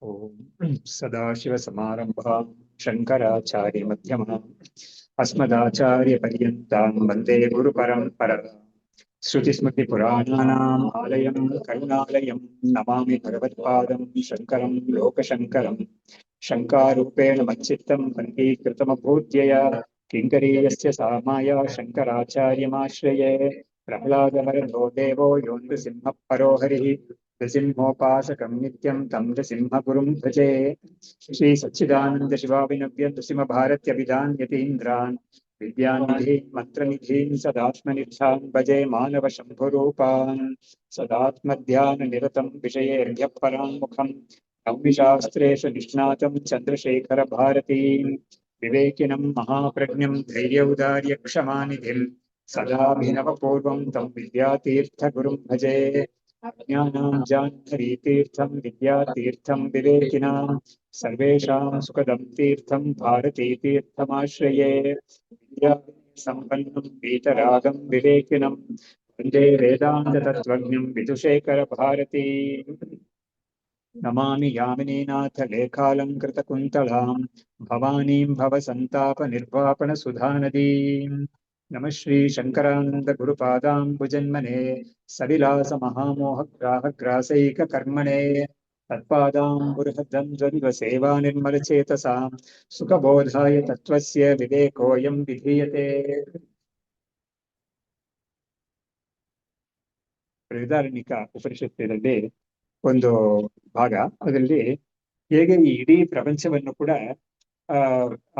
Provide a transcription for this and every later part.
ओम सदाशिवसमारंभां शंकराचार्यमध्यमाम् अस्मदाचार्यपर्यन्तां वन्दे गुरुपरम्पराम्। श्रुतिस्मृतिपुराणानाम् आलयं करुणालयं नमामि भगवत्पादं शङ्करं लोकशङ्करम्। शङ्कारूपेण मच्चित्तं पञ्चीकृतमभूद्यया किङ्करीयस्य सामाया शङ्कराचार्यमाश्रये। प्रह्लादवरदो देवो योऽन्तसिंहः परो हरिः नृसिंहोपासकं नित्यं तं नृसिंहगुरुं भजे। श्री सच्चिदानंद शिवाविनव्य नृसिंहभारत्यभिधान यतीन्द्रान् विद्यानिधीन् मन्त्रनिधीन् सदात्मनिष्ठान् भजे मानव शम्भुरूपान्। सदात्मध्याननिरतं विषयेभ्यः पराङ्मुखम् नव्यशास्त्रेषु निष्णातं चन्द्रशेखर भारतीम् विवेकिनं महाप्रज्ञं धैर्यौदार्य क्षमानिधिं सदाभिनवपूर्वं तं विद्यातीर्थगुरुं भजे। अज्ञानां जाह्नवीतीर्थं विद्यातीर्थं विवेकिनां सर्वेषां सुखदं तीर्थं भारतीतीर्थमाश्रये। विद्यासम्पन्नं वीतरागं विवेकिनं वन्दे वेदान्ततत्त्वज्ञं विदुशेखर भारती। नमामि यामिनीनाथ लेखालङ्कृतकुन्तलां भवानीं भवसन्तापनिर्वापणसुधानदीम्। नमः श्री शङ्करानन्द गुरुपादाम्बुजन्मने सविलासमहामोहग्राहग्रासैककर्मणे तत्पादाम्बुर्हद्वन्द्वन्द्व सेवा निर्मलचेतसां सुखबोधाय तत्त्वस्य विवेकोऽयं विधीयते। ಬೃಹದಾರಣ್ಯಕ ಉಪನಿಷತ್ತಿನಲ್ಲಿ ಒಂದು ಭಾಗ, ಅದರಲ್ಲಿ ಹೇಗೆ ಈ ಇಡೀ ಪ್ರಪಂಚವನ್ನು ಕೂಡ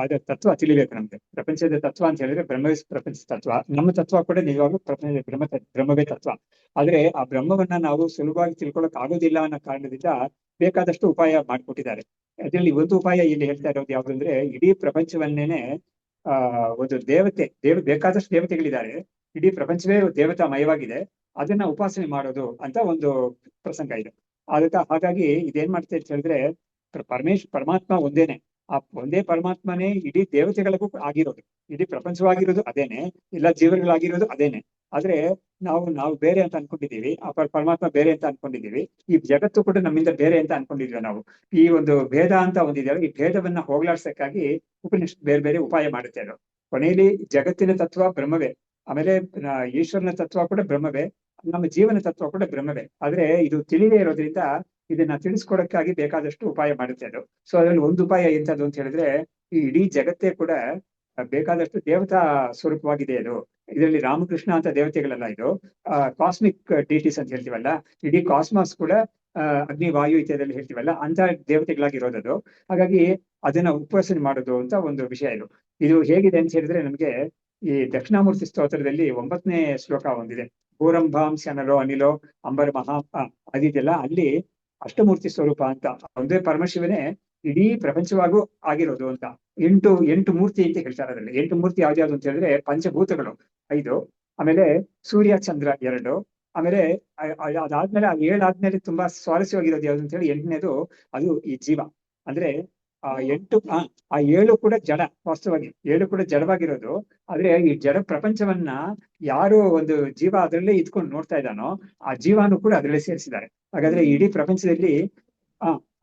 ಅದ ತತ್ವ ತಿಳಿಬೇಕು. ನಮ್ಗೆ ಪ್ರಪಂಚದ ತತ್ವ ಅಂತ ಹೇಳಿದ್ರೆ ಬ್ರಹ್ಮವೇ ಪ್ರಪಂಚ ತತ್ವ, ನಮ್ಮ ತತ್ವ ಕೂಡ ನಿಜವಾಗ್ಲೂ ಪ್ರಪಂಚದ ಬ್ರಹ್ಮವೇ ತತ್ವ. ಆದ್ರೆ ಆ ಬ್ರಹ್ಮವನ್ನ ನಾವು ಸುಲಭವಾಗಿ ತಿಳ್ಕೊಳಕ್ ಆಗೋದಿಲ್ಲ ಅನ್ನೋ ಕಾರಣದಿಂದ ಬೇಕಾದಷ್ಟು ಉಪಾಯ ಮಾಡಿಕೊಟ್ಟಿದ್ದಾರೆ. ಅದರಲ್ಲಿ ಒಂದು ಉಪಾಯ ಇಲ್ಲಿ ಹೇಳ್ತಾ ಇರೋದು ಯಾವ್ದಂದ್ರೆ, ಇಡೀ ಪ್ರಪಂಚವನ್ನೇನೆ ಒಂದು ಬೇಕಾದಷ್ಟು ದೇವತೆಗಳಿದ್ದಾರೆ, ಇಡೀ ಪ್ರಪಂಚವೇ ದೇವತಾಮಯವಾಗಿದೆ, ಅದನ್ನ ಉಪಾಸನೆ ಮಾಡೋದು ಅಂತ ಒಂದು ಪ್ರಸಂಗ ಇದೆ. ಹಾಗಾಗಿ ಇದೇನ್ ಮಾಡ್ತಾ ಅಂತ ಹೇಳಿದ್ರೆ, ಪರಮಾತ್ಮ ಒಂದೇನೆ, ಆ ಒಂದೇ ಪರಮಾತ್ಮನೇ ಇಡೀ ದೇವತೆಗಳಿಗೂ ಆಗಿರೋದು, ಇಡೀ ಪ್ರಪಂಚವಾಗಿರೋದು ಅದೇನೆ, ಎಲ್ಲ ಜೀವಗಳಾಗಿರೋದು ಅದೇನೆ. ಆದ್ರೆ ನಾವು ಬೇರೆ ಅಂತ ಅನ್ಕೊಂಡಿದೀವಿ, ಆ ಪರಮಾತ್ಮ ಬೇರೆ ಅಂತ ಅನ್ಕೊಂಡಿದೀವಿ, ಈ ಜಗತ್ತು ಕೂಡ ನಮ್ಮಿಂದ ಬೇರೆ ಅಂತ ಅನ್ಕೊಂಡಿದ್ವಿ ನಾವು. ಈ ಒಂದು ಭೇದ ಅಂತ ಒಂದಿದೆಯಲ್ಲ, ಈ ಭೇದವನ್ನ ಹೋಗ್ಲಾಡ್ಸಕ್ಕಾಗಿ ಉಪನಿಷತ್ ಬೇರೆ ಬೇರೆ ಉಪಾಯ ಮಾಡುತ್ತೆ. ಅದು ಕೊನೆಯಲ್ಲಿ ಜಗತ್ತಿನ ತತ್ವ ಬ್ರಹ್ಮವೇ, ಆಮೇಲೆ ಈಶ್ವರನ ತತ್ವ ಕೂಡ ಬ್ರಹ್ಮವೇ, ನಮ್ಮ ಜೀವನ ತತ್ವ ಕೂಡ ಬ್ರಹ್ಮವೇ. ಆದ್ರೆ ಇದು ತಿಳಿದೇ ಇರೋದ್ರಿಂದ ಇದನ್ನ ತಿಳಿಸ್ಕೊಡಕ್ಕಾಗಿ ಬೇಕಾದಷ್ಟು ಉಪಾಯ ಮಾಡುತ್ತೆ ಅದು. ಸೊ ಅದ್ರಲ್ಲಿ ಒಂದು ಉಪಾಯ ಎಂತದ್ದು ಅಂತ ಹೇಳಿದ್ರೆ, ಈ ಇಡೀ ಜಗತ್ತೇ ಕೂಡ ಬೇಕಾದಷ್ಟು ದೇವತಾ ಸ್ವರೂಪವಾಗಿದೆ. ಅದು ಇದರಲ್ಲಿ ರಾಮಕೃಷ್ಣ ಅಂತ ದೇವತೆಗಳೆಲ್ಲ, ಇದು ಕಾಸ್ಮಿಕ್ ಡೀಟೀಸ್ ಅಂತ ಹೇಳ್ತೀವಲ್ಲ, ಇಡೀ ಕಾಸ್ಮಾಸ್ ಕೂಡ ಅಗ್ನಿ ವಾಯು ಇತ್ಯಾದಲ್ಲಿ ಹೇಳ್ತೀವಲ್ಲ, ಅಂತ ದೇವತೆಗಳಾಗಿರೋದದು. ಹಾಗಾಗಿ ಅದನ್ನ ಉಪಾಸನೆ ಮಾಡೋದು ಅಂತ ಒಂದು ವಿಷಯ. ಇದು ಹೇಗಿದೆ ಅಂತ ಹೇಳಿದ್ರೆ, ನಮ್ಗೆ ಈ ದಕ್ಷಿಣಾಮೂರ್ತಿ ಸ್ತೋತ್ರದಲ್ಲಿ 9ನೇ ಶ್ಲೋಕ ಒಂದಿದೆ, ಭೂರಂಭಾಂಶನಲೋ ಅನಿಲೋ ಅಂಬರ ಮಹಾ ಅದಿದೆಯಲ್ಲ, ಅಲ್ಲಿ ಅಷ್ಟಮೂರ್ತಿ ಸ್ವರೂಪ ಅಂತ ಒಂದೇ ಪರಮಶಿವನೇ ಇಡೀ ಪ್ರಪಂಚವಾಗೂ ಆಗಿರೋದು ಅಂತ ಎಂಟು ಮೂರ್ತಿ ಅಂತ ಹೇಳ್ತಾರೆ. ಅದರಲ್ಲಿ 8 ಮೂರ್ತಿ ಯಾವ್ದ್ಯಾವ್ದು ಅಂತ ಹೇಳಿದ್ರೆ, ಪಂಚಭೂತಗಳು 5, ಆಮೇಲೆ ಸೂರ್ಯ ಚಂದ್ರ 2, ಆಮೇಲೆ ಅದಾದ್ಮೇಲೆ 7 ಆದ್ಮೇಲೆ ತುಂಬಾ ಸ್ವಾರಸ್ಯವಾಗಿರೋದು ಯಾವ್ದು ಅಂತ ಹೇಳಿ 8ನೇದು ಅದು ಈ ಜೀವ. ಅಂದ್ರೆ ಆ 7 ಕೂಡ ಜಡ, ವಾಸ್ತವವಾಗಿ 7 ಕೂಡ ಜಡವಾಗಿರೋದು. ಆದ್ರೆ ಈ ಜಡ ಪ್ರಪಂಚವನ್ನ ಯಾರು ಒಂದು ಜೀವ ಅದರಲ್ಲೇ ಇದ್ಕೊಂಡು ನೋಡ್ತಾ ಇದ್ದಾನೋ, ಆ ಜೀವನು ಕೂಡ ಅದರಲ್ಲೇ ಸೇರಿಸಿದ್ದಾರೆ. ಹಾಗಾದ್ರೆ ಇಡೀ ಪ್ರಪಂಚದಲ್ಲಿ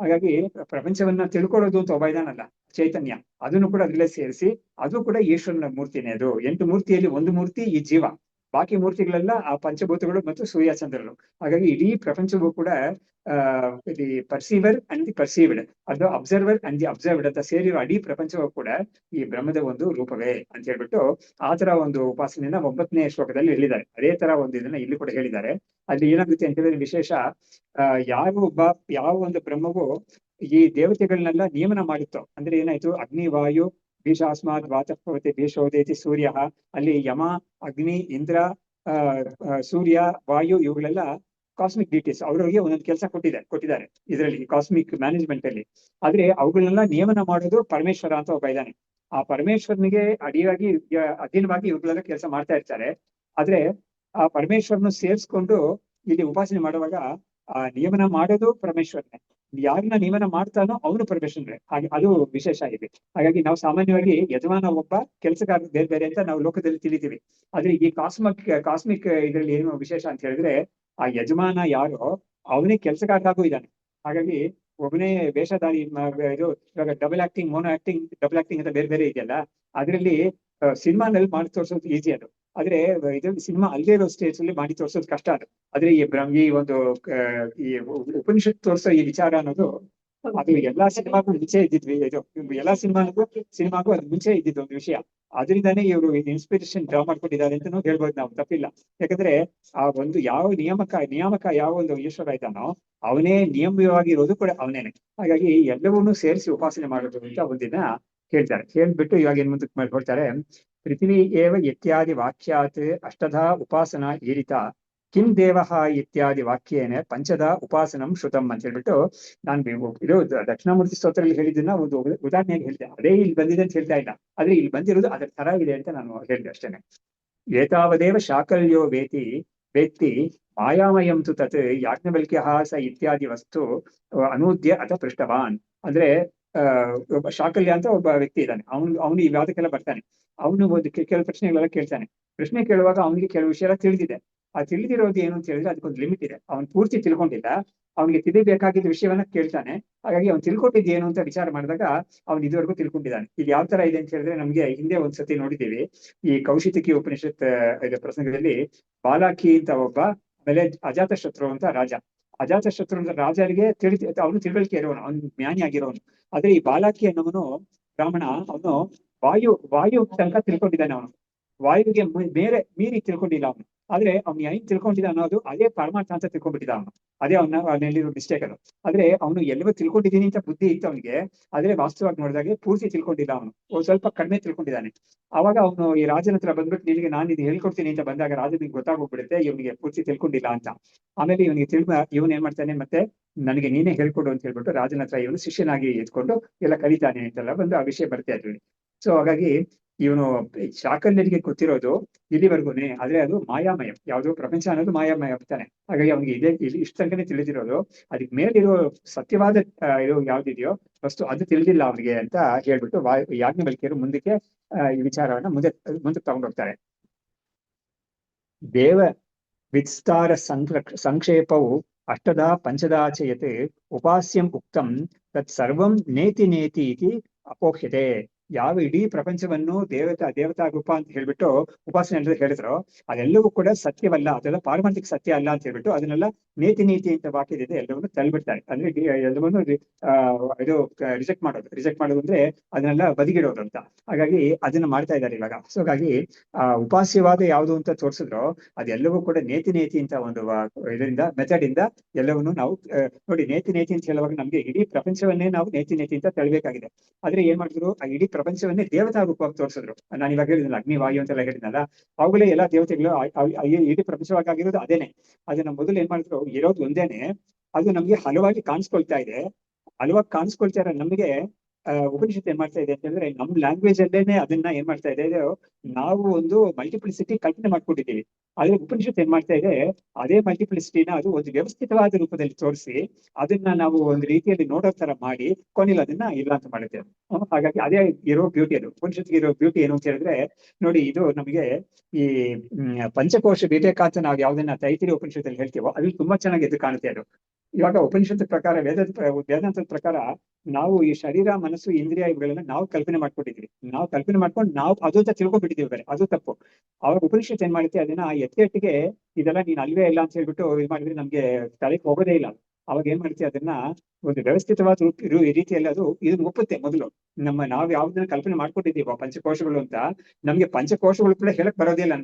ಹಾಗಾಗಿ ಪ್ರಪಂಚವನ್ನ ತಿಳ್ಕೊಳ್ಳೋದು ಅಂತ ಒಬ್ಬ ಇದಾನಲ್ಲ ಚೈತನ್ಯ, ಅದನ್ನು ಕೂಡ ಅದರಲ್ಲೇ ಸೇರಿಸಿ, ಅದು ಕೂಡ ಈಶ್ವರನ ಮೂರ್ತಿನೇ. ಅದು 8 ಮೂರ್ತಿಯಲ್ಲಿ ಒಂದು ಮೂರ್ತಿ ಈ ಜೀವ, ಬಾಕಿ ಮೂರ್ತಿಗಳೆಲ್ಲ ಆ ಪಂಚಭೂತಗಳು ಮತ್ತು ಸೂರ್ಯ ಚಂದ್ರರು. ಹಾಗಾಗಿ ಇಡೀ ಪ್ರಪಂಚವೂ ಕೂಡ ದಿ ಪರ್ಸೀವರ್ ಅಂಡ್ ದಿ ಪರ್ಸೀವ್ಡ್, ಅದು ಅಬ್ಸರ್ವರ್ ಅಂಡ್ ದಿ ಅಬ್ಸರ್ವ್ಡ್ ಅಂತ ಸೇರಿರೋ ಇಡೀ ಪ್ರಪಂಚವೂ ಕೂಡ ಈ ಬ್ರಹ್ಮದ ಒಂದು ರೂಪವೇ ಅಂತ ಹೇಳ್ಬಿಟ್ಟು ಆ ತರ ಒಂದು ಉಪಾಸನೆಯನ್ನ 9ನೇ ಶ್ಲೋಕದಲ್ಲಿ ಹೇಳಿದ್ದಾರೆ. ಅದೇ ತರ ಒಂದು ಇದನ್ನ ಇಲ್ಲಿ ಕೂಡ ಹೇಳಿದ್ದಾರೆ. ಅಲ್ಲಿ ಏನಾಗುತ್ತೆ ಅಂತ ಹೇಳಿದ್ರೆ ವಿಶೇಷ, ಯಾವ ಒಂದು ಬ್ರಹ್ಮವು ಈ ದೇವತೆಗಳನ್ನೆಲ್ಲ ನಿಯಮನ ಮಾಡಿತ್ತು ಅಂದ್ರೆ ಏನಾಯ್ತು, ಅಗ್ನಿ ವಾಯು ಭೀಷಾಸ್ಮಾತ್ ವಾತಃಪವತಿ ಭೀಷೋದೇತಿ ಸೂರ್ಯ, ಅಲ್ಲಿ ಯಮ, ಅಗ್ನಿ, ಇಂದ್ರ, ಸೂರ್ಯ, ವಾಯು ಇವುಗಳೆಲ್ಲ ಕಾಸ್ಮಿಕ್ ಡೀಟೇಲ್ಸ್, ಅವ್ರವ್ರಿಗೆ ಒಂದೊಂದು ಕೆಲಸ ಕೊಟ್ಟಿದ್ದಾರೆ ಇದರಲ್ಲಿ ಕಾಸ್ಮಿಕ್ ಮ್ಯಾನೇಜ್ಮೆಂಟ್ ಅಲ್ಲಿ. ಆದ್ರೆ ಅವುಗಳನ್ನೆಲ್ಲ ನಿಯಮನ ಮಾಡೋದು ಪರಮೇಶ್ವರ ಅಂತ ಒಬ್ಬ ಇದ್ದಾನೆ. ಆ ಪರಮೇಶ್ವರನಿಗೆ ಅಧೀನವಾಗಿ ಇವುಗಳೆಲ್ಲ ಕೆಲಸ ಮಾಡ್ತಾ ಇರ್ತಾರೆ. ಆದ್ರೆ ಆ ಪರಮೇಶ್ವರನ ಸೇರಿಸ್ಕೊಂಡು ಇಲ್ಲಿ ಉಪಾಸನೆ ಮಾಡುವಾಗ ಆ ನಿಯಮನ ಮಾಡೋದು ಪರಮೇಶ್ವರನೇ, ಯಾರನ್ನ ನಿಯಮನ ಮಾಡ್ತಾನೋ ಅವನು ಪರಮೇಶ್ವರನೇ. ಹಾಗೆ ಅದು ವಿಶೇಷ ಇದೆ. ಹಾಗಾಗಿ ನಾವು ಸಾಮಾನ್ಯವಾಗಿ ಯಜಮಾನ ಒಬ್ಬ, ಕೆಲಸಗಾರ ಬೇರೆ ಬೇರೆ ಅಂತ ನಾವು ಲೋಕದಲ್ಲಿ ತಿಳಿತೀವಿ. ಆದ್ರೆ ಈ ಕಾಸ್ಮಿಕ್ ಇದರಲ್ಲಿ ಏನು ವಿಶೇಷ ಅಂತ ಹೇಳಿದ್ರೆ, ಆ ಯಜಮಾನ ಯಾರೋ ಅವನೇ ಕೆಲಸಗಾರರಾಗೂ ಇದ್ದಾನೆ. ಹಾಗಾಗಿ ಒಬ್ಬನೇ ವೇಷಧಾರಿ ಇದು ಇವಾಗ double acting, mono acting, double acting ಅಂತ ಬೇರೆ ಬೇರೆ ಇದೆಯಲ್ಲ. ಅದರಲ್ಲಿ ಸಿನಿಮಾನಲ್ಲಿ ಮಾಡಿ ತೋರಿಸೋದು ಈಸಿ ಅದು. ಆದ್ರೆ ಇದ್ರಲ್ಲಿ ಸಿನಿಮಾ ಅಲ್ಲೇ ಇರೋ ಸ್ಟೇಜ್ ಅಲ್ಲಿ ಮಾಡಿ ತೋರಿಸೋದು ಕಷ್ಟ ಅದು. ಆದ್ರೆ ಈ ಒಂದು ಈ ಉಪನಿಷತ್ ತೋರಿಸೋ ಈ ವಿಚಾರ ಅನ್ನೋದು ಅದು ಎಲ್ಲಾ ಸಿನಿಮಾಗೂ ಮುಂಚೆ ಇದ್ದಿದ್ವಿ. ಇದು ಎಲ್ಲಾ ಸಿನಿಮಾಗೂ ಅದು ಮುಂಚೆ ಇದ್ದಿದ್ದು ಒಂದು ವಿಷಯ. ಅದರಿಂದಾನೇ ಇವರು ಇನ್ಸ್ಪಿರೇಷನ್ ಡ್ರಾ ಮಾಡ್ಕೊಂಡಿದ್ದಾರೆ ಅಂತಾನು ಹೇಳ್ಬೋದು ನಾವು, ತಪ್ಪಿಲ್ಲ. ಯಾಕಂದ್ರೆ ಆ ಒಂದು ಯಾವ ನಿಯಾಮಕ ಯಾವ ಒಂದು ಈಶ್ವರ ಇದ್ದಾನೋ ಅವನೇ ನಿಯಮವಾಗಿರೋದು ಕೂಡ ಅವನೇನೆ. ಹಾಗಾಗಿ ಎಲ್ಲವನ್ನೂ ಸೇರಿಸಿ ಉಪಾಸನೆ ಮಾಡೋದು ಅಂತ ಒಂದಿನ ಹೇಳ್ತಾರೆ. ಹೇಳ್ಬಿಟ್ಟು ಇವಾಗ ಏನ್ ಮುಂದಕ್ಕೆ ಮಾಡ್ಕೊಳ್ತಾರೆ, ಪೃಥ್ವಿ ಏವ ಇತ್ಯಾದಿ ವಾಕ್ಯಾತ್ ಅಷ್ಟಧಾ ಉಪಾಸನಾ ಈರಿತ ಕಿಂ ದೇವಃ ಇತ್ಯಾದಿ ವಾಕ್ಯೇನೆ ಪಂಚದ ಉಪಾಸನಂ ಶ್ರುತಂ ಅಂತ ಹೇಳ್ಬಿಟ್ಟು, ನಾನು ಇದು ದಕ್ಷಿಣಾಮೂರ್ತಿ ಸ್ತೋತ್ರದಲ್ಲಿ ಹೇಳಿದ್ದನ್ನ ಒಂದು ಉದಾಹರಣೆಯಾಗಿ ಹೇಳಿದೆ. ಅದೇ ಇಲ್ಲಿ ಬಂದಿದೆ ಅಂತ ಹೇಳ್ತಾ ಇಲ್ಲ, ಆದ್ರೆ ಇಲ್ಲಿ ಬಂದಿರೋದು ಅದರ ತರ ಇದೆ ಅಂತ ನಾನು ಹೇಳಿದೆ ಅಷ್ಟೇನೆ. ಏತಾವದೇವ ಶಾಕಲ್ಯೋ ವೇತ್ತಿ ಮಾಯಾಮಯಂ ತು ತತ್ ಯಾಜ್ಞವಲ್ಕ್ಯಃ ಸ ಇತ್ಯಾದಿ ವಸ್ತು ಅನೂದ್ಯ ಅಥ ಪೃಷ್ಟವಾನ್. ಅಂದ್ರೆ ಒಬ್ಬ ಶಾಕಲ್ಯ ಅಂತ ಒಬ್ಬ ವ್ಯಕ್ತಿ ಇದ್ದಾನೆ. ಅವನು ಈ ವಾದಕ್ಕೆಲ್ಲ ಬರ್ತಾನೆ. ಅವನು ಒಂದು ಕೆಲವು ಪ್ರಶ್ನೆಗಳೆಲ್ಲ ಕೇಳ್ತಾನೆ. ಪ್ರಶ್ನೆ ಕೇಳುವಾಗ ಅವನಿಗೆ ಕೆಲವು ವಿಷಯ ಎಲ್ಲ ತಿಳಿದಿದೆ. ಆ ತಿಳಿದಿರೋದು ಏನು ಅಂತ ಹೇಳಿದ್ರೆ ಅದಕ್ಕೊಂದು ಲಿಮಿಟ್ ಇದೆ. ಅವನು ಪೂರ್ತಿ ತಿಳ್ಕೊಂಡಿಲ್ಲ, ಅವನಿಗೆ ತಿಳಿಬೇಕಾಗಿದ್ದ ವಿಷಯವನ್ನ ಕೇಳ್ತಾನೆ. ಹಾಗಾಗಿ ಅವ್ನು ತಿಳ್ಕೊಂಡಿದ್ದು ಏನು ಅಂತ ವಿಚಾರ ಮಾಡಿದಾಗ ಅವ್ನು ಇದುವರೆಗೂ ತಿಳ್ಕೊಂಡಿದ್ದಾನೆ. ಇದು ಯಾವ ತರ ಇದೆ ಅಂತ ಹೇಳಿದ್ರೆ, ನಮ್ಗೆ ಹಿಂದೆ ಒಂದ್ಸತಿ ನೋಡಿದ್ದೀವಿ ಈ ಕೌಶಿತಕಿ ಉಪನಿಷತ್ ಪ್ರಸಂಗದಲ್ಲಿ. ಬಾಲಾಕಿ ಅಂತ ಒಬ್ಬ, ಆಮೇಲೆ ಅಜಾತಶತ್ರು ಅಂತ ರಾಜ. ಅಜಾತಶತ್ರು ಅಂತ ರಾಜರಿಗೆ ಅವನು ತಿಳುವಳಿಕೆ ಇರೋನು, ಅವನು ಜ್ಞಾನಿ ಆಗಿರೋನು. ಆದ್ರೆ ಈ ಬಾಲಾಕಿ ಅನ್ನೋನು ಬ್ರಾಹ್ಮಣ, ಅವನು ವಾಯು ತನಕ ತಿಳ್ಕೊಂಡಿದ್ದಾನೆ. ಅವನು ವಾಯುವಿಗೆ ಮೀರಿ ತಿಳ್ಕೊಂಡಿಲ್ಲ ಅವನು. ಆದ್ರೆ ಅವ್ನು ಏನ್ ತಿಳ್ಕೊಂಡಿದ್ದ ಅನ್ನೋದು ಅದೇ ಪರಮಾರ್ಥ ಅಂತ ತಿಳ್ಕೊಂಡ್ಬಿಟ್ಟಿದ್ದ ಅವನು. ಅದೇ ಅವನಲ್ಲಿರೋ ಮಿಸ್ಟೇಕ್ ಅದು. ಆದ್ರೆ ಅವನು ಎಲ್ಲವೂ ತಿಳ್ಕೊಂಡಿದ್ದೀನಿ ಅಂತ ಬುದ್ಧಿ ಇತ್ತು ಅವನಿಗೆ. ಆದ್ರೆ ವಾಸ್ತವವಾಗಿ ನೋಡಿದಾಗೆ ಪೂರ್ತಿ ತಿಳ್ಕೊಂಡಿಲ್ಲ ಅವನು, ಸ್ವಲ್ಪ ಕಡಿಮೆ ತಿಳ್ಕೊಂಡಿದ್ದಾನೆ. ಅವಾಗ ಅವನು ಈ ರಾಜನ ಹತ್ರ ಬಂದ್ಬಿಟ್ಟು, ನಿನಗೆ ನಾನು ಇದು ಹೇಳ್ಕೊಡ್ತೀನಿ ಅಂತ ಬಂದಾಗ ರಾಜನಿಗೆ ಗೊತ್ತಾಗೋಗ್ಬಿಡುತ್ತೆ ಇವನಿಗೆ ಪೂರ್ತಿ ತಿಳ್ಕೊಂಡಿಲ್ಲ ಅಂತ. ಆಮೇಲೆ ಇವನಿಗೆ ಇವನ್ ಏನ್ ಮಾಡ್ತಾನೆ, ಮತ್ತೆ ನನಗೆ ನೀನೇ ಹೇಳ್ಕೊಡು ಅಂತ ಹೇಳ್ಬಿಟ್ಟು ರಾಜನ ಹತ್ರ ಇವನು ಶಿಷ್ಯನಾಗಿ ಎತ್ಕೊಂಡು ಎಲ್ಲ ಕಲಿತಾನೆ ಅಂತೆಲ್ಲ ಬಂದು ಆ ವಿಷಯ ಬರ್ತಾ ಇದ್ವಿ. ಸೊ ಹಾಗಾಗಿ ಇವನು ಶಾಕಲ್ಯರಿಗೆ ಗೊತ್ತಿರೋದು ಇಲ್ಲಿವರೆಗೂನೆ. ಆದ್ರೆ ಅದು ಮಾಯಾಮಯ, ಯಾವುದು ಪ್ರಪಂಚ ಅನ್ನೋದು ಮಾಯಾಮಯ ಆಗ್ತಾನೆ. ಹಾಗಾಗಿ ಅವನಿಗೆ ಇಲ್ಲಿ ಇಷ್ಟ ತನಕನೇ ತಿಳಿದಿರೋದು. ಅದಕ್ಕೆ ಮೇಲಿರೋ ಸತ್ಯವಾದ ಇದು ಯಾವ್ದಿದೆಯೋ ವಸ್ತು ಅದು ತಿಳಿದಿಲ್ಲ ಅವನಿಗೆ ಅಂತ ಹೇಳ್ಬಿಟ್ಟು ಯಾಜ್ಞವಲ್ಕ್ಯರು ಮುಂದಕ್ಕೆ ಈ ವಿಚಾರವನ್ನ ಮುಂದಕ್ಕೆ ತಗೊಂಡೋಗ್ತಾರೆ. ದೇವ ವಿಸ್ತಾರ ಸಂಕ್ಷೇಪವು ಅಷ್ಟದಾ ಪಂಚದಾಚಯತ್ ಉಪಾಸ್ಯಂ ಉಕ್ತಂ ತತ್ ಸರ್ವಂ ನೇತಿ ಇತಿ ಅಪೋಹ್ಯತೆ. ಯಾವ ಇಡೀ ಪ್ರಪಂಚವನ್ನು ದೇವತಾ ರೂಪ ಅಂತ ಹೇಳ್ಬಿಟ್ಟು ಉಪಾಸನೆ ಅಂತ ಹೇಳಿದ್ರು, ಅದೆಲ್ಲವೂ ಕೂಡ ಸತ್ಯವಲ್ಲ, ಅದೆಲ್ಲ ಪಾರಮಾರ್ಥಿಕ ಸತ್ಯ ಅಲ್ಲ ಅಂತ ಹೇಳ್ಬಿಟ್ಟು ಅದನ್ನೆಲ್ಲ ನೇತಿ ಅಂತ ವಾಕ್ಯದಿದೆ ಎಲ್ಲವನ್ನೂ ತಳ್ಳಿಬಿಡ್ತಾರೆ. ಅಂದ್ರೆ ಎಲ್ಲವನ್ನೂ ಇದು ರಿಜೆಕ್ಟ್ ಮಾಡೋದು ಅಂದ್ರೆ ಅದನ್ನೆಲ್ಲ ಬದಿಗಿಡೋದು ಅಂತ. ಹಾಗಾಗಿ ಅದನ್ನ ಮಾಡ್ತಾ ಇದ್ದಾರೆ ಇವಾಗ. ಸೊ ಹಾಗಾಗಿ ಉಪಾಸ್ಯವಾದ ಯಾವುದು ಅಂತ ತೋರಿಸಿದ್ರು ಅದೆಲ್ಲವೂ ಕೂಡ ನೇತಿ ಅಂತ ಒಂದು ಇದರಿಂದ ಮೆಥಡ್ ಇಂದ ಎಲ್ಲವನ್ನೂ ನಾವು ನೋಡಿ. ನೇತಿ ಅಂತ ಹೇಳುವಾಗ ನಮ್ಗೆ ಇಡೀ ಪ್ರಪಂಚವನ್ನೇ ನಾವು ನೇತಿ ಅಂತ ತಳ್ಳಬೇಕಾಗಿದೆ. ಆದ್ರೆ ಏನ್ ಮಾಡಿದ್ರು, ಆ ಇಡೀ ಪ್ರಪಂಚವನ್ನೇ ದೇವತಾ ರೂಪವಾಗಿ ತೋರಿಸಿದ್ರು. ನಾನು ಇವಾಗ ಹೇಳಿದ್ನಲ್ಲ ಅಗ್ನಿ ವಾಯು ಅಂತೆಲ್ಲ ಹೇಳಿದ್ನಲ್ಲ, ಅವುಗಳೇ ಎಲ್ಲಾ ದೇವತೆಗಳು. ಇಡೀ ಪ್ರಪಂಚವಾಗಿ ಆಗಿರೋದು ಅದೇನೆ. ಅದನ್ನ ಮೊದಲು ಏನ್ ಮಾಡಿದ್ರು, ಇರೋದು ಒಂದೇನೆ, ಅದು ನಮ್ಗೆ ಹಲವಾಗಿ ಕಾಣಿಸ್ಕೊಳ್ತಾ ಇದೆ. ಹಲವಾಗಿ ಕಾಣಿಸ್ಕೊಳ್ತಾ ಇರೋ ನಮ್ಗೆ ಉಪನಿಷತ್ ಏನ್ ಮಾಡ್ತಾ ಇದೆ ಅಂತ ಹೇಳಿದ್ರೆ, ನಮ್ ಲ್ಯಾಂಗ್ವೇಜ್ ಅಲ್ಲೇನೆ ಅದನ್ನ ಏನ್ ಮಾಡ್ತಾ ಇದೆ, ನಾವು ಒಂದು ಮಲ್ಟಿಪ್ಲಿಸಿಟಿ ಕಲ್ಪನೆ ಮಾಡ್ಕೊಂಡಿದ್ದೀವಿ. ಆದ್ರೆ ಉಪನಿಷತ್ ಏನ್ ಮಾಡ್ತಾ ಇದೆ, ಅದೇ ಮಲ್ಟಿಪ್ಲಿಸಿಟಿನ ಅದು ಒಂದು ವ್ಯವಸ್ಥಿತವಾದ ರೂಪದಲ್ಲಿ ತೋರಿಸಿ ಅದನ್ನ ನಾವು ಒಂದು ರೀತಿಯಲ್ಲಿ ನೋಡೋ ತರ ಮಾಡಿ ಕೊನೆಯಲ್ಲಿ ಅದನ್ನ ಇಲ್ಲ ಅಂತ ಮಾಡುತ್ತೇವೆ. ಹಾಗಾಗಿ ಅದೇ ಇರೋ ಬ್ಯೂಟಿ, ಅದು ಉಪನಿಷತ್ಗೆ ಇರೋ ಬ್ಯೂಟಿ ಏನು ಅಂತ ಹೇಳಿದ್ರೆ ನೋಡಿ, ಇದು ನಮಗೆ ಈ ಪಂಚಕೋಶ ವಿವೇಕ ಅಂತ ನಾವು ಯಾವ್ದನ್ನ ತೈತಿರಿ ಉಪನಿಷತ್ತಲ್ಲಿ ಹೇಳ್ತೀವೋ ಅದ್ರಲ್ಲಿ ತುಂಬಾ ಚೆನ್ನಾಗಿ ಎದ್ದು ಕಾಣುತ್ತೆ ಅದು. ಇವಾಗ ಉಪನಿಷತ್ ಪ್ರಕಾರ, ವೇದಾಂತದ ಪ್ರಕಾರ ನಾವು ಈ ಶರೀರ ಮನಸ್ಸು ಇಂದ್ರಿಯ ಇವುಗಳನ್ನ ನಾವು ಕಲ್ಪನೆ ಮಾಡ್ಕೊಂಡಿದ್ವಿ. ನಾವು ಕಲ್ಪನೆ ಮಾಡ್ಕೊಂಡು ನಾವು ಅದು ಅಂತ ತಿಳ್ಕೊಂಡ್ಬಿಟ್ಟಿದೀವಿ ಬೇರೆ, ಅದು ತಪ್ಪು. ಅವಾಗ ಉಪನಿಷತ್ ಏನ್ ಮಾಡುತ್ತೆ, ಅದನ್ನ ಎತ್ತೆಟ್ಟಿಗೆ ಇದೆಲ್ಲ ನೀನ್ ಅಲ್ವೇ ಇಲ್ಲ ಅಂತ ಹೇಳ್ಬಿಟ್ಟು ಇದು ಮಾಡಿದ್ರೆ ನಮ್ಗೆ ತಲೆಗೆ ಹೋಗೋದೇ ಇಲ್ಲ. ಅವಾಗ ಏನ್ ಮಾಡ್ತೀವಿ, ಅದನ್ನ ಒಂದು ವ್ಯವಸ್ಥಿತವಾದ ರೀತಿಯಲ್ಲಿ ಅದು ಇದನ್ನ ಒಪ್ಪುತ್ತೆ. ಮೊದಲು ನಾವು ಯಾವ್ದನ್ನ ಕಲ್ಪನೆ ಮಾಡ್ಕೊಂಡಿದ್ದೀವೋ ಪಂಚಕೋಶಗಳು ಅಂತ, ನಮ್ಗೆ ಪಂಚಕೋಶಗಳು ಕೂಡ ಹೇಳಕ್ ಬರೋದಿಲ್ಲ.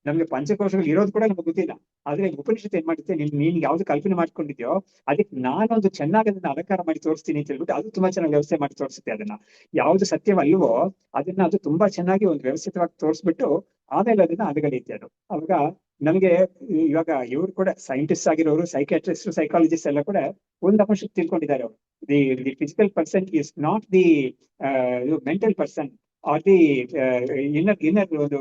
ನಮ್ಗೆ ಪಂಚಕೋಶಗಳು ಇರೋದು ಕೂಡ ನಮ್ಗೆ ಗೊತ್ತಿಲ್ಲ. ಆದ್ರೆ ಉಪನಿಷತ್ ಏನ್ ಮಾಡುತ್ತೆ, ನೀನ್ ಯಾವ್ದು ಕಲ್ಪನೆ ಮಾಡ್ಕೊಂಡಿದ್ಯೋ ಅದಕ್ಕೆ ನಾನೊಂದು ಚೆನ್ನಾಗಿ ಅದನ್ನ ಅಲಂಕಾರ ಮಾಡಿ ತೋರಿಸ್ತೀನಿ ಅಂತ ಹೇಳ್ಬಿಟ್ಟು ಅದು ತುಂಬಾ ಚೆನ್ನಾಗಿ ವ್ಯವಸ್ಥೆ ಮಾಡಿ ತೋರಿಸುತ್ತೆ. ಅದನ್ನ ಯಾವ್ದು ಸತ್ಯವಲ್ವೋ ಅದನ್ನ ಅದು ತುಂಬಾ ಚೆನ್ನಾಗಿ ಒಂದು ವ್ಯವಸ್ಥಿತವಾಗಿ ತೋರಿಸ್ಬಿಟ್ಟು ಆಮೇಲೆ ಅದನ್ನ ಅಲಗಡಿಯುತ್ತೆ ಅದು. ಅವಾಗ ನಮಗೆ ಇವಾಗ ಇವ್ರು ಕೂಡ ಸೈಂಟಿಸ್ಟ್ ಆಗಿರೋರು, ಸೈಕಾಟ್ರಿಸ್ಟ್, ಸೈಕಾಲಜಿಸ್ಟ್ ಎಲ್ಲ ಕೂಡ ಒಂದು ಅಂಶ ತಿಳ್ಕೊಂಡಿದ್ದಾರೆ. ಅವರು the physical person is not the mental person or the inner ಒಂದು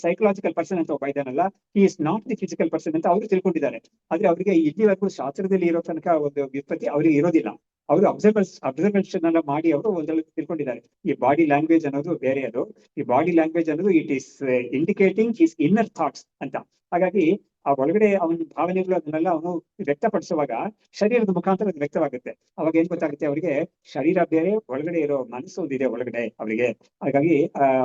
ಸೈಕಲಾಜಿಕಲ್ ಪರ್ಸನ್ ಅಂತ ಒಬ್ಬ ಇದ್ದಾನಲ್ಲ, he is not the physical person ಅಂತ ಅವರು ತಿಳ್ಕೊಂಡಿದ್ದಾರೆ. ಆದ್ರೆ ಅವರಿಗೆ ಇಲ್ಲಿವರೆಗೂ ಶಾಸ್ತ್ರದಲ್ಲಿ ಇರೋ ತನಕ ಒಂದು ವ್ಯುತ್ಪತ್ತಿ ಅವರಿಗೆ ಇರೋದಿಲ್ಲ. ಅವರು ಅಬ್ಸರ್ವೇಷನ್ ಎಲ್ಲ ಮಾಡಿ ಅವರು ಒಂದೆಲ್ಲ ತಿಳ್ಕೊಂಡಿದ್ದಾರೆ. ಈ ಬಾಡಿ ಲ್ಯಾಂಗ್ವೇಜ್ ಅನ್ನೋದು ಬೇರೆ. ಅದು ಈ ಬಾಡಿ ಲ್ಯಾಂಗ್ವೇಜ್ ಅನ್ನೋದು it is indicating his inner thoughts ಅಂತ. ಹಾಗಾಗಿ ಆ ಒಳಗಡೆ ಅವನ ಭಾವನೆಗಳು ಅದನ್ನೆಲ್ಲ ಅವನು ವ್ಯಕ್ತಪಡಿಸುವಾಗ ಶರೀರದ ಮುಖಾಂತರ ಅದು ವ್ಯಕ್ತವಾಗುತ್ತೆ. ಅವಾಗ ಏನ್ ಗೊತ್ತಾಗುತ್ತೆ ಅವರಿಗೆ, ಶರೀರ ಬೇರೆ, ಒಳಗಡೆ ಇರೋ ಮನಸ್ಸು ಒಂದಿದೆ ಒಳಗಡೆ ಅವರಿಗೆ. ಹಾಗಾಗಿ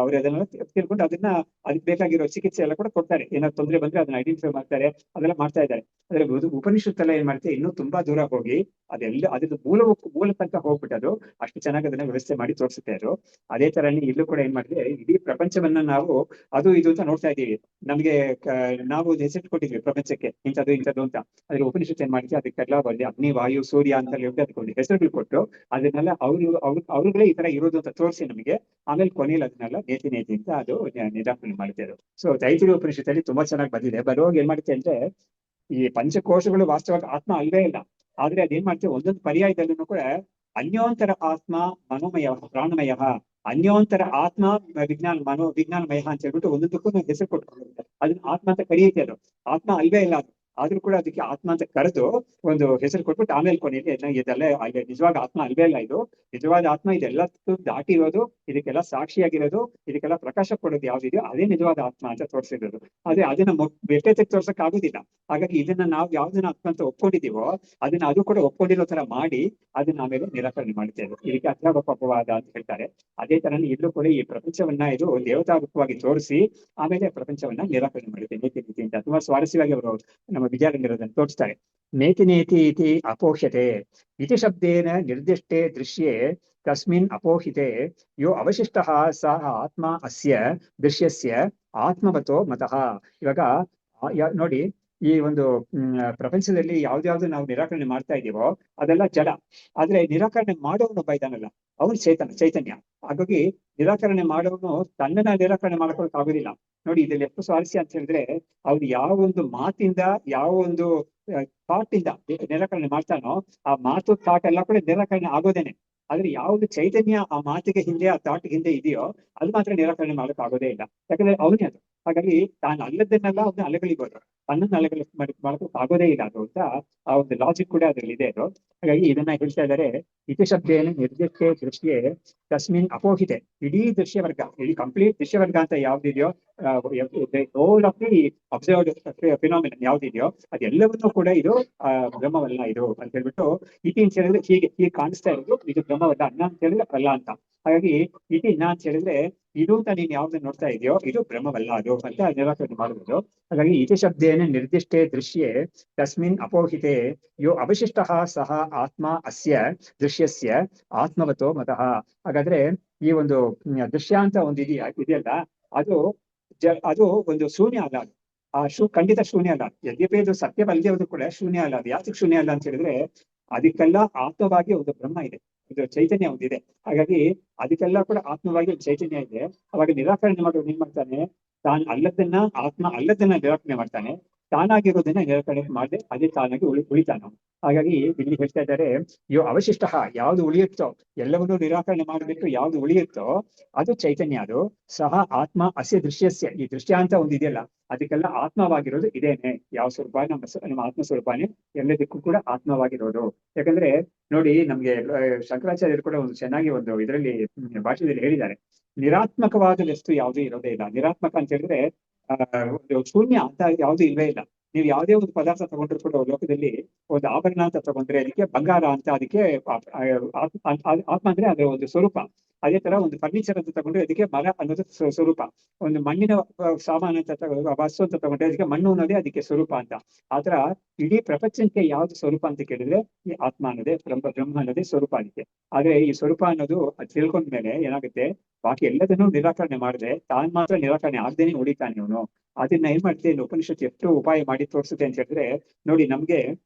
ಅವ್ರು ಅದನ್ನೆಲ್ಲ ತಿಳ್ಕೊಂಡು ಅದಕ್ಕೆ ಬೇಕಾಗಿರೋ ಚಿಕಿತ್ಸೆ ಎಲ್ಲ ಕೂಡ ಕೊಡ್ತಾರೆ. ಏನಾದ್ರು ತೊಂದರೆ ಬಂದ್ರೆ ಅದನ್ನ ಐಡೆಂಟಿಫೈ ಮಾಡ್ತಾರೆ, ಅದೆಲ್ಲ ಮಾಡ್ತಾ ಇದ್ದಾರೆ. ಆದ್ರೆ ಉಪನಿಷತ್ತೆಲ್ಲ ಏನ್ ಮಾಡುತ್ತೆ, ಇನ್ನೂ ತುಂಬಾ ದೂರ ಹೋಗಿ ಅದೆಲ್ಲ ಅದ್ರ ಮೂಲ ತನಕ ಹೋಗ್ಬಿಟ್ಟದು ಅಷ್ಟು ಚೆನ್ನಾಗಿ ಅದನ್ನ ವ್ಯವಸ್ಥೆ ಮಾಡಿ ತೋರಿಸುತ್ತೆ ಅದು. ಅದೇ ತರನೇ ಇಲ್ಲೂ ಕೂಡ ಏನ್ ಮಾಡಿದ್ರೆ, ಇಡೀ ಪ್ರಪಂಚವನ್ನ ನಾವು ಅದು ಇದು ಅಂತ ನೋಡ್ತಾ ಇದ್ದೀವಿ. ನಮ್ಗೆ ನಾವು ಹೆಸರು ಕೊಟ್ಟಿದ್ವಿ ಪ್ರಪಂಚಕ್ಕೆ, ಇಂಥದ್ದು ಅಂತ. ಅದ್ರ ಉಪನಿಷತ್ ಏನ್ ಮಾಡಿದ್ವಿ, ಅದಕ್ಕೆಲ್ಲ ಬಂದು ಅಗ್ನಿ, ವಾಯು, ಸೂರ್ಯ ಅಂತ ಹೇಳಿ ಅದಕ್ಕೊಂದು ಹೆಸರುಗಳು ಕೊಟ್ಟು ಅದನ್ನೆಲ್ಲ ಅವ್ರುಗಳೇ ಈ ತರ ಇರೋದು ಅಂತ ತೋರಿಸಿ ನಮಗೆ, ಆಮೇಲೆ ಕೊನೆಯಲ್ಲಿ ಅದನ್ನೆಲ್ಲ ನೇತಿ ಅಂತ ಅದು ನಿರಾಕರಣೆ ಮಾಡುತ್ತೆ ಅದು. ಸೊ ತೈತಿರೀಯ ಉಪನಿಷತ್ತಲ್ಲಿ ತುಂಬಾ ಚೆನ್ನಾಗಿ ಬಂದಿದೆ. ಬರುವಾಗ ಏನ್ ಮಾಡುತ್ತೆ ಅಂದ್ರೆ, ಈ ಪಂಚಕೋಶಗಳು ವಾಸ್ತವವಾಗಿ ಆತ್ಮ ಅಲ್ವೇ ಇಲ್ಲ. ಆದ್ರೆ ಅದೇನ್ ಮಾಡ್ತೇವೆ, ಒಂದೊಂದು ಪರ್ಯಾಯದಲ್ಲೂ ಕೂಡ ಅನ್ಯೋಂತರ ಆತ್ಮ ಮನೋಮಯ ಪ್ರಾಣಮಯ, ಅನ್ಯೋಂತರ ಆತ್ಮ ವಿಜ್ಞಾನಮಯ ಅಂತ ಹೇಳ್ಬಿಟ್ಟು ಒಂದೊಂದಕ್ಕೂ ಹೆಸರು ಕೊಟ್ಟು ಅದನ್ನ ಆತ್ಮ ಅಂತ ಕರೆಯುತ್ತೆ. ಅದು ಆತ್ಮ ಅಲ್ವೇ ಇಲ್ಲ ಅದು, ಆದ್ರೂ ಕೂಡ ಅದಕ್ಕೆ ಆತ್ಮ ಅಂತ ಕರೆದು ಒಂದು ಹೆಸರು ಕೊಟ್ಬಿಟ್ಟು ಆಮೇಲೆ ಕೊನೆಯಲ್ಲಿ ಇದೆಲ್ಲ ನಿಜವಾದ ಆತ್ಮ ಅಲ್ವೇ ಇಲ್ಲ, ಇದು ನಿಜವಾದ ಆತ್ಮ, ಇದೆಲ್ಲಕ್ಕೂ ದಾಟಿರೋದು, ಇದಕ್ಕೆಲ್ಲ ಸಾಕ್ಷಿಯಾಗಿರೋದು, ಇದಕ್ಕೆಲ್ಲ ಪ್ರಕಾಶ ಕೊಡೋದು ಯಾವ್ದಿದೆಯೋ ಅದೇ ನಿಜವಾದ ಆತ್ಮ ಅಂತ ತೋರಿಸಿರೋದು. ಆದ್ರೆ ಅದನ್ನ ಬೆಟ್ಟಕ್ಕೆ ತೋರ್ಸಕ್ ಆಗುದಿಲ್ಲ. ಹಾಗಾಗಿ ಇದನ್ನ ನಾವು ಯಾವ್ದನ್ನ ಆತ್ಮ ಅಂತ ಒಪ್ಕೊಂಡಿದೀವೋ ಅದನ್ನ ಅದು ಕೂಡ ಒಪ್ಕೊಂಡಿರೋ ತರ ಮಾಡಿ ಅದನ್ನ ಆಮೇಲೆ ನಿರಾಕರಣೆ ಮಾಡ್ತೇವೆ. ಇದಕ್ಕೆ ಅಧ್ಯಾಪಕವಾದ ಅಂತ ಹೇಳ್ತಾರೆ. ಅದೇ ತರನೇ ಇಲ್ಲೂ ಕೂಡ ಈ ಪ್ರಪಂಚವನ್ನ ಇದು ದೇವತಾ ರೂಪವಾಗಿ ತೋರಿಸಿ ಆಮೇಲೆ ಪ್ರಪಂಚವನ್ನ ನಿರಾಕರಣೆ ಮಾಡುತ್ತೆ ನೇತಿ ಅಂತ. ತುಂಬಾ ಸ್ವಾರಸ್ಯವಾಗಿ ಅವರು ನಮ್ಮ ವಿದ್ಯಾರಂಗರದನ್ನು ತೋರಿಸ್ತಾರೆ. ನೇತಿ ಇತಿ ಅಪೋಹ್ಯತೆ ಇತಿ ಶಬ್ದೇನ ನಿರ್ದಿಷ್ಟೇ ದೃಶ್ಯೇ ತಸ್ಮಿನ್ ಅಪೋಹಿತೆ ಯೋ ಅವಶಿಷ್ಟಃ ಸಹ ಆತ್ಮ ಅಸ್ಯ ದೃಶ್ಯಸ್ಯ ಆತ್ಮವತೋ ಮತಃ. ಇವಾಗ ನೋಡಿ, ಈ ಒಂದು ಪ್ರಪಂಚದಲ್ಲಿ ಯಾವ್ದ್ಯಾವ್ದು ನಾವು ನಿರಾಕರಣೆ ಮಾಡ್ತಾ ಇದೀವೋ ಅದೆಲ್ಲ ಜಡ. ಆದ್ರೆ ನಿರಾಕರಣೆ ಮಾಡೋನೊಬ್ಬ ಇದ್ದಾನಲ್ಲ, ಅವನು ಚೈತನ್ಯ. ಹಾಗಾಗಿ ನಿರಾಕರಣೆ ಮಾಡೋನು ತನ್ನನ್ನ ನಿರಾಕರಣೆ ಮಾಡ್ಕೊಳಕ್ ಆಗುದಿಲ್ಲ. ನೋಡಿ, ಇದ್ರಲ್ಲಿ ಎಷ್ಟು ಸ್ವಾರಸ್ಯ ಅಂತ ಹೇಳಿದ್ರೆ, ಅವ್ನು ಯಾವ ಒಂದು ಮಾತಿಂದ, ಯಾವ ಒಂದು ಥಾಟ್ ಇಂದ ನಿರಾಕರಣೆ ಮಾಡ್ತಾನೋ ಆ ಮಾತು ಥಾಟ್ ಎಲ್ಲ ಕೂಡ ನಿರಾಕರಣೆ ಆಗೋದೇನೆ. ಆದ್ರೆ ಯಾವ್ದು ಚೈತನ್ಯ ಆ ಮಾತಿಗೆ ಹಿಂದೆ, ಆ ಥಾಟ್ ಹಿಂದೆ ಇದೆಯೋ ಅದು ಮಾತ್ರ ನಿರಾಕರಣೆ ಮಾಡಕ್ ಆಗೋದೇ ಇಲ್ಲ. ಯಾಕಂದ್ರೆ ಅವನೇ ಅದು. ಹಾಗಾಗಿ ತಾನು ಅಲ್ಲದನ್ನೆಲ್ಲ ಅವನ್ನ ಅಲೆಗಳಿಬೋದು, ತನ್ನನ್ನು ಅಲೆಗಳು ಮಾಡಕ್ ಆಗೋದೇ ಇಲ್ಲ ಅದು ಅಂತ ಆ ಒಂದು ಲಾಜಿಕ್ ಕೂಡ ಅದ್ರಲ್ಲಿ ಇದೆ ಅದು. ಹಾಗಾಗಿ ಇದನ್ನ ಹೇಳ್ತಾ ಇದ್ದಾರೆ, ಇತಿ ಶಬ್ದೇನ ನಿರ್ದಿಷ್ಟೇ ದೃಶ್ಯೇ ತಸ್ಮಿನ್ ಅಪೋಹಿತೆ. ಇಡೀ ದೃಶ್ಯವರ್ಗ, ಇಡೀ ಕಂಪ್ಲೀಟ್ ದೃಶ್ಯವರ್ಗ ಅಂತ ಯಾವ್ದಿದೆಯೋ, whole of the observed phenomenon ಯಾವ್ದಿದೆಯೋ ಅದೆಲ್ಲವನ್ನೂ ಕೂಡ ಇದು ಬ್ರಹ್ಮವಲ್ಲ ಇದು ಅಂತ ಹೇಳ್ಬಿಟ್ಟು, ಇತಿ ಅಂತ ಹೇಳಿದ್ರೆ ಹೀಗೆ ಕಾಣಿಸ್ತಾ ಇರೋದು ಇದು ಬ್ರಹ್ಮವಲ್ಲ, ಅನ್ನ ಅಂತ ಹೇಳಿದ್ರೆ ಅಲ್ಲ ಅಂತ. ಹಾಗಾಗಿ ಇತಿ ನ ಅಂತ ಹೇಳಿದ್ರೆ ಇದು ಅಂತ ನೀನ್ ಯಾವ್ದನ್ನ ನೋಡ್ತಾ ಇದೆಯೋ ಇದು ಬ್ರಹ್ಮವಲ್ಲ ಅದು ಅಂತ ನಿರಾಕರಣೆ ಮಾಡುವುದು. ಹಾಗಾಗಿ ಇತಿ ಶಬ್ದೇನ ನಿರ್ದಿಷ್ಟೇ ದೃಶ್ಯೇ ತಸ್ಮಿನ್ ಅಪೋಹಿತೆ ಯೋ ಅವಶಿಷ್ಟಃ ಸಹ ಆತ್ಮ ಅಸ್ಯ ದೃಶ್ಯಸ್ಯ ಆತ್ಮವತೋ ಮತಃ. ಹಾಗಾದ್ರೆ ಈ ಒಂದು ದೃಶ್ಯ ಅಂತ ಒಂದು ಇದೆಯಲ್ಲ, ಅದು ಒಂದು ಶೂನ್ಯ ಅಲ್ಲ. ಅದು ಖಂಡಿತ ಶೂನ್ಯ ಅಲ್ಲ. ಯದ್ಯಪಿ ಇದು ಸತ್ಯವಲ್ಲದೆ ಅದು ಕೂಡ ಶೂನ್ಯ ಅಲ್ಲ. ಅದು ಯಾಕೆ ಶೂನ್ಯ ಅಲ್ಲ ಅಂತ ಹೇಳಿದ್ರೆ, ಅದಕ್ಕೆಲ್ಲ ಆತ್ಮವಾಗಿ ಒಂದು ಬ್ರಹ್ಮ ಇದೆ, ಇದು ಚೈತನ್ಯ ಒಂದಿದೆ. ಹಾಗಾಗಿ ಅದಕ್ಕೆಲ್ಲ ಕೂಡ ಆತ್ಮವಾಗಿ ಒಂದು ಚೈತನ್ಯ ಇದೆ. ಅವಾಗ ನಿರಾಕರಣೆ ಮಾಡೋದು ಏನ್ ಮಾಡ್ತಾನೆ, ತಾನು ಅಲ್ಲದನ್ನ, ಆತ್ಮ ಅಲ್ಲದನ್ನ ನಿರಾಕರಣೆ ಮಾಡ್ತಾನೆ, ತಾನಾಗಿರೋದನ್ನ ನಿರಾಕರಣೆ ಮಾಡದೆ ಅದೇ ತಾನಾಗಿ ಉಳಿತಾನ. ಹಾಗಾಗಿ ಇಲ್ಲಿ ಹೇಳ್ತಾ ಇದ್ದಾರೆ, ಯೋ ಅವಶಿಷ್ಟ, ಯಾವ್ದು ಉಳಿಯುತ್ತೋ ಎಲ್ಲವನ್ನೂ ನಿರಾಕರಣೆ ಮಾಡಿಬಿಟ್ಟು ಯಾವ್ದು ಉಳಿಯುತ್ತೋ ಅದು ಚೈತನ್ಯ. ಅದು ಸಹ ಆತ್ಮ ಅಸ್ಯ ದೃಶ್ಯಸ್ಯ, ಈ ದೃಶ್ಯ ಅಂತ ಒಂದಿದೆಯಲ್ಲ ಅದಕ್ಕೆಲ್ಲ ಆತ್ಮವಾಗಿರೋದು ಇದೇನೆ. ಯಾವ ಸ್ವರೂಪ, ನಮ್ಮ ಆತ್ಮ ಸ್ವರೂಪನೇ ಎಲ್ಲದಕ್ಕೂ ಕೂಡ ಆತ್ಮವಾಗಿರೋದು. ಯಾಕಂದ್ರೆ ನೋಡಿ, ನಮ್ಗೆ ಶಂಕರಾಚಾರ್ಯರು ಕೂಡ ಒಂದು ಚೆನ್ನಾಗಿ ಒಂದು ಇದರಲ್ಲಿ ಭಾಷೆಯಲ್ಲಿ ಹೇಳಿದ್ದಾರೆ, ನಿರಾತ್ಮಕವಾದ ವಸ್ತು ಯಾವುದೂ ಇರೋದೇ ಇಲ್ಲ. ನಿರಾತ್ಮಕ ಅಂತ ಹೇಳಿದ್ರೆ ಒಂದು ಶೂನ್ಯ ಅಂತ ಯಾವ್ದು ಇಲ್ವೇ ಇಲ್ಲ. ನೀವು ಯಾವುದೇ ಒಂದು ಪದಾರ್ಥ ತಗೊಂಡ್ರು ಕೂಡ ಲೋಕದಲ್ಲಿ, ಒಂದು ಆಭರಣ ಅಂತ ತಗೊಂಡ್ರೆ ಅದಕ್ಕೆ ಬಂಗಾರ ಅಂತ, ಅದಕ್ಕೆ ಆತ್ಮ ಅಂದ್ರೆ ಅದರ ಒಂದು ಸ್ವರೂಪ. ಅದೇ ತರ ಒಂದು ಫರ್ನಿಚರ್ ಅಂತ ತಗೊಂಡ್ರೆ ಅದಕ್ಕೆ ಮರ ಅನ್ನೋದು ಸ್ವರೂಪ. ಒಂದು ಮಣ್ಣಿನ ಸಾಮಾನು ಅಂತ ವಸ್ತು ಅಂತ ತಗೊಂಡ್ರೆ ಅದಕ್ಕೆ ಮಣ್ಣು ಅನ್ನೋದೇ ಅದಕ್ಕೆ ಸ್ವರೂಪ ಅಂತ. ಆತರ ಇಡೀ ಪ್ರಪಂಚಕ್ಕೆ ಯಾವ್ದು ಸ್ವರೂಪ ಅಂತ ಕೇಳಿದ್ರೆ ಈ ಆತ್ಮ ಅನ್ನೋದೇ, ಬ್ರಹ್ಮ ಅನ್ನೋದೇ ಸ್ವರೂಪ ಅದಕ್ಕೆ. ಆದ್ರೆ ಈ ಸ್ವರೂಪ ಅನ್ನೋದು ಅದು ತಿಳ್ಕೊಂಡ್ಮೇಲೆ ಏನಾಗುತ್ತೆ, ಬಾಕಿ ಎಲ್ಲದನ್ನೂ ನಿರಾಕರಣೆ ಮಾಡಿದ್ರೆ ತಾನ್ ಮಾತ್ರ ನಿರಾಕರಣೆ ಆಗದೇನೆ ಉಳಿತಾನೆ ಇವನು. ಅದನ್ನ ಏನ್ ಮಾಡ್ತೇನೆ ಉಪನಿಷತ್ತು ಎಷ್ಟು ಉಪಾಯ ಮಾಡಿ ತೋರಿಸುತ್ತೆ ಅಂತ ಹೇಳಿದ್ರೆ, ನೋಡಿ ನಮ್ಗೆ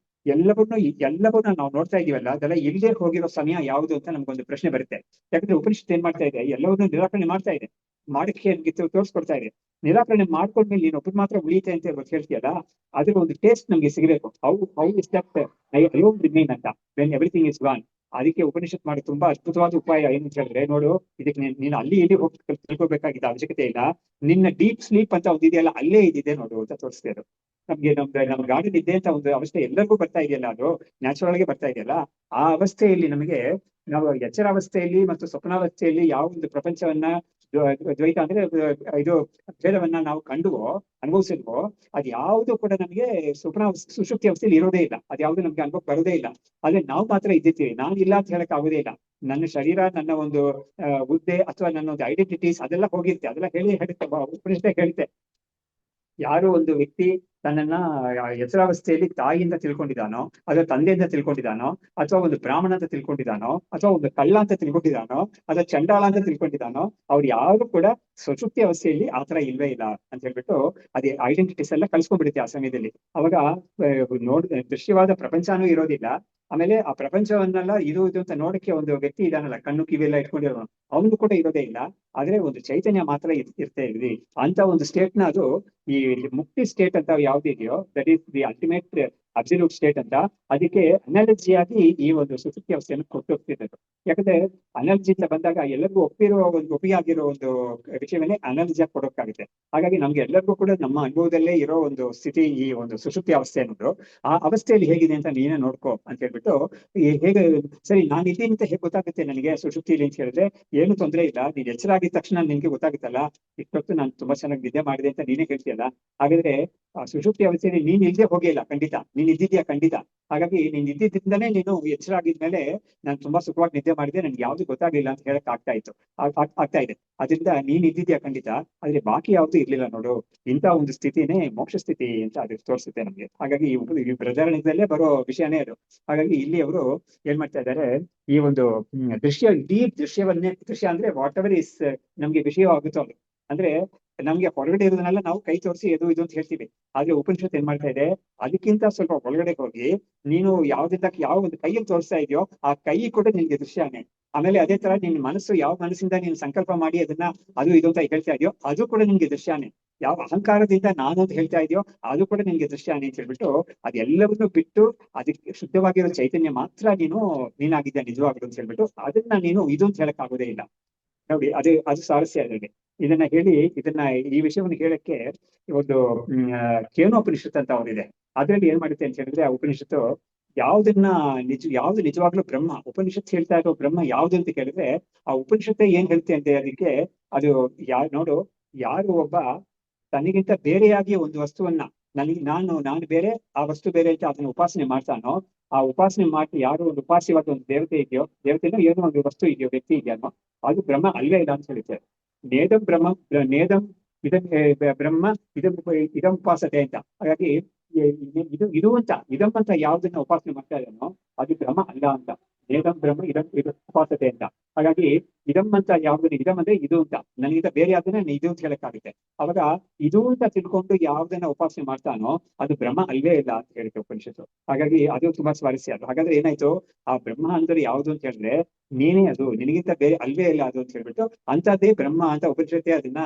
ಎಲ್ಲವನ್ನೂ ನಾವು ನೋಡ್ತಾ ಇದೀವಲ್ಲ, ಅದೆಲ್ಲ ಇಲ್ಲದೆ ಹೋಗಿರೋ ಸಮಯ ಯಾವುದು ಅಂತ ನಮ್ಗೊಂದು ಪ್ರಶ್ನೆ ಬರುತ್ತೆ. ಯಾಕಂದ್ರೆ ಉಪನಿಷತ್ತು ಏನ್ ಮಾಡ್ತಾ ಇದೆ, ಎಲ್ಲವನ್ನೂ ನಿರಾಕರಣೆ ಮಾಡ್ತಾ ಇದೆ, ಮಾಡಕ್ಕೆ ತೋರಿಸ್ಕೊಡ್ತಾ ಇದೆ. ನಿರಾಕರಣೆ ಮಾಡ್ಕೊಂಡ್ಮೇಲೆ ನೀನು ಒಬ್ಬರು ಮಾತ್ರ ಉಳಿತೆ ಅಂತ ಹೇಳ್ತೀಯಲ್ಲ, ಅದ್ರ ಒಂದು ಟೇಸ್ಟ್ ನಮ್ಗೆ ಸಿಗಬೇಕು. How is that I alone remain ಅಂತ ವೆನ್ ಎವ್ರಿಥಿಂಗ್ ಇಸ್ ಗಾನ್. ಅದಕ್ಕೆ ಉಪನಿಷತ್ ಮಾಡಿ ತುಂಬಾ ಅದ್ಭುತವಾದ ಉಪಾಯ ಏನು ಅಂತ ಹೇಳಿದ್ರೆ, ನೋಡು ಇದಕ್ಕೆ ನೀನು ಅಲ್ಲಿ ಇಲ್ಲಿ ಹೋಗಿ ತಿಳ್ಕೊಬೇಕಾಗಿದ್ದ ಅವಶ್ಯಕತೆ ಇಲ್ಲ, ನಿನ್ನ ಡೀಪ್ ಸ್ಲೀಪ್ ಅಂತ ಒಂದು ಇದೆಯಲ್ಲ ಅಲ್ಲೇ ಇದಿದೆ ನೋಡು ಅಂತ ತೋರಿಸ್ತೇವೆ. ನಮ್ಮ ಗಾರ್ಡನ್ ಇದೆ ಅಂತ ಒಂದು ಅವಸ್ಥೆ ಎಲ್ಲರಿಗೂ ಬರ್ತಾ ಇದೆಯಲ್ಲ, ಅದು ನ್ಯಾಚುರಲ್ ಆಗಿ ಬರ್ತಾ ಇದೆಯಲ್ಲ, ಆ ಅವಸ್ಥೆಯಲ್ಲಿ ನಮಗೆ ನಾವು ಎಚ್ಚರಾವಸ್ಥೆಯಲ್ಲಿ ಮತ್ತು ಸ್ವಪ್ನಾವಸ್ಥೆಯಲ್ಲಿ ಯಾವ ಒಂದು ಪ್ರಪಂಚವನ್ನ ದ್ವೈತ ಅಂದ್ರೆ ಇದು ಭೇದವನ್ನ ನಾವು ಕಂಡುವೋ ಅನುಭವಿಸಿದ್ವೋ ಅದ್ ಯಾವುದು ಕೂಡ ನಮಗೆ ಸುಷುಪ್ತಿ ಅವಸ್ಥೆಯಲ್ಲಿ ಇರೋದೇ ಇಲ್ಲ. ಅದ್ಯಾವುದು ನಮ್ಗೆ ಅನುಭವ ಬರೋದೇ ಇಲ್ಲ. ಆದ್ರೆ ನಾವು ಮಾತ್ರ ಇದ್ದಿರ್ತೀವಿ. ನಾನು ಇಲ್ಲ ಅಂತ ಹೇಳಕ್ ಆಗೋದೇ ಇಲ್ಲ. ನನ್ನ ಶರೀರ, ನನ್ನ ಒಂದು ಹುದ್ದೆ ಅಥವಾ ನನ್ನ ಒಂದು ಐಡೆಂಟಿಟೀಸ್ ಅದೆಲ್ಲ ಹೋಗಿರುತ್ತೆ. ಅದೆಲ್ಲ ಹೇಳುತ್ತೆ ಉಪನಿಷತ್ತೇ ಹೇಳುತ್ತೆ. ಯಾರು ಒಂದು ವ್ಯಕ್ತಿ ತನ್ನನ್ನ ಎಚ್ಚರಾವಸ್ಥೆಯಲ್ಲಿ ತಾಯಿಯಿಂದ ತಿಳ್ಕೊಂಡಿದ್ದಾನೋ, ಅಥವಾ ತಂದೆಯಿಂದ ತಿಳ್ಕೊಂಡಿದ್ದಾನೋ, ಅಥವಾ ಒಂದು ಬ್ರಾಹ್ಮಣ ಅಂತ ತಿಳ್ಕೊಂಡಿದ್ದಾನೋ, ಅಥವಾ ಒಂದು ಕಳ್ಳ ಅಂತ ತಿಳ್ಕೊಂಡಿದ್ದಾನೋ, ಅಥವಾ ಚಂಡಾಳ ಅಂತ ತಿಳ್ಕೊಂಡಿದ್ದಾನೋ, ಅವ್ರು ಯಾರು ಕೂಡ ಸುಷುಪ್ತಿ ಅವಸ್ಥೆಯಲ್ಲಿ ಆತರ ಇಲ್ವೇ ಇಲ್ಲ ಅಂತ ಹೇಳ್ಬಿಟ್ಟು ಅದೇ ಐಡೆಂಟಿಟೀಸ್ ಎಲ್ಲ ಕಳ್ಸ್ಕೊಂಡ್ಬಿಡುತ್ತೆ ಆ ಸಮಯದಲ್ಲಿ. ಅವಾಗ ದೃಶ್ಯವಾದ ಪ್ರಪಂಚನೂ ಇರೋದಿಲ್ಲ. ಆಮೇಲೆ ಆ ಪ್ರಪಂಚವನ್ನೆಲ್ಲ ಇದು ಅಂತ ನೋಡಕ್ಕೆ ಒಂದು ವ್ಯಕ್ತಿ ಇದಾನಲ್ಲ, ಕಣ್ಣು ಕಿವಿಯೆಲ್ಲ ಇಟ್ಕೊಂಡಿರೋ, ಅವನು ಕೂಡ ಇರೋದೇ ಇಲ್ಲ. ಆದ್ರೆ ಒಂದು ಚೈತನ್ಯ ಮಾತ್ರ ಇರ್ತಾ ಇದ್ವಿ ಅಂತ ಒಂದು ಸ್ಟೇಟ್ ನ ಅದು ಈ ಮುಕ್ತಿ ಸ್ಟೇಟ್ ಅಂತ ಯಾವ್ದಿದೆಯೋ, that is the ultimate absolute state ಅಂತ, ಅದಕ್ಕೆ ಅನಾಲಜಿಯಾಗಿ ಈ ಒಂದು ಸುಷುಪ್ತಿ ಅವಸ್ಥೆಯನ್ನು ಕೊಟ್ಟು ಹೋಗ್ತಿರೋದು. ಯಾಕಂದ್ರೆ ಅನಾಲಜಿ ಅಂತ ಬಂದಾಗ ಎಲ್ಲರಿಗೂ ಒಪ್ಪಿಗೆ ಆಗಿರೋ ಒಂದು ವಿಷಯವನ್ನೇ ಅನಾಲಜಿಯಾಗಿ ಕೊಡೋಕ್ಕಾಗುತ್ತೆ. ಹಾಗಾಗಿ ನಮ್ಗೆ ಎಲ್ಲರಿಗೂ ಕೂಡ ನಮ್ಮ ಅನುಭವದಲ್ಲೇ ಇರೋ ಒಂದು ಸ್ಥಿತಿ ಈ ಒಂದು ಸುಷುಪ್ತಿ ಅವಸ್ಥೆ ಅನ್ನೋದು. ಆ ಅವಸ್ಥೆಯಲ್ಲಿ ಹೇಗಿದೆ ಅಂತ ನೀನೇ ನೋಡ್ಕೋ ಅಂತ ಹೇಳ್ಬಿಟ್ಟು, ಹೇಗೆ ಸರಿ ನಾನು ಇದ್ದೀನಿ ಅಂತ ಹೇಗೆ ಗೊತ್ತಾಗುತ್ತೆ ನನಗೆ ಸುಷುಪ್ತಿಲಿ ಅಂತ ಹೇಳಿದ್ರೆ, ಏನು ತೊಂದರೆ ಇಲ್ಲ. ನೀನ್ ಎಚ್ಚರ ಆಗಿದ ತಕ್ಷಣ ನಿನ್ಗೆ ಗೊತ್ತಾಗುತ್ತಲ್ಲ, ಇಷ್ಟೊತ್ತು ನಾನು ತುಂಬಾ ಚೆನ್ನಾಗಿ ನಿದ್ದೆ ಮಾಡಿದೆ ಅಂತ ನೀನೇ ಹೇಳ್ತೀಯಲ್ಲ. ಹಾಗಾದ್ರೆ ಸುಷುಪ್ತಿ ಅವಸ್ಥೆಯಲ್ಲಿ ನೀನ್ ಇಲ್ಲದೆ ಹೋಗಿಲ್ಲ, ಖಂಡಿತ ನೀನ್ ಇದ್ದಿದ್ಯಾ, ಖಂಡಿತ. ಹಾಗಾಗಿ ನೀನ್ ಇದ್ದಿದ್ದಿಂದಲೇ ನೀನು ಎಚ್ಚರ ಆಗಿದ್ಮೇಲೆ ನಾನು ತುಂಬಾ ಸುಖವಾಗಿ ನಿದ್ದೆ ಮಾಡಿದೆ, ನನ್ಗೆ ಯಾವ್ದು ಗೊತ್ತಾಗ್ಲಿಲ್ಲ ಅಂತ ಹೇಳಕ್ ಆಗ್ತಾ ಇದೆ. ಅದರಿಂದ ನೀನ್ ಇದ್ದಿದ್ಯಾ ಖಂಡಿತ, ಆದ್ರೆ ಬಾಕಿ ಯಾವ್ದು ಇರ್ಲಿಲ್ಲ ನೋಡು. ಇಂಥ ಒಂದು ಸ್ಥಿತಿನೇ ಮೋಕ್ಷ ಸ್ಥಿತಿ ಅಂತ ಅದು ತೋರಿಸುತ್ತೆ ನಮ್ಗೆ. ಹಾಗಾಗಿ ಈ ಪ್ರಜಾರಣದಲ್ಲೇ ಬರೋ ವಿಷಯನೇ ಅದು. ಹಾಗಾಗಿ ಇಲ್ಲಿ ಅವರು ಏನ್ ಮಾಡ್ತಾ ಇದ್ದಾರೆ, ಈ ಒಂದು ಇಡೀ ದೃಶ್ಯ ಅಂದ್ರೆ ವಾಟ್ ಎವರ್ ಇಸ್ ನಮ್ಗೆ ವಿಷಯವಾಗುತ್ತೋ ಅದು. ಅಂದ್ರೆ ನಮ್ಗೆ ಹೊರಗಡೆ ಇರೋದನ್ನೆಲ್ಲ ನಾವು ಕೈ ತೋರಿಸಿ ಇದು ಅಂತ ಹೇಳ್ತೀವಿ. ಆದ್ರೆ ಉಪನಿಷತ್ ಏನ್ ಮಾಡ್ತಾ ಇದೆ, ಅದಕ್ಕಿಂತ ಸ್ವಲ್ಪ ಒಳಗಡೆ ಹೋಗಿ ನೀನು ಯಾವ್ದಿಂದ ಯಾವ ಒಂದು ಕೈಯಲ್ಲಿ ತೋರಿಸ್ತಾ ಇದೆಯೋ ಆ ಕೈ ಕೂಡ ನಿನ್ಗೆ ದೃಶ್ಯನೇ. ಆಮೇಲೆ ಅದೇ ತರ ನಿನ್ ಮನಸ್ಸು ಯಾವ ಮನಸ್ಸಿಂದ ನೀನು ಸಂಕಲ್ಪ ಮಾಡಿ ಅದನ್ನ ಅದು ಇದು ಅಂತ ಹೇಳ್ತಾ ಇದೆಯೋ ಅದು ಕೂಡ ನಿನ್ಗೆ ದೃಶ್ಯನೇ. ಯಾವ ಅಹಂಕಾರದಿಂದ ನಾನು ಅಂತ ಹೇಳ್ತಾ ಇದೆಯೋ ಅದು ಕೂಡ ನಿನ್ಗೆ ದೃಶ್ಯನೇ ಅಂತ ಹೇಳ್ಬಿಟ್ಟು ಅದೆಲ್ಲವನ್ನೂ ಬಿಟ್ಟು ಅದಕ್ಕೆ ಶುದ್ಧವಾಗಿರೋ ಚೈತನ್ಯ ಮಾತ್ರ ನೀನಾಗಿದ್ದ ನಿಜವಾಗ್ಲು ಅಂತ ಹೇಳ್ಬಿಟ್ಟು ಅದನ್ನ ನೀನು ಇದು ಅಂತ ಹೇಳಕ್ ಆಗೋದೇ ಇಲ್ಲ. ನೋಡಿ ಅದು ಸ್ವಾರಸ್ಯ ಅದರಲ್ಲಿ. ಇದನ್ನ ಹೇಳಿ ಈ ವಿಷಯವನ್ನು ಹೇಳಕ್ಕೆ ಒಂದು ಕೇನೋಪನಿಷತ್ ಅಂತ ಒಂದಿದೆ. ಅದ್ರಲ್ಲಿ ಏನ್ ಮಾಡುತ್ತೆ ಅಂತ ಹೇಳಿದ್ರೆ, ಆ ಉಪನಿಷತ್ತು ಯಾವ್ದು ನಿಜವಾಗ್ಲೂ ಬ್ರಹ್ಮ, ಉಪನಿಷತ್ ಹೇಳ್ತಾ ಇರೋ ಬ್ರಹ್ಮ ಯಾವ್ದು ಅಂತ ಕೇಳಿದ್ರೆ ಆ ಉಪನಿಷತ್ತೆ ಏನ್ ಹೇಳ್ತೆ ಅಂತ ಅದಕ್ಕೆ ಅದು ನೋಡು, ಯಾರು ಒಬ್ಬ ತನಗಿಂತ ಬೇರೆಯಾಗಿ ಒಂದು ವಸ್ತುವನ್ನ ನಾನು ಬೇರೆ ಆ ವಸ್ತು ಬೇರೆ ಅಂತ ಅದನ್ನ ಉಪಾಸನೆ ಮಾಡ್ತಾನೋ, ಆ ಉಪಾಸನೆ ಮಾಡಿ ಯಾರು ಒಂದು ಉಪಾಸ್ಯವಾದ ಒಂದು ದೇವತೆ ಇದೆಯೋ, ದೇವತೆನೋ ಏನೋ ಒಂದು ವಸ್ತು ಇದೆಯೋ, ವ್ಯಕ್ತಿ ಇದೆಯೋ, ಅದು ಬ್ರಹ್ಮ ಅಲ್ಲೇ ಇಲ್ಲ ಅಂತ ಹೇಳ್ತಾರೆ. ನೇದಂ ಬ್ರಹ್ಮ ಇದಂ ಉಪಾಸತೆ ಅಂತ. ಹಾಗಾಗಿ ಇದು ಅಂತ ಯಾವ್ದನ್ನ ಉಪಾಸನೆ ಮಾಡ್ತಾ ಇದ್ದಾನೋ ಅದು ಬ್ರಹ್ಮ ಅಲ್ಲ ಅಂತ. ನೇದಂ ಬ್ರಹ್ಮ ಇದಂ ಉಪಾಸತೆ ಅಂತ. ಹಾಗಾಗಿ ಇದಂ ಅಂತ ಯಾವ್ದನ್ನ, ಇದಂ ಅಂದ್ರೆ ಇದು ಅಂತ, ನನಗಿಂತ ಬೇರೆ ಅದನ್ನ ಇದು ಅಂತ ಹೇಳಕ್ಕಾಗುತ್ತೆ. ಅವಾಗ ಇದು ಅಂತ ತಿಳ್ಕೊಂಡು ಯಾವ್ದನ್ನ ಉಪಾಸನೆ ಮಾಡ್ತಾನೋ ಅದು ಬ್ರಹ್ಮ ಅಲ್ವೇ ಇಲ್ಲ ಅಂತ ಹೇಳುತ್ತೆ ಉಪನಿಷತ್ತು. ಹಾಗಾಗಿ ಅದು ತುಂಬಾ ಸ್ವಾರಸ್ಯ. ಅದು ಹಾಗಾದ್ರೆ ಏನಾಯ್ತು, ಆ ಬ್ರಹ್ಮ ಅಂದ್ರೆ ಯಾವ್ದು ಅಂತ ಹೇಳಿದ್ರೆ ನೀನೇ ಅದು, ನಿನಗಿಂತ ಬೇರೆ ಅಲ್ವೇ ಇಲ್ಲ ಅದು ಅಂತ ಹೇಳ್ಬಿಟ್ಟು ಅಂತದ್ದೇ ಬ್ರಹ್ಮ ಅಂತ ಉಪನಿಷತ್ತೆ ಅದನ್ನ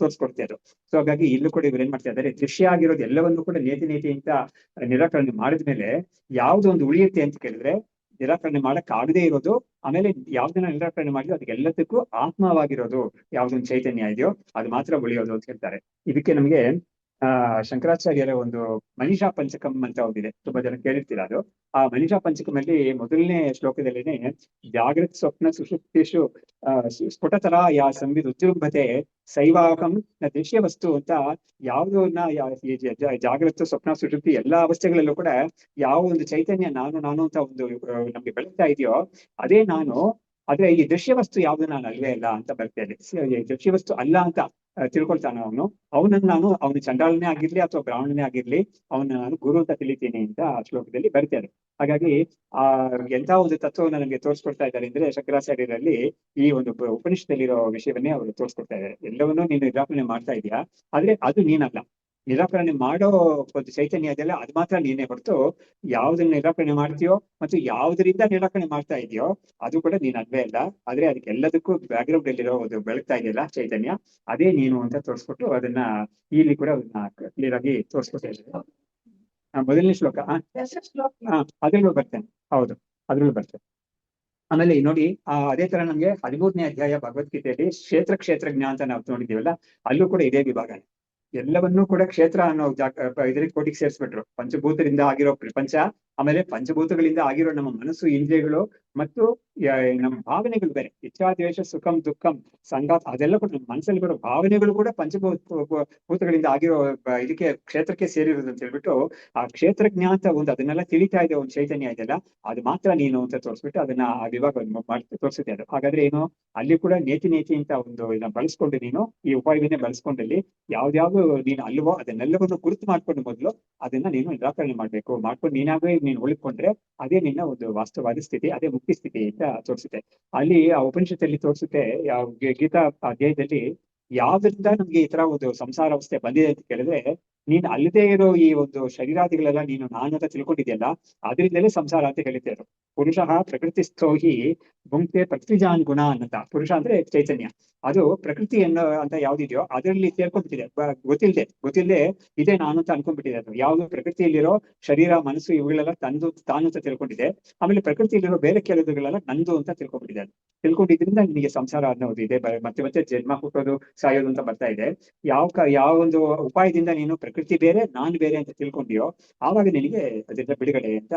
ತೋರಿಸ್ಕೊಡ್ತೆ ಅದು. ಸೊ ಹಾಗಾಗಿ ಇಲ್ಲೂ ಕೂಡ ಇವ್ರು ಏನ್ ಮಾಡ್ತಾ ಇದ್ದಾರೆ, ದೃಶ್ಯ ಆಗಿರೋದು ಎಲ್ಲವನ್ನೂ ಕೂಡ ನೇತಿ ಅಂತ ನಿರಾಕರಣೆ ಮಾಡಿದ್ಮೇಲೆ ಯಾವ್ದು ಒಂದು ಉಳಿಯುತ್ತೆ ಅಂತ ಕೇಳಿದ್ರೆ ನಿರಾಕರಣೆ ಮಾಡಕ್ ಆಗದೆ ಇರೋದು. ಆಮೇಲೆ ಯಾವ್ದನ್ನ ನಿರಾಕರಣೆ ಮಾಡಿದ್ರು ಅದಕ್ಕೆಲ್ಲದಕ್ಕೂ ಆತ್ಮವಾಗಿರೋದು ಯಾವ್ದೊಂದು ಚೈತನ್ಯ ಇದೆಯೋ ಅದು ಮಾತ್ರ ಉಳಿಯೋದು ಅಂತ ಹೇಳ್ತಾರೆ. ಇದಕ್ಕೆ ನಮ್ಗೆ ಶಂಕರಾಚಾರ್ಯರ ಒಂದು ಮನೀಷಾ ಪಂಚಕಂ ಅಂತ ಒಂದಿದೆ, ತುಂಬಾ ಜನ ಕೇಳಿರ್ತೀರ ಅದು. ಆ ಮನೀಷಾ ಪಂಚಕಮಲ್ಲಿ ಮೊದಲನೇ ಶ್ಲೋಕದಲ್ಲೇನೆ ಜಾಗೃತ್ ಸ್ವಪ್ನ ಸುಷುಪ್ತಿಷು ಸ್ಫುಟತರ ಯಾ ಸಂವಿದ್ ಉಜೃಂಭತೆ ಸೈವಾಹಂ ನ ದೃಶ್ಯ ವಸ್ತು ಅಂತ ಯಾವುದನ್ನ ಜಾಗೃತ ಸ್ವಪ್ನ ಸುಷುಪ್ತಿ ಎಲ್ಲಾ ಅವಸ್ಥೆಗಳಲ್ಲೂ ಕೂಡ ಯಾವ ಒಂದು ಚೈತನ್ಯ ನಾನು ಅಂತ ಒಂದು ನಮ್ಗೆ ಬೆಳಗ್ತಾ ಇದೆಯೋ ಅದೇ ನಾನು. ಆದ್ರೆ ಈ ದೃಶ್ಯ ವಸ್ತು ಯಾವ್ದು ನಾನು ಅಲ್ವೇ ಇಲ್ಲ ಅಂತ ಬರ್ತೇನೆ. ದೃಶ್ಯ ವಸ್ತು ಅಲ್ಲ ಅಂತ ತಿಳ್ಕೊಳ್ತಾನೆ ಅವನನ್ನು ನಾನು ಅವನು ಚಂಡಾಳನೇ ಆಗಿರ್ಲಿ ಅಥವಾ ಬ್ರಾಹ್ಮಣನೇ ಆಗಿರ್ಲಿ ಅವನ ನಾನು ಗುರು ಅಂತ ತಿಳಿತೀನಿ ಅಂತ ಆ ಶ್ಲೋಕದಲ್ಲಿ ಬರ್ತೇನೆ. ಹಾಗಾಗಿ ಎಂತ ಒಂದು ತತ್ವವನ್ನು ನಮಗೆ ತೋರಿಸ್ಕೊಡ್ತಾ ಇದ್ದಾರೆ ಅಂದ್ರೆ ಶಂಕರಾಚಾರ್ಯರಲ್ಲಿ ಈ ಒಂದು ಉಪನಿಷತ್ತಲ್ಲಿರೋ ವಿಷಯವನ್ನೇ ಅವರು ತೋರಿಸ್ಕೊಡ್ತಾ ಇದ್ದಾರೆ. ಎಲ್ಲವನ್ನೂ ನೀನು ನಿರಾಕರಣೆ ಮಾಡ್ತಾ ಇದೀಯಾ, ಆದ್ರೆ ಅದು ನೀನಲ್ಲ. ನಿರಾಕರಣೆ ಮಾಡೋ ಒಂದು ಚೈತನ್ಯ ಇದೆಯಲ್ಲ ಅದು ಮಾತ್ರ ನೀನೇ ಹೊರತು ಯಾವ್ದನ್ನ ನಿರಾಕರಣೆ ಮಾಡ್ತೀಯೋ ಮತ್ತು ಯಾವ್ದರಿಂದ ನಿರಾಕರಣೆ ಮಾಡ್ತಾ ಇದೆಯೋ ಅದು ಕೂಡ ನೀನ್ ಅಲ್ವೇ ಇಲ್ಲ. ಆದ್ರೆ ಅದಕ್ಕೆ ಎಲ್ಲದಕ್ಕೂ ಬ್ಯಾಕ್ಗ್ರೌಂಡ್ ಅಲ್ಲಿರೋ ಒಂದು ಬೆಳಗ್ತಾ ಇದೆಯಲ್ಲ ಚೈತನ್ಯ ಅದೇ ನೀನು ಅಂತ ತೋರಿಸ್ಕೊಟ್ಟು ಅದನ್ನ ಇಲ್ಲಿ ಕೂಡ ಅದನ್ನ ಕ್ಲಿಯರ್ ಆಗಿ ತೋರಿಸ್ಕೊಡ್ತಾ ಇದ್ದಾರೆ. ಮೊದಲನೇ ಶ್ಲೋಕ ಅದ್ರಲ್ಲೂ ಬರ್ತೇನೆ. ಹೌದು, ಅದ್ರಲ್ಲೂ ಬರ್ತೇನೆ. ಆಮೇಲೆ ನೋಡಿ ಅದೇ ತರ ನಮ್ಗೆ 13ನೇ ಅಧ್ಯಾಯ ಭಗವದ್ಗೀತೆಯಲ್ಲಿ ಕ್ಷೇತ್ರಜ್ಞ ಅಂತ ನಾವು ನೋಡಿದೀವಲ್ಲ, ಅಲ್ಲೂ ಕೂಡ ಇದೇ ವಿಭಾಗನೇ. ಎಲ್ಲವನ್ನೂ ಕೂಡ ಕ್ಷೇತ್ರ ಅನ್ನೋ ಇದಕ್ಕೆ ಕೋಟಿಗೆ ಸೇರಿಸ್ಬಿಟ್ರು. ಪಂಚಭೂತದಿಂದ ಆಗಿರೋ ಪ್ರಪಂಚ ಆಮೇಲೆ ಪಂಚಭೂತಗಳಿಂದ ಆಗಿರೋ ನಮ್ಮ ಮನಸ್ಸು, ಇಂದ್ರಿಯಗಳು ಮತ್ತು ನಮ್ಮ ಭಾವನೆಗಳು ಬೇರೆ, ಇಚ್ಛಾದ್ವೇಷ ಸುಖಂ ದುಃಖಂ ಸಂಗಾತ, ಅದೆಲ್ಲ ಕೂಡ ನಮ್ಮ ಮನಸ್ಸಲ್ಲಿ ಬರೋ ಭಾವನೆಗಳು ಕೂಡ ಭೂತಗಳಿಂದ ಆಗಿರೋ ಇದಕ್ಕೆ ಕ್ಷೇತ್ರಕ್ಕೆ ಸೇರಿರೋದು ಅಂತ ಹೇಳ್ಬಿಟ್ಟು, ಆ ಕ್ಷೇತ್ರಜ್ಞ ಅಂತ ಒಂದು ಅದನ್ನೆಲ್ಲ ತಿಳಿತಾ ಇದೆ ಒಂದು ಚೈತನ್ಯ ಇದೆಯಲ್ಲ, ಅದು ಮಾತ್ರ ನೀನು ಅಂತ ತೋರಿಸ್ಬಿಟ್ಟು ಅದನ್ನ ಆ ವಿಭಾಗವನ್ನು ಮಾಡಿ ತೋರಿಸುತ್ತೆ ಅದು. ಹಾಗಾದ್ರೆ ಏನು, ಅಲ್ಲಿ ಕೂಡ ನೇತಿ ಅಂತ ಒಂದು ಇದನ್ನ ಬಳಸ್ಕೊಂಡು ನೀನು ಈ ಉಪಾಯವನ್ನೇ ಬಳಸ್ಕೊಂಡಲ್ಲಿ ಯಾವ್ದಾವ್ದು ನೀನು ಅಲ್ವೋ ಅದನ್ನೆಲ್ಲವನ್ನು ಗುರುತು ಮಾಡ್ಕೊಂಡು ಮೊದಲು ಅದನ್ನ ನೀನು ನಿರಾಕರಣೆ ಮಾಡ್ಕೊಂಡು ನೀನಾಗೇ ನೀನು ಉಳಿದುಕೊಂಡ್ರೆ ಅದೇ ನಿನ್ನ ಒಂದು ವಾಸ್ತವವಾದ ಸ್ಥಿತಿ, ಅದೇ ಮುಕ್ತಿ ಸ್ಥಿತಿ ಅಂತ ತೋರಿಸುತ್ತೆ. ಅಲ್ಲಿ ಆ ಉಪನಿಷತ್ತಲ್ಲಿ ತೋರಿಸುತ್ತೆ, ಗೀತಾ ಅಧ್ಯಾಯದಲ್ಲಿ ಯಾವ್ದ್ರಿಂದ ನಮ್ಗೆ ಈ ತರ ಒಂದು ಸಂಸಾರಾವಸ್ಥೆ ಬಂದಿದೆ ಅಂತ ಕೇಳಿದ್ರೆ, ನೀನ್ ಅಲ್ಲದೆ ಇರೋ ಈ ಒಂದು ಶರೀರಾದಿಗಳೆಲ್ಲ ನೀನು ನಾನು ಅಂತ ತಿಳ್ಕೊಂಡಿದ್ಯಲ್ಲ, ಅದರಿಂದಲೇ ಸಂಸಾರ ಅಂತ ಹೇಳಿದ್ದೆ. ಪುರುಷ ಪ್ರಕೃತಿಸ್ಥೋಹಿ ಭುಂಕ್ತೆ ಪ್ರಕೃತಿಜಾನ್ ಗುಣ ಅನ್ನತ. ಪುರುಷ ಅಂದ್ರೆ ಚೈತನ್ಯ, ಅದು ಪ್ರಕೃತಿ ಅಂತ ಯಾವ್ದಿದೆಯೋ ಅದರಲ್ಲಿ ಸೇರ್ಕೊಂಡ್ಬಿಟ್ಟಿದೆ, ಗೊತ್ತಿಲ್ಲದೆ ಇದೇ ನಾನು ಅಂತ ಅನ್ಕೊಂಡ್ಬಿಟ್ಟಿದೆ. ಅದು ಯಾವ್ದು ಪ್ರಕೃತಿಯಲ್ಲಿರೋ ಶರೀರ ಮನಸ್ಸು ಇವುಗಳೆಲ್ಲ ತಾನು ಅಂತ ತಿಳ್ಕೊಂಡಿದೆ. ಆಮೇಲೆ ಪ್ರಕೃತಿಯಲ್ಲಿರೋ ಬೇರೆ ಕೆಲವುಗಳೆಲ್ಲ ನಂದು ಅಂತ ತಿಳ್ಕೊಂಡ್ಬಿಟ್ಟಿದೆ. ಅದು ತಿಳ್ಕೊಂಡಿದ್ರಿಂದ ನಿನಗೆ ಸಂಸಾರ ಅನ್ನೋದು ಇದೆ, ಮತ್ತೆ ಜನ್ಮ ಹುಟ್ಟೋದು ಸಾಯೋದು ಅಂತ ಬರ್ತಾ ಇದೆ. ಯಾವ ಒಂದು ಉಪಾಯದಿಂದ ನೀನು ಪ್ರಕೃತಿ ಬೇರೆ ನಾನು ಬೇರೆ ಅಂತ ತಿಳ್ಕೊಂಡಿಯೋ ಆವಾಗ ನಿನಗೆ ಅದರಿಂದ ಬಿಡುಗಡೆ ಅಂತ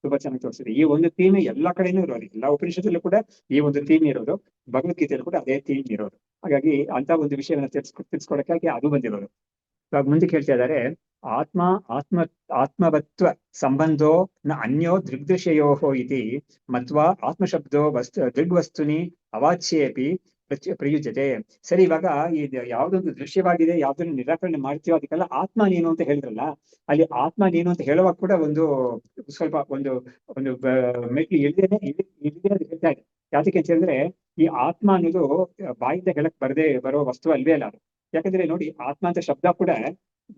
ತುಂಬಾ ಚೆನ್ನಾಗಿ ತೋರಿಸಿದೆ. ಈ ಒಂದು ಥೀಮ್ ಎಲ್ಲಾ ಕಡೆನೂ ಇರೋದು, ಎಲ್ಲಾ ಉಪನಿಷತ್ತಲ್ಲೂ ಕೂಡ ಈ ಒಂದು ಥೀಮ್ ಇರೋದು, ಭಗವದ್ಗೀತೆಯಲ್ಲೂ ಕೂಡ ಅದೇ ಥೀಮ್ ಇರೋದು. ಹಾಗಾಗಿ ಅಂತ ಒಂದು ವಿಷಯವನ್ನ ತಿಳಿಸ್ಕೊಡಕ್ಕಾಗಿ ಅದು ಬಂದಿರೋದು. ಇವಾಗ ಮುಂದೆ ಕೇಳ್ತಾ ಇದ್ದಾರೆ, ಆತ್ಮವತ್ವ ಸಂಬಂಧೋ ನ ಅನ್ಯೋ ದೃಗ್ದೃಶ್ಯಯೋಹೋ ಇತಿ ಮತ್ವಾ ಆತ್ಮಶಬ್ದೋ ದೃಗ್ವಸ್ತುನಿ ಅವಾಚ್ಯೇಪಿ ಪ್ರಯುಜ್ಯತೆ. ಸರಿ, ಇವಾಗ ಯಾವ್ದೊಂದು ದೃಶ್ಯವಾಗಿದೆ, ಯಾವ್ದನ್ನು ನಿರಾಕರಣೆ ಮಾಡ್ತೀವೋ ಅದಕ್ಕೆಲ್ಲ ಆತ್ಮ ನೀನು ಅಂತ ಹೇಳಿದ್ರಲ್ಲ, ಅಲ್ಲಿ ಆತ್ಮ ನೀನು ಅಂತ ಹೇಳುವಾಗ ಕೂಡ ಒಂದು ಸ್ವಲ್ಪ ಒಂದು ಮೆಟ್ಲು ಇಳಿದೇನೆ ಅದು ಹೇಳ್ತಾ ಇದೆ. ಯಾತಕ್ಕೆ ಅಂತ ಹೇಳಿದ್ರೆ, ಈ ಆತ್ಮ ಅನ್ನೋದು ಬಾಯಿಂದ ಹೇಳಕ್ ಬರೋ ವಸ್ತು ಅಲ್ವೇ ಅಲ್ಲ ಅದು. ಯಾಕಂದ್ರೆ ನೋಡಿ, ಆತ್ಮ ಅಂತ ಶಬ್ದ ಕೂಡ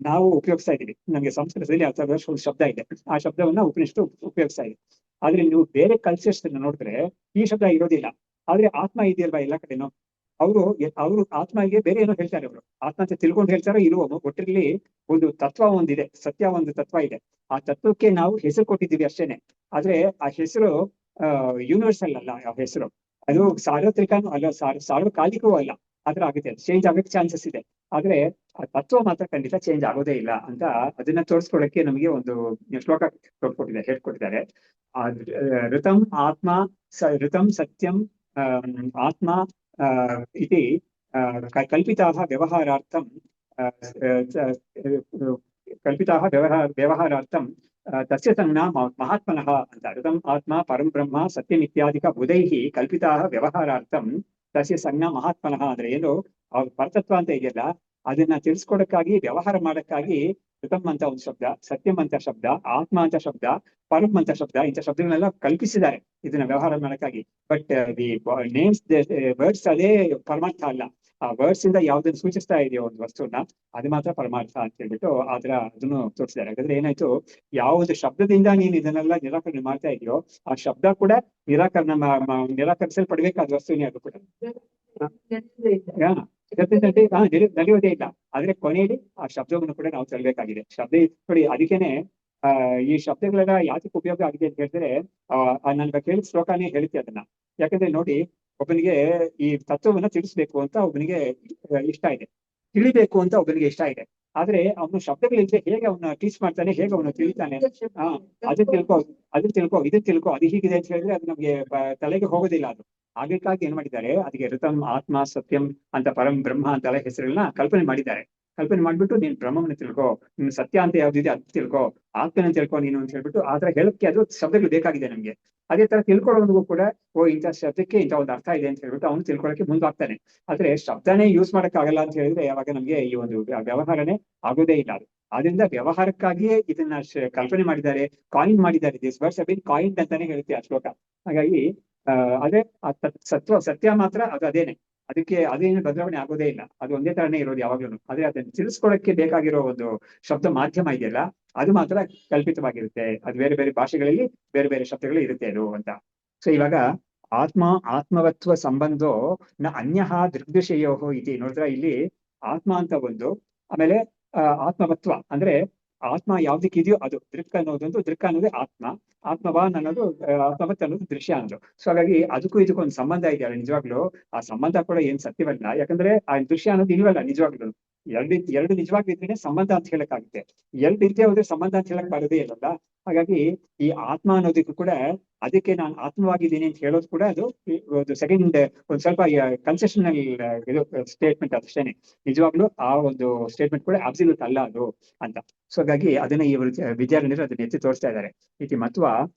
ನಾವು ಉಪಯೋಗಿಸ್ತಾ ಇದೀವಿ, ನಮ್ಗೆ ಸಂಸ್ಕೃತದಲ್ಲಿ ಒಂದು ಶಬ್ದ ಇದೆ, ಆ ಶಬ್ದವನ್ನ ಉಪನಿಷತ್ತು ಉಪಯೋಗಿಸ್ತಾ ಇದೆ. ಆದ್ರೆ ನೀವು ಬೇರೆ ಕಲ್ಚರ್ಸ್ ನೋಡಿದ್ರೆ ಈ ಶಬ್ದ ಇರೋದಿಲ್ಲ, ಆದ್ರೆ ಆತ್ಮ ಇದೆಯಲ್ವಾ ಎಲ್ಲ ಕಡೆನೂ. ಅವರು ಆತ್ಮಗೆ ಬೇರೆ ಏನೋ ಹೇಳ್ತಾರೆ, ಅವರು ಆತ್ಮ ಅಂತ ತಿಳ್ಕೊಂಡು ಹೇಳ್ತಾರೋ ಇಲ್ವೋ, ಒಟ್ಟಿನಲ್ಲಿ ಒಂದು ತತ್ವ ಒಂದಿದೆ, ಸತ್ಯ ಒಂದು ತತ್ವ ಇದೆ. ಆ ತತ್ವಕ್ಕೆ ನಾವು ಹೆಸರು ಕೊಟ್ಟಿದ್ದೀವಿ ಅಷ್ಟೇನೆ. ಆದ್ರೆ ಆ ಹೆಸರು ಯೂನಿವರ್ಸಲ್ ಅಲ್ಲ. ಆ ಹೆಸರು ಅದು ಸಾರ್ವತ್ರಿಕನೂ ಅಲ್ಲ, ಸಾರ್ವಕಾಲಿಕವೂ ಅಲ್ಲ. ಆದ್ರೆ ಆಗುತ್ತೆ, ಚೇಂಜ್ ಆಗಕ್ಕೆ ಚಾನ್ಸಸ್ ಇದೆ. ಆದ್ರೆ ಆ ತತ್ವ ಮಾತ್ರ ಖಂಡಿತ ಚೇಂಜ್ ಆಗೋದೇ ಇಲ್ಲ ಅಂತ ಅದನ್ನ ತೋರಿಸ್ಕೊಳಕ್ಕೆ ನಮಗೆ ಒಂದು ಶ್ಲೋಕ ಹೇಳ್ಕೊಟ್ಟಿದ್ದಾರೆ. ಋತಂ ಆತ್ಮ ಋತಂ ಸತ್ಯಂ ಆತ್ಮ ಇತಿ ಕಲ್ಪಿತಾಃ ವ್ಯವಹಾರಾರ್ಥಂ ತಸ್ಯ ಸಂಜ್ಞಾ ಮಹಾತ್ಮನಃ ಅಂತ. ಋತಂ ಆತ್ಮ ಪರಂ ಬ್ರಹ್ಮ ಸತ್ಯಂ ಇತ್ಯಾದಿಕ ಬುಧೈಃ ಕಲ್ಪಿತಾಃ ವ್ಯವಹಾರಾರ್ಥಂ ತಸ್ಯ ಸಂಜ್ಞಾ ಮಹಾತ್ಮನಃ. ಅಂದ್ರೆ ಏನು, ಅವ್ರ ಪರತತ್ವ ಅಂತ ಇದೆಯಲ್ಲ ಅದನ್ನ ತಿಳಿಸ್ಕೊಡಕ್ಕಾಗಿ, ವ್ಯವಹಾರ ಮಾಡಕ್ಕಾಗಿ ಋತಂ ಅಂತ ಒಂದು ಶಬ್ದ, ಸತ್ಯಂ ಅಂತ ಶಬ್ದ, ಆತ್ಮ ಅಂತ ಶಬ್ದ, ಪರಂ ಅಂತ ಶಬ್ದ, ಇಂಥ ಶಬ್ದಗಳನ್ನೆಲ್ಲ ಕಲ್ಪಿಸಿದ್ದಾರೆ ಇದನ್ನ ವ್ಯವಹಾರ ಮಾಡಕ್ಕಾಗಿ. ಬಟ್ ದಿ ನೇಮ್ಸ್ ವರ್ಡ್ಸ್ ಅದೇ ಪರಮಾರ್ಥ ಅಲ್ಲ. ಆ ವರ್ಡ್ಸ್ ಇಂದ ಯಾವ್ದನ್ನು ಸೂಚಿಸ್ತಾ ಇದೆಯೋ ಒಂದು ವಸ್ತುವನ್ನ, ಅದು ಮಾತ್ರ ಪರಮಾರ್ಥ ಅಂತ ಹೇಳ್ಬಿಟ್ಟು ಅದನ್ನು ತೋರಿಸಿದ್ದಾರೆ. ಹಾಗಾದ್ರೆ ಏನಾಯ್ತು, ಯಾವುದು ಶಬ್ದದಿಂದ ನೀನು ಇದನ್ನೆಲ್ಲ ನಿರಾಕರಣೆ ಮಾಡ್ತಾ ಇದೆಯೋ ಆ ಶಬ್ದ ಕೂಡ ನಿರಾಕರಿಸಲ್ಪಡ್ಬೇಕಾದ ವಸ್ತುವಿನೇ ಅದು ಕೂಡ ನಡೆಯೋದೇ ಇಲ್ಲ. ಆದ್ರೆ ಕೊನೆಯಲ್ಲಿ ಆ ಶಬ್ದವನ್ನು ಕೂಡ ನಾವು ತರಬೇಕಾಗಿದೆ. ಶಬ್ದ ನೋಡಿ, ಅದಕ್ಕೇನೆ ಈ ಶಬ್ದಗಳೆಲ್ಲ ಯಾತಕ್ಕೆ ಉಪಯೋಗ ಆಗಿದೆ ಅಂತ ಹೇಳಿದ್ರೆ, ನನ್ ಕೇಳಿದ ಶ್ಲೋಕನೇ ಹೇಳುತ್ತೆ ಅದನ್ನ. ಯಾಕಂದ್ರೆ ನೋಡಿ, ಒಬ್ಬನಿಗೆ ಈ ತತ್ವವನ್ನ ತಿಳಿಸ್ಬೇಕು ಅಂತ ಒಬ್ಬನಿಗೆ ಇಷ್ಟ ಇದೆ, ತಿಳಿಬೇಕು ಅಂತ ಒಬ್ಬನಿಗೆ ಇಷ್ಟ ಇದೆ. ಆದ್ರೆ ಅವನು ಶಬ್ದಗಳಿದ್ರೆ ಹೇಗೆ ಅವನ್ನ ಟೀಚ್ ಮಾಡ್ತಾನೆ, ಹೇಗೆ ಅವನು ತಿಳಿತಾನೆ, ಅದನ್ನ ತಿಳ್ಕೊ ಇದನ್ನ ತಿಳ್ಕೊ ಅದು ಹೀಗಿದೆ ಅಂತ ಹೇಳಿದ್ರೆ ಅದು ನಮ್ಗೆ ತಲೆಗೆ ಹೋಗೋದಿಲ್ಲ. ಅದು ಅದಕ್ಕಾಗಿ ಏನ್ ಮಾಡಿದ್ದಾರೆ, ಅದಕ್ಕೆ ಋತಂ ಆತ್ಮ ಸತ್ಯಂ ಅಂತ ಪರಂ ಬ್ರಹ್ಮ ಅಂತೆಲ್ಲ ಹೆಸರುಗಳನ್ನ ಕಲ್ಪನೆ ಮಾಡಿದ್ದಾರೆ. ಕಲ್ಪನೆ ಮಾಡ್ಬಿಟ್ಟು ನೀನ್ ಬ್ರಹ್ಮನ ತಿಳ್ಕೊ, ನೀನು ಸತ್ಯ ಅಂತ ಯಾವ್ದಿದೆ ಅದು ತಿಳ್ಕೊ, ಆತ್ಮನ ತಿಳ್ಕೊ ನೀನು ಅಂತ ಹೇಳ್ಬಿಟ್ಟು ಆತರ ಹೇಳಕ್ಕೆ ಅದು ಶಬ್ದಗಳು ಬೇಕಾಗಿದೆ ನಮ್ಗೆ. ಅದೇ ತರ ತಿಳ್ಕೊಳ್ಳೋನಿಗೂ ಕೂಡ ಇಂಥ ಶಬ್ದಕ್ಕೆ ಇಂಥ ಒಂದು ಅರ್ಥ ಇದೆ ಅಂತ ಹೇಳ್ಬಿಟ್ಟು ಅವನು ತಿಳ್ಕೊಳಕ್ಕೆ ಮುಂದಾಗ್ತಾನೆ. ಆದ್ರೆ ಶಬ್ದನೇ ಯೂಸ್ ಮಾಡಕ್ ಆಗಲ್ಲ ಅಂತ ಹೇಳಿದ್ರೆ ಯಾವಾಗ ನಮ್ಗೆ ಈ ಒಂದು ವ್ಯವಹಾರನೇ ಆಗೋದೇ ಇಲ್ಲ. ಅದು ಆದ್ರಿಂದ ವ್ಯವಹಾರಕ್ಕಾಗಿಯೇ ಇದನ್ನ ಕಲ್ಪನೆ ಮಾಡಿದ್ದಾರೆ, ಕಾಯಿನ್ ಮಾಡಿದ್ದಾರೆ. ದಿಸ್ ವರ್ಡ್ಸ್ ಹ್ಯಾವ್ ಬೀನ್ ಕಾಯಿನ್ಡ್ ಅಂತಾನೆ ಹೇಳುತ್ತೆ ಆ ಶ್ಲೋಕ. ಹಾಗಾಗಿ ಅದೇ ಸತ್ಯ ಮಾತ್ರ ಅದು ಅದೇನೆ, ಅದಕ್ಕೆ ಅದೇನು ಬದಲಾವಣೆ ಆಗೋದೇ ಇಲ್ಲ. ಅದು ಒಂದೇ ತರನೇ ಇರೋದು ಯಾವಾಗ್ಲೂ. ಆದ್ರೆ ಅದನ್ನ ತಿಳಿಸ್ಕೊಳಕ್ಕೆ ಬೇಕಾಗಿರೋ ಒಂದು ಶಬ್ದ ಮಾಧ್ಯಮ ಇದೆಯಲ್ಲ ಅದು ಮಾತ್ರ ಕಲ್ಪಿತವಾಗಿರುತ್ತೆ. ಅದು ಬೇರೆ ಬೇರೆ ಭಾಷೆಗಳಲ್ಲಿ ಬೇರೆ ಬೇರೆ ಶಬ್ದಗಳು ಇರುತ್ತೆ ಅದು ಅಂತ. ಸೊ ಇವಾಗ ಆತ್ಮವತ್ವ ಸಂಬಂಧೋ ನ ಅನ್ಯಃ ದೃಗ್ದೃಶ್ಯಯೋಹೋ ಇತಿ ನೋಡಿದ್ರೆ, ಇಲ್ಲಿ ಆತ್ಮ ಅಂತ ಒಂದು, ಆಮೇಲೆ ಆತ್ಮವತ್ವ ಅಂದ್ರೆ ಆತ್ಮ ಯಾವ್ದಕ್ಕಿದೆಯೋ ಅದು ದೃಕ್ ಅನ್ನೋದೇ ಆತ್ಮ, ಆತ್ಮವಾನ್ ಅನ್ನೋದು ಆತ್ಮವತ್ ಅನ್ನೋದು ದೃಶ್ಯ ಅನ್ನೋದು. ಸೊ ಹಾಗಾಗಿ ಅದಕ್ಕೂ ಇದಕ್ಕೂ ಒಂದು ಸಂಬಂಧ ಇದೆಯಲ್ಲ, ನಿಜವಾಗ್ಲೂ ಆ ಸಂಬಂಧ ಕೂಡ ಏನ್ ಸತ್ಯವಲ್ಲ. ಯಾಕಂದ್ರೆ ಆ ದೃಶ್ಯ ಅನ್ನೋದು ಇಲ್ವಲ್ಲ ನಿಜವಾಗ್ಲೂ. ಎರಡು ನಿಜವಾಗಿದ್ರೆ ಸಂಬಂಧ ಅಂತ ಹೇಳಕ್ಕಾಗುತ್ತೆ, ಎರಡು ಇಲ್ಲದೆ ಹೋದ್ರೆ ಸಂಬಂಧ ಅಂತ ಹೇಳಕ್ ಬರೋದೇ ಇಲ್ಲಲ್ಲ. ಹಾಗಾಗಿ ಈ ಆತ್ಮ ಅನ್ನೋದಕ್ಕೂ ಕೂಡ ಅದಕ್ಕೆ ನಾನು ಆತ್ಮವಾಗಿದ್ದೀನಿ ಅಂತ ಹೇಳೋದು ಕೂಡ ಅದು ಒಂದು ಸೆಕೆಂಡ್ ಒಂದು ಸ್ವಲ್ಪ ಕನ್ಸೆಷನಲ್ ಇದು ಸ್ಟೇಟ್ಮೆಂಟ್ ಅಷ್ಟೇನೆ. ನಿಜವಾಗ್ಲೂ ಆ ಒಂದು ಸ್ಟೇಟ್ಮೆಂಟ್ ಕೂಡ ಅಬ್ಸಲ್ಯೂಟ್ ಅಲ್ಲ ಅದು ಅಂತ. ಸೊ ಹಾಗಾಗಿ ಅದನ್ನ ಈ ವಿದ್ಯಾರ್ಥಿಗಳು ಅದನ್ನ ಎತ್ತಿ ತೋರಿಸ್ತಾ ಇದ್ದಾರೆ. ಇತಿ ಮತ್ವ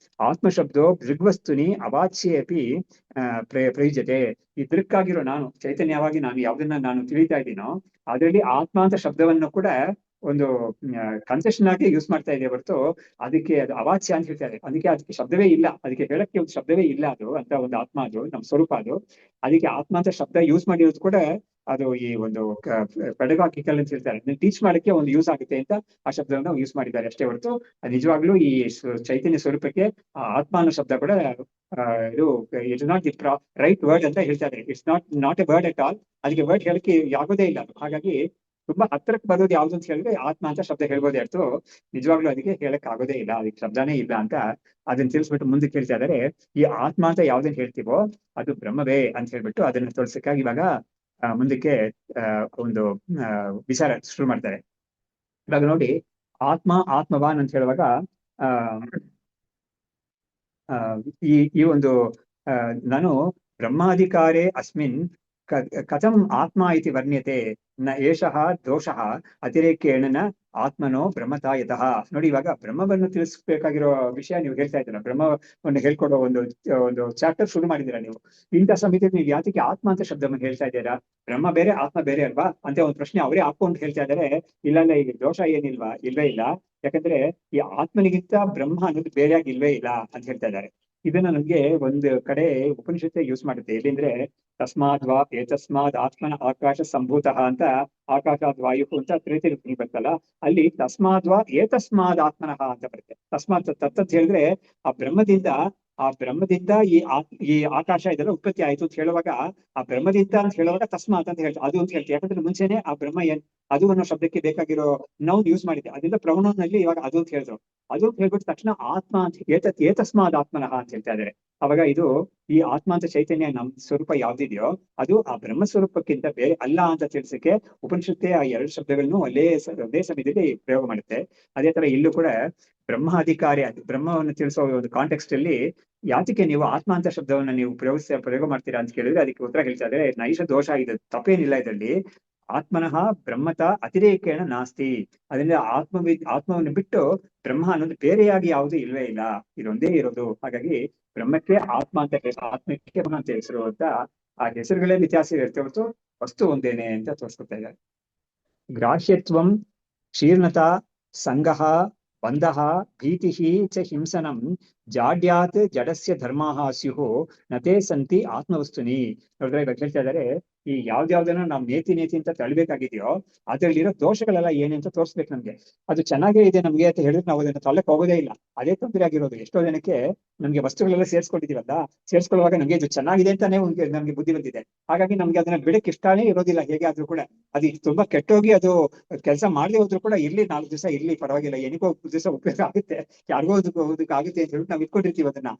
ಆತ್ಮಶಬ್ದೋ ದೃಗ್ವಸ್ತುನಿ ಅವಾಚ್ಯೇಪಿ ಪ್ರಯುಜ್ಯತೆ. ಈ ದೃಕ್ಕಾಗಿರೋ ನಾನು ಚೈತನ್ಯವಾಗಿ ನಾನು ಯಾವ್ದನ್ನ ನಾನು ತಿಳಿತಾ ಇದ್ದೀನೋ ಅದರಲ್ಲಿ ಆತ್ಮ ಅಂತ ಶಬ್ದವನ್ನು ಕೂಡ ಒಂದು ಕನ್ಸೆಷನ್ ಆಗಿ ಯೂಸ್ ಮಾಡ್ತಾ ಇದೆ ಹೊರತು ಅದಕ್ಕೆ ಅದು ಅವಾಚ್ಯ ಅಂತ ಹೇಳ್ತಾರೆ. ಅದಕ್ಕೆ ಶಬ್ದವೇ ಇಲ್ಲ, ಅದಕ್ಕೆ ಹೇಳಕ್ಕೆ ಒಂದು ಶಬ್ದವೇ ಇಲ್ಲ. ಅದು ಅಂತ ಒಂದು ಆತ್ಮ, ಅದು ನಮ್ಮ ಸ್ವರೂಪ. ಅದು ಅದಕ್ಕೆ ಆತ್ಮ ಅಂತ ಶಬ್ದ ಯೂಸ್ ಮಾಡಿರೋದು ಕೂಡ ಅದು ಈ ಒಂದು ಪೆಡಗಾಗಿಕಲ್ ಅಂತ ಹೇಳ್ತಾರೆ, ಅದನ್ನ ಟೀಚ್ ಮಾಡಕ್ಕೆ ಒಂದು ಯೂಸ್ ಆಗುತ್ತೆ ಅಂತ ಆ ಶಬ್ದವನ್ನು ಯೂಸ್ ಮಾಡಿದ್ದಾರೆ ಅಷ್ಟೇ ಹೊರತು ನಿಜವಾಗ್ಲೂ ಈ ಚೈತನ್ಯ ಸ್ವರೂಪಕ್ಕೆ ಆತ್ಮ ಅನ್ನೋ ಶಬ್ದ ಕೂಡ ಇದು it not the right word ಅಂತ ಹೇಳ್ತಾ ಇದ್ದಾರೆ. It's not A word at all. ಅದಕ್ಕೆ ವರ್ಡ್ ಹೇಳಕ್ಕೆ ಆಗೋದೇ ಇಲ್ಲ ಅದು. ಹಾಗಾಗಿ ತುಂಬಾ ಹತ್ರಕ್ಕೆ ಬರೋದು ಯಾವ್ದು ಅಂತ ಹೇಳಿದ್ರೆ ಆತ್ಮ ಅಂತ ಶಬ್ದ ಹೇಳ್ಬೋದೇ ಹೊರತು ನಿಜವಾಗ್ಲೂ ಅದಕ್ಕೆ ಹೇಳಕ್ ಆಗೋದೇ ಇಲ್ಲ, ಅದಕ್ಕೆ ಶಬ್ದನೇ ಇಲ್ಲ ಅಂತ ಅದನ್ನ ತಿಳಿಸ್ಬಿಟ್ಟು ಮುಂದಕ್ಕೆ ಹೇಳ್ತಾ ಇದ್ದಾರೆ. ಈ ಆತ್ಮ ಅಂತ ಯಾವ್ದನ್ನ ಹೇಳ್ತೀವೋ ಅದು ಬ್ರಹ್ಮವೇ ಅಂತ ಹೇಳ್ಬಿಟ್ಟು ಅದನ್ನ ತೋರ್ಸಕ್ಕಾಗಿ ಇವಾಗ ಮುಂದಕ್ಕೆ ಒಂದು ವಿಚಾರ ಶುರು ಮಾಡ್ತಾರೆ. ಇವಾಗ ನೋಡಿ, ಆತ್ಮವಾನ್ ಅಂತ ಹೇಳುವಾಗ ಈ ಒಂದು ನಾನು ಬ್ರಹ್ಮಾಧಿಕಾರೇ ಅಸ್ಮಿನ್ ಕಥಂ ಆತ್ಮ ಇತಿ ವರ್ಣ್ಯತೆ ನ ಏಷಃ ದೋಷಃ ಅತಿರೇಕೇಣ ನ ಆತ್ಮನೋ ಬ್ರಹ್ಮತಾಯತಃ. ನೋಡಿ, ಇವಾಗ ಬ್ರಹ್ಮವನ್ನು ತಿಳಿಸ್ಬೇಕಾಗಿರೋ ವಿಷಯ ನೀವು ಹೇಳ್ತಾ ಇದ್ದೀರಾ, ಬ್ರಹ್ಮವನ್ನು ಹೇಳ್ಕೊಡೋ ಒಂದು ಚಾಪ್ಟರ್ ಶುರು ಮಾಡಿದ್ದೀರಾ ನೀವು. ಇಂಥ ಸಮಿತಿಯಲ್ಲಿ ನೀವು ಯಾತಕ್ಕೆ ಆತ್ಮ ಅಂತ ಶಬ್ದವನ್ನು ಹೇಳ್ತಾ ಇದ್ದೀರಾ? ಬ್ರಹ್ಮ ಬೇರೆ ಆತ್ಮ ಬೇರೆ ಅಲ್ವಾ ಅಂತ ಒಂದು ಪ್ರಶ್ನೆ ಅವರೇ ಹಾಕೊಂಡು ಹೇಳ್ತಾ ಇದ್ದಾರೆ. ಇಲ್ಲ ಈಗ ದೋಷ ಏನಿಲ್ವಾ? ಇಲ್ವೇ ಇಲ್ಲ. ಯಾಕಂದ್ರೆ ಈ ಆತ್ಮನಿಗಿಂತ ಬ್ರಹ್ಮ ಅನ್ನೋದು ಬೇರೆಯಾಗಿ ಇಲ್ವೇ ಇಲ್ಲ ಅಂತ ಹೇಳ್ತಾ ಇದ್ದಾರೆ. ಇದನ್ನ ನಮ್ಗೆ ಒಂದು ಕಡೆ ಉಪನಿಷತ್ತೆ ಯೂಸ್ ಮಾಡುತ್ತೆ. ಎಲ್ಲಿಂದ್ರೆ ತಸ್ಮಾದ್ವಾ ಏತಸ್ಮಾದ್ ಆತ್ಮನ ಆಕಾಶ ಸಂಭೂತಃ ಅಂತ, ಆಕಾಶಾದ್ ವಾಯು ಅಂತ ಪ್ರೀತಿ ಬರ್ತಲ್ಲ, ಅಲ್ಲಿ ತಸ್ಮಾದ್ವಾ ಏತಸ್ಮಾದ್ ಆತ್ಮನಃ ಅಂತ ಬರುತ್ತೆ. ತಸ್ಮಾತ್ ತತ್ತತ್ ಹೇಳಿದ್ರೆ ಆ ಬ್ರಹ್ಮದಿಂದ ಈ ಆಕಾಶ ಇದೆಲ್ಲ ಉತ್ಪತ್ತಿ ಆಯ್ತು ಅಂತ ಹೇಳುವಾಗ, ಆ ಬ್ರಹ್ಮದಿಂದ ಅಂತ ಹೇಳುವಾಗ ತಸ್ಮಾತ್ ಅಂತ ಹೇಳ್ತಾರೆ, ಅದು ಅಂತ ಹೇಳ್ತೀವಿ. ಯಾಕಂದ್ರೆ ಮುಂಚೆನೆ ಆ ಬ್ರಹ್ಮ ಅದು ಅನ್ನೋ ಶಬ್ದಕ್ಕೆ ಬೇಕಾಗಿರೋ ನೌನ್ ಯೂಸ್ ಮಾಡಿದೆ. ಅದರಿಂದ ಪ್ರೌನೌನ್ ನಲ್ಲಿ ಇವಾಗ ಅದು ಅಂತ ಹೇಳಿದ್ರು. ಅದು ಅಂತ ಹೇಳ್ಬಿಟ್ಟು ತಕ್ಷಣ ಆತ್ಮ ಅಂತ ಏತಸ್ಮಾದ್ ಆತ್ಮನಃ ಅಂತ ಹೇಳ್ತಾ ಇದ್ದಾರೆ. ಅವಾಗ ಇದು ಈ ಆತ್ಮ ಅಂತ ಚೈತನ್ಯ ನಮ್ ಸ್ವರೂಪ ಯಾವ್ದಿದೆಯೋ ಅದು ಆ ಬ್ರಹ್ಮ ಸ್ವರೂಪಕ್ಕಿಂತ ಬೇರೆ ಅಲ್ಲ ಅಂತ ತಿಳಿಸಕ್ಕೆ ಉಪನಿಷತ್ತೆ ಆ ಎರಡು ಶಬ್ದಗಳನ್ನು ಒಂದೇ ಸಮಯದಲ್ಲಿ ಪ್ರಯೋಗ ಮಾಡುತ್ತೆ. ಅದೇ ತರ ಇಲ್ಲೂ ಕೂಡ ಬ್ರಹ್ಮ ಅಧಿಕಾರಿ, ಬ್ರಹ್ಮವನ್ನು ತಿಳಿಸೋ ಒಂದು ಕಾಂಟೆಕ್ಸ್ಟ್ ಅಲ್ಲಿ ಯಾತಕ್ಕೆ ನೀವು ಆತ್ಮ ಅಂತ ಶಬ್ದವನ್ನ ನೀವು ಪ್ರಯೋಗ ಮಾಡ್ತೀರಾ ಅಂತ ಕೇಳಿದ್ರೆ ಅದಕ್ಕೆ ಉತ್ತರ ಹೇಳ್ತಾ ಇದ್ರೆ ನೈಷ ದೋಷ ಇದೆ, ತಪ್ಪೇನಿಲ್ಲ ಇದರಲ್ಲಿ. ಆತ್ಮನಃ ಬ್ರಹ್ಮತ ಅತಿರೇಕೇಣ ನಾಸ್ತಿ. ಅದರಿಂದ ಆತ್ಮವನ್ನು ಬಿಟ್ಟು ಬ್ರಹ್ಮ ಅನ್ನೋದು ಬೇರೆಯಾಗಿ ಯಾವುದು ಇಲ್ವೇ ಇಲ್ಲ, ಇದೊಂದೇ ಇರೋದು. ಹಾಗಾಗಿ ಬ್ರಹ್ಮಕ್ಕೆ ಆತ್ಮ ಅಂತ ಆತ್ಮಕ್ಕೆ ಬ್ರಹ್ಮ ಅಂತ ಹೆಸರು ಅಂತ ಆ ಹೆಸರುಗಳೇ ವ್ಯತ್ಯಾಸ ಇರುತ್ತೆ ಹೊರತು ವಸ್ತು ಒಂದೇನೆ ಅಂತ ತೋರಿಸ್ಕೊತಾ ಇದ್ದಾರೆ. ಗ್ರಾಹ್ಯತ್ವಂ ಶೀರ್ಣತಾ ಸಂಗಃ ಬಂಧಃ ಭೀತಿ ಚ ಹಿಂಸನಂ ಜಾಡ್ಯಾತ್ ಜಡಸ್ಯ ಧರ್ಮಾಃ ಸ್ಯುಃ ನತೇ ಸಂತಿ ಆತ್ಮವಸ್ತುನಿ. ನೋಡಿದ್ರೆ ಇವಾಗ ಹೇಳ್ತಾ ಇದ್ದಾರೆ, ಈ ಯಾವ್ದಾವ್ದನ್ನ ನಾವು ನೇತಿ ಅಂತ ತಳ್ಬೇಕಾಗಿದೆಯೋ ಅದ್ರಲ್ಲಿರೋ ದೋಷಗಳೆಲ್ಲ ಏನೇ ಅಂತ ತೋರಿಸ್ಬೇಕು ನಮ್ಗೆ. ಅದು ಚೆನ್ನಾಗೇ ಇದೆ ನಮ್ಗೆ ಅಂತ ಹೇಳಿದ್ರೆ ನಾವು ಅದನ್ನ ತಳ್ಳಕ್ ಹೋಗೋದೇ ಇಲ್ಲ, ಅದೇ ತೊಂದರೆ ಆಗಿರೋದು. ಎಷ್ಟೋ ಜನಕ್ಕೆ ನಮ್ಗೆ ವಸ್ತುಗಳೆಲ್ಲ ಸೇರ್ಸ್ಕೊಂಡಿದೀವಲ್ಲ, ಸೇರ್ಸ್ಕೊಳ್ಳುವಾಗ ನಮ್ಗೆ ಇದು ಚೆನ್ನಾಗಿದೆ ಅಂತಾನೆ ನಮ್ಗೆ ಬುದ್ಧಿ ಬಂದಿದೆ. ಹಾಗಾಗಿ ನಮ್ಗೆ ಅದನ್ನ ಬಿಡಕ್ಕೆ ಇಷ್ಟಾನೇ ಇರೋದಿಲ್ಲ. ಹೇಗೆ ಆದ್ರೂ ಕೂಡ ಅದು ತುಂಬಾ ಕೆಟ್ಟೋಗಿ ಅದು ಕೆಲಸ ಮಾಡದೆ ಹೋದ್ರು ಕೂಡ ಇರ್ಲಿ 4 ದಿವಸ ಇರ್ಲಿ ಪರವಾಗಿಲ್ಲ, ಏನಕ್ಕೋ ದಿವಸ ಉಪಯೋಗ ಆಗುತ್ತೆ, ಯಾರಿಗೋ ಅದಕ್ಕೆ ಆಗುತ್ತೆ ಅಂತ ಹೇಳ್ಬಿಟ್ಟು ನಾವು ಇಟ್ಕೊಂಡಿರ್ತೀವಿ. ಅದನ್ನ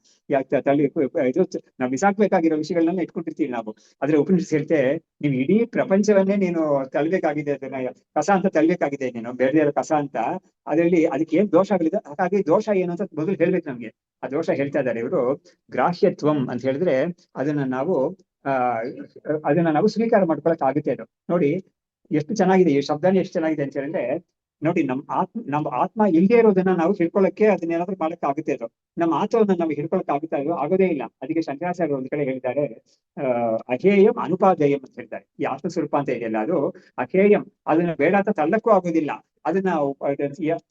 ತಳ್ಳಿ ಇದು ನಾವು ಬಿಸಾಕ್ಬೇಕಾಗಿರೋ ವಿಷಯಗಳನ್ನ ಇಟ್ಕೊಂಡಿರ್ತೀವಿ ನಾವು. ಆದ್ರೆ ಉಪನಿಷತ್ ಹೇಳ್ತೆ, ನೀವು ಇಡೀ ಪ್ರಪಂಚವನ್ನೇ ನೀನು ತಳ್ಬೇಕಾಗಿದೆ, ಅದನ್ನ ಕಸ ಅಂತ ತಳ್ಬೇಕಾಗಿದೆ ನೀನು, ಬೇರೆ ಕಸ ಅಂತ. ಅದರಲ್ಲಿ ಅದಕ್ಕೆ ಏನ್ ದೋಷ ಆಗಲಿದೆ, ಹಾಗಾಗಿ ದೋಷ ಏನು ಅಂತ ಮೊದಲು ಹೇಳ್ಬೇಕು ನಮ್ಗೆ. ಆ ದೋಷ ಹೇಳ್ತಾ ಇದ್ದಾರೆ ಇವರು. ಗ್ರಾಹ್ಯತ್ವಂ ಅಂತ ಹೇಳಿದ್ರೆ ಅದನ್ನ ನಾವು ಸ್ವೀಕಾರ ಮಾಡ್ಕೊಳಕ್ ಆಗುತ್ತೆ. ಅದು ನೋಡಿ ಎಷ್ಟು ಚೆನ್ನಾಗಿದೆ, ಈ ಶಬ್ದನೇ ಎಷ್ಟು ಚೆನ್ನಾಗಿದೆ ಅಂತ ಹೇಳಿದ್ರೆ, ನೋಡಿ ನಮ್ಮ ಆತ್ಮ ಇಲ್ಲದೆ ಇರೋದನ್ನ ನಾವು ಹಿಡ್ಕೊಳ್ಳಕ್ಕೆ ಅದನ್ನೇನಾದ್ರೂ ಮಾಡಕ್ ಆಗುತ್ತೆ. ಅದು ನಮ್ಮ ಆತ್ಮವನ್ನ ನಾವು ಹಿಡ್ಕೊಳಕ್ ಆಗುತ್ತಾ ಇರೋ ಆಗೋದೇ ಇಲ್ಲ. ಅದಕ್ಕೆ ಶಂಕರಾಚಾರ್ಯರು ಒಂದ್ ಕಡೆ ಹೇಳಿದ್ದಾರೆ, ಅಹೇಯಂ ಅನುಪಾದೇಯಂ ಅಂತ ಹೇಳ್ತಾರೆ. ಈ ಆತ್ಮ ಸ್ವರೂಪ ಅಂತ ಇದೆಯಲ್ಲ ಅದು ಅಹೇಯಂ, ಅದನ್ನ ಬೇಡ ಅಂತ ತಳ್ಳಕ್ಕೂ ಆಗೋದಿಲ್ಲ, ಅದನ್ನ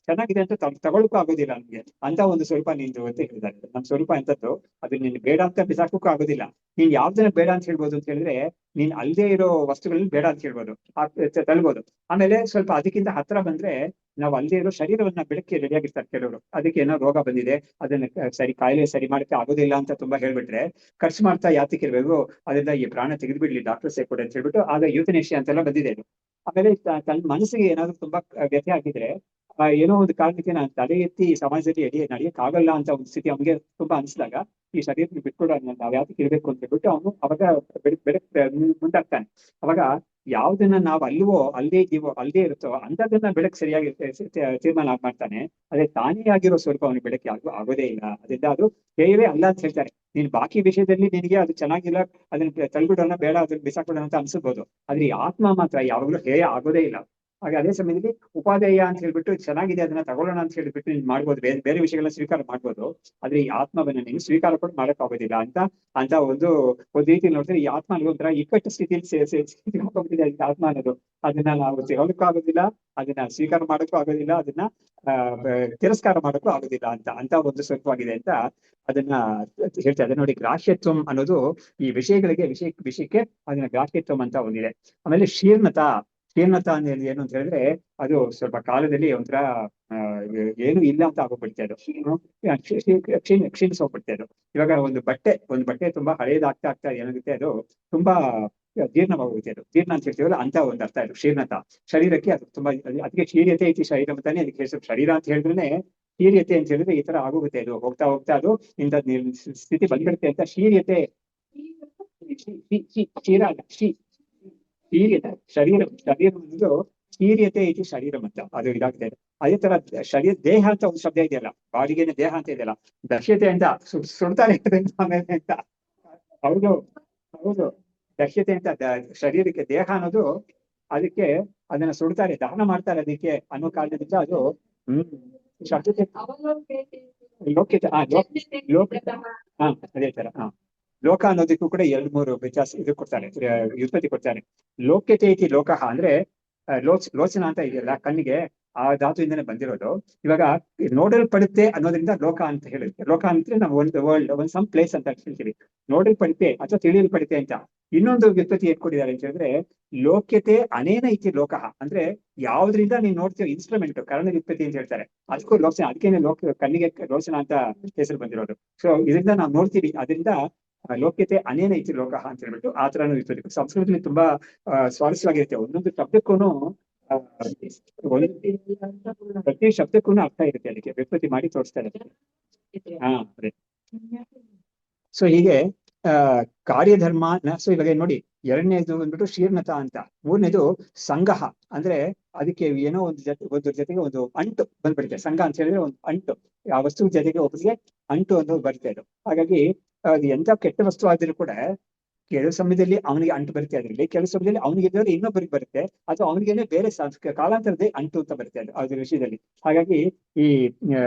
ಚೆನ್ನಾಗಿದೆ ಅಂತ ತಗೊಳಕ್ಕೂ ಆಗೋದಿಲ್ಲ ನಮ್ಗೆ. ಅಂತ ಒಂದು ಸ್ವರೂಪ ನಿಂದು ಅಂತ ಹೇಳಿದ್ದಾರೆ. ನಮ್ ಸ್ವರೂಪ ಎಂತದ್ದು, ಅದನ್ನ ನೀನ್ ಬೇಡ ಅಂತ ಬಿಸಾಕಕ್ಕೂ ಆಗೋದಿಲ್ಲ. ನೀನ್ ಯಾವ್ದನ್ನ ಬೇಡ ಅಂತ ಹೇಳ್ಬೋದು ಅಂತ ಹೇಳಿದ್ರೆ, ನೀನ್ ಅಲ್ಲದೆ ಇರೋ ವಸ್ತುಗಳನ್ನ ಬೇಡ ಅಂತ ಹೇಳ್ಬೋದು, ತಳ್ಬೋದು. ಆಮೇಲೆ ಸ್ವಲ್ಪ ಅದಕ್ಕಿಂತ ಹತ್ರ ಬಂದ್ರೆ ನಾವು ಅಲ್ಲದೆ ಇರೋ ಶರೀರವನ್ನ ಬಿಡಕ್ಕೆ ರೆಡಿಯಾಗಿರ್ತಾರೆ ಕೆಲವರು. ಅದಕ್ಕೆ ಏನೋ ರೋಗ ಬಂದಿದೆ, ಅದನ್ನ ಕಾಯಿಲೆ ಸರಿ ಮಾಡಕ್ಕೆ ಆಗೋದಿಲ್ಲ ಅಂತ ತುಂಬಾ ಹೇಳ್ಬಿಟ್ರೆ ಖರ್ಚು ಮಾಡ್ತಾ ಯಾತಕ್ಕೆ ಇರ್ಬೇಕು, ಅದರಿಂದ ಈ ಪ್ರಾಣ ತೆಗೆದ್ಬಿಡ್ಲಿ ಡಾಕ್ಟರ್ಸೇ ಕೂಡ ಅಂತ ಹೇಳ್ಬಿಟ್ಟು ಆಗ ಯೂಥನೇಷಿಯಾ ಅಂತೆಲ್ಲ ಬಂದಿದೆ ಅದು. ಆಮೇಲೆ ತನ್ನ ಮನಸ್ಸಿಗೆ ಏನಾದ್ರು ತುಂಬಾ ವ್ಯಥೆ ಆಗಿದ್ರೆ ಏನೋ ಒಂದು ಕಾರಣಕ್ಕೆ ನಾನು ತಲೆ ಎತ್ತಿ ಸಮಾಜದಲ್ಲಿ ನಡೆಯಕ್ ಆಗಲ್ಲ ಅಂತ ಒಂದು ಸ್ಥಿತಿ ಅವನಿಗೆ ತುಂಬಾ ಅನಿಸಿದಾಗ ಈ ಶರೀರಕ್ಕೆ ಬಿಟ್ಕೊಡ ನಾವ್ ಯಾತಕ್ಕೆ ಇರ್ಬೇಕು ಅಂತ ಹೇಳ್ಬಿಟ್ಟು ಅವನು ಅವಾಗ ಬೆಳಕ್ ಮುಂದಾಗ್ತಾನೆ. ಅವಾಗ ಯಾವ್ದನ್ನ ನಾವು ಅಲ್ವೋ ಅಲ್ಲೇ ಇದೀವೋ ಅಲ್ಲೇ ಇರುತ್ತೋ ಅಂತದನ್ನ ಬೆಳಕ್ ಸರಿಯಾಗಿ ತೀರ್ಮಾನ ಮಾಡ್ತಾನೆ. ಅದೇ ತಾನೇ ಆಗಿರೋ ಸ್ವರೂಪ ಅವನಿಗೆ ಬೆಳಕ್ಕೆ ಆಗೋದೇ ಇಲ್ಲ. ಅದರಿಂದ ಅದು ಹೇಯವೇ ಅಲ್ಲ ಅಂತ ಹೇಳ್ತಾರೆ. ನೀನ್ ಬಾಕಿ ವಿಷಯದಲ್ಲಿ ನಿನಗೆ ಅದು ಚೆನ್ನಾಗಿಲ್ಲ, ಅದನ್ನ ತಳ್ಬಿಡೋಣ, ಬೇಡ ಅದನ್ನ ಬಿಸಾಕ್ಬಿಡೋಣ ಅಂತ ಅನ್ಸಬಹುದು. ಆದ್ರೆ ಈ ಆತ್ಮ ಮಾತ್ರ ಯಾವಾಗ್ಲೂ ಹೇಯ ಆಗೋದೇ ಇಲ್ಲ. ಹಾಗೆ ಅದೇ ಸಮಯದಲ್ಲಿ ಉಪಾದೇಯ ಅಂತ ಹೇಳ್ಬಿಟ್ಟು ಚೆನ್ನಾಗಿದೆ ಅದನ್ನ ತಗೊಳ್ಳೋಣ ಅಂತ ಹೇಳ್ಬಿಟ್ಟು ನೀನ್ ಮಾಡ್ಬೋದು, ಬೇರೆ ಬೇರೆ ವಿಷಯಗಳನ್ನ ಸ್ವೀಕಾರ ಮಾಡ್ಬೋದು. ಆದ್ರೆ ಈ ಆತ್ಮವನ್ನ ನೀನು ಸ್ವೀಕಾರ ಕೂಡ ಮಾಡಕ್ ಆಗೋದಿಲ್ಲ ಅಂತ ಒಂದು ರೀತಿ ನೋಡಿದ್ರೆ ಈ ಆತ್ಮ ಒಂಥರ ಇಕ್ಕಟ್ಟು ಸ್ಥಿತಿಯಲ್ಲಿ ಹೋಗ್ಬಿಟ್ಟಿದೆ ಆತ್ಮ ಅನ್ನೋದು. ಅದನ್ನ ನಾವು ತಗೊಳಕ್ಕೂ ಆಗೋದಿಲ್ಲ, ಅದನ್ನ ಸ್ವೀಕಾರ ಮಾಡಕ್ಕೂ ಆಗೋದಿಲ್ಲ, ಅದನ್ನ ತಿರಸ್ಕಾರ ಮಾಡಕ್ಕೂ ಆಗೋದಿಲ್ಲ ಅಂತ ಒಂದು ಸ್ವರೂಪವಾಗಿದೆ ಅಂತ ಅದನ್ನ ಹೇಳ್ತಾರೆ. ಅದೇ ನೋಡಿ, ಗ್ರಾಹ್ಯತ್ವಂ ಅನ್ನೋದು ಈ ವಿಷಯಕ್ಕೆ ಅದನ್ನ ಗ್ರಾಹ್ಯತ್ವಂ ಅಂತ ಒಂದಿದೆ. ಆಮೇಲೆ ಶೀರ್ಣತಾ ಅಂದ್ರೆ ಏನು ಅಂತ ಹೇಳಿದ್ರೆ ಅದು ಸ್ವಲ್ಪ ಕಾಲದಲ್ಲಿ ಒಂಥರ ಏನು ಇಲ್ಲ ಅಂತ ಆಗೋಗ್ಬಿಡ್ತೆ ಅದು, ಕ್ಷೀಣಿಸೋಗ್ಬಿಡ್ತೆ ಅದು. ಇವಾಗ ಒಂದು ಬಟ್ಟೆ ತುಂಬಾ ಹಳೇದಾಗ್ತಾ ಏನಾಗುತ್ತೆ, ಅದು ತುಂಬಾ ಜೀರ್ಣವಾಗುತ್ತೆ. ಅದು ಜೀರ್ಣ ಅಂತ ಹೇಳ್ತೀವಲ್ಲ ಅಂತ ಒಂದು ಅರ್ಥ ಇದು ಶೀರ್ಣತಾ. ಶರೀರಕ್ಕೆ ಅದು ತುಂಬಾ, ಅದಕ್ಕೆ ಶೀರ್ಯತೆ ಐತಿ ಶರೀರ ಅಂತಾನೆ ಅದಕ್ಕೆ ಹೆಸರು. ಶರೀರ ಅಂತ ಹೇಳಿದ್ರೆ ಶೀರ್ಯತೆ ಅಂತ ಹೇಳಿದ್ರೆ ಈ ತರ ಆಗೋಗುತ್ತೆ. ಅದು ಹೋಗ್ತಾ ಅದು ಇಂಥ ಸ್ಥಿತಿ ಬಂದ್ಬಿಡುತ್ತೆ ಅಂತ ಶೀರ್ಯತೆ. ಕ್ಷೀರ ಅಲ್ಲ, ಶೀರ್ಯತೆ. ಶರೀರ ಅನ್ನೋದು ಶೀರ್ಯತೆ ಐತಿ ಶರೀರಂ ಅಂತ ಅದು ಇದಾಗ್ತಾ ಇದೆ. ಅದೇ ತರ ದೇಹ ಅಂತ ಒಂದು ಶಬ್ದ ಇದೆಯಲ್ಲ, ಬಾಡಿಗೆನೆ ದೇಹ ಅಂತ ಇದೆಯಲ್ಲ, ದಶ್ಯತೆ ಅಂತ ಸುಡ್ತಾರೆ ಆಮೇಲೆ ಅಂತ. ಹೌದು ದಶ್ಯತೆ ಅಂತ ಶರೀರಕ್ಕೆ ದೇಹ ಅನ್ನೋದು, ಅದಕ್ಕೆ ಅದನ್ನ ಸುಡ್ತಾರೆ, ದಹನ ಮಾಡ್ತಾರೆ ಅದಕ್ಕೆ ಅನ್ನೋ ಕಾರಣದಿಂದ ಅದು ಶಬ್ದತೆ ಅದೇ ತರ. ಲೋಕ ಅನ್ನೋದಕ್ಕೂ ಕೂಡ 2-3 ವ್ಯತ್ಯಾಸ ಇದು ಕೊಡ್ತಾರೆ, ವ್ಯುತ್ಪತ್ತಿ ಕೊಡ್ತಾರೆ. ಲೋಕ್ಯತೆ ಐತಿ ಲೋಕಃ ಅಂದ್ರೆ ಲೋಚನ ಅಂತ ಇದೆಯಲ್ಲ ಕಣ್ಣಿಗೆ, ಆ ಧಾತುವಿಂದನೇ ಬಂದಿರೋದು. ಇವಾಗ ನೋಡಲ್ಪಡುತ್ತೆ ಅನ್ನೋದ್ರಿಂದ ಲೋಕ ಅಂತ ಹೇಳುತ್ತೆ. ಲೋಕ ಅಂದ್ರೆ ನಾವು ಒಂದು ವರ್ಲ್ಡ್, ಒಂದು ಸಮ್ ಪ್ಲೇಸ್ ಅಂತ ಹೇಳ್ತೀವಿ. ನೋಡಲ್ಪಡುತ್ತೆ ಅಥವಾ ತಿಳಿಯಲ್ಪಡುತ್ತೆ ಅಂತ. ಇನ್ನೊಂದು ವ್ಯುತ್ಪತ್ತಿ ಏನ್ ಕೊಟ್ಟಿದ್ದಾರೆ ಅಂತ ಹೇಳಿದ್ರೆ, ಲೋಕ್ಯತೆ ಅನೇನ ಐತಿ ಲೋಕಃ ಅಂದ್ರೆ ಯಾವ್ದ್ರಿಂದ ನೀನ್ ನೋಡ್ತೀವಿ, ಇನ್ಸ್ಟ್ರೂಮೆಂಟ್, ಕಾರಣ ವ್ಯುತ್ಪತ್ತಿ ಅಂತ ಹೇಳ್ತಾರೆ. ಅದಕ್ಕೂ ಲೋಚನ, ಅದಕ್ಕೇನೆ ಕಣ್ಣಿಗೆ ಲೋಚನ ಅಂತ ಹೆಸರು ಬಂದಿರೋದು. ಸೊ ಇದರಿಂದ ನಾವು ನೋಡ್ತೀವಿ, ಅದರಿಂದ ಲೋಕ್ಯತೆ ಅನೇನ ಐತಿ ಲೋಕಃ ಅಂತ ಹೇಳ್ಬಿಟ್ಟು ಆ ತರನು ಇರ್ತದೆ. ಸಂಸ್ಕೃತದಲ್ಲಿ ತುಂಬಾ ಸ್ವಾರಸ್ಯವಾಗಿರುತ್ತೆ. ಒಂದೊಂದು ಶಬ್ದಕ್ಕೂ ಪ್ರತಿ ಶಬ್ದಕ್ಕೂ ಅರ್ಥ ಇರುತ್ತೆ, ಅದಕ್ಕೆ ವ್ಯುತ್ಪತ್ತಿ ಮಾಡಿ ತೋರಿಸ್ತಾರೆ. ಅದೇ. ಸೊ ಹೀಗೆ ಕಾರ್ಯಧರ್ಮ. ಸೊ ಇವಾಗ ನೋಡಿ, ಎರಡನೇದು ಬಂದ್ಬಿಟ್ಟು ಶೀರ್ಣತಾ ಅಂತ, ಮೂರನೇದು ಸಂಘ ಅಂದ್ರೆ ಅದಕ್ಕೆ ಏನೋ ಒಂದು ಜೊತೆಗೆ ಒಂದು ಅಂಟು ಬಂದ್ಬಿಡುತ್ತೆ. ಸಂಘ ಅಂತ ಹೇಳಿದ್ರೆ ಒಂದು ಅಂಟು, ಆ ವಸ್ತು ಜೊತೆಗೆ ಒಬ್ಬರಿಗೆ ಅಂಟು ಅನ್ನೋದು ಬರುತ್ತೆ ಅದು. ಹಾಗಾಗಿ ಅದು ಎಂತ ಕೆಟ್ಟ ವಸ್ತು ಆದ್ರೂ ಕೂಡ ಕೆಲವು ಸಮಯದಲ್ಲಿ ಅವನಿಗೆ ಅಂಟು ಬರುತ್ತೆ, ಅದರಲ್ಲಿ ಕೆಲವು ಸಮಯದಲ್ಲಿ ಅವನಿಗೆ ಇನ್ನೊಬ್ಬರಿಗೆ ಬರುತ್ತೆ, ಅಥವಾ ಅವನಿಗೇನೆ ಬೇರೆ ಕಾಲಾಂತರದೇ ಅಂಟು ಅಂತ ಬರುತ್ತೆ ಅದ್ರ ವಿಷಯದಲ್ಲಿ. ಹಾಗಾಗಿ ಈ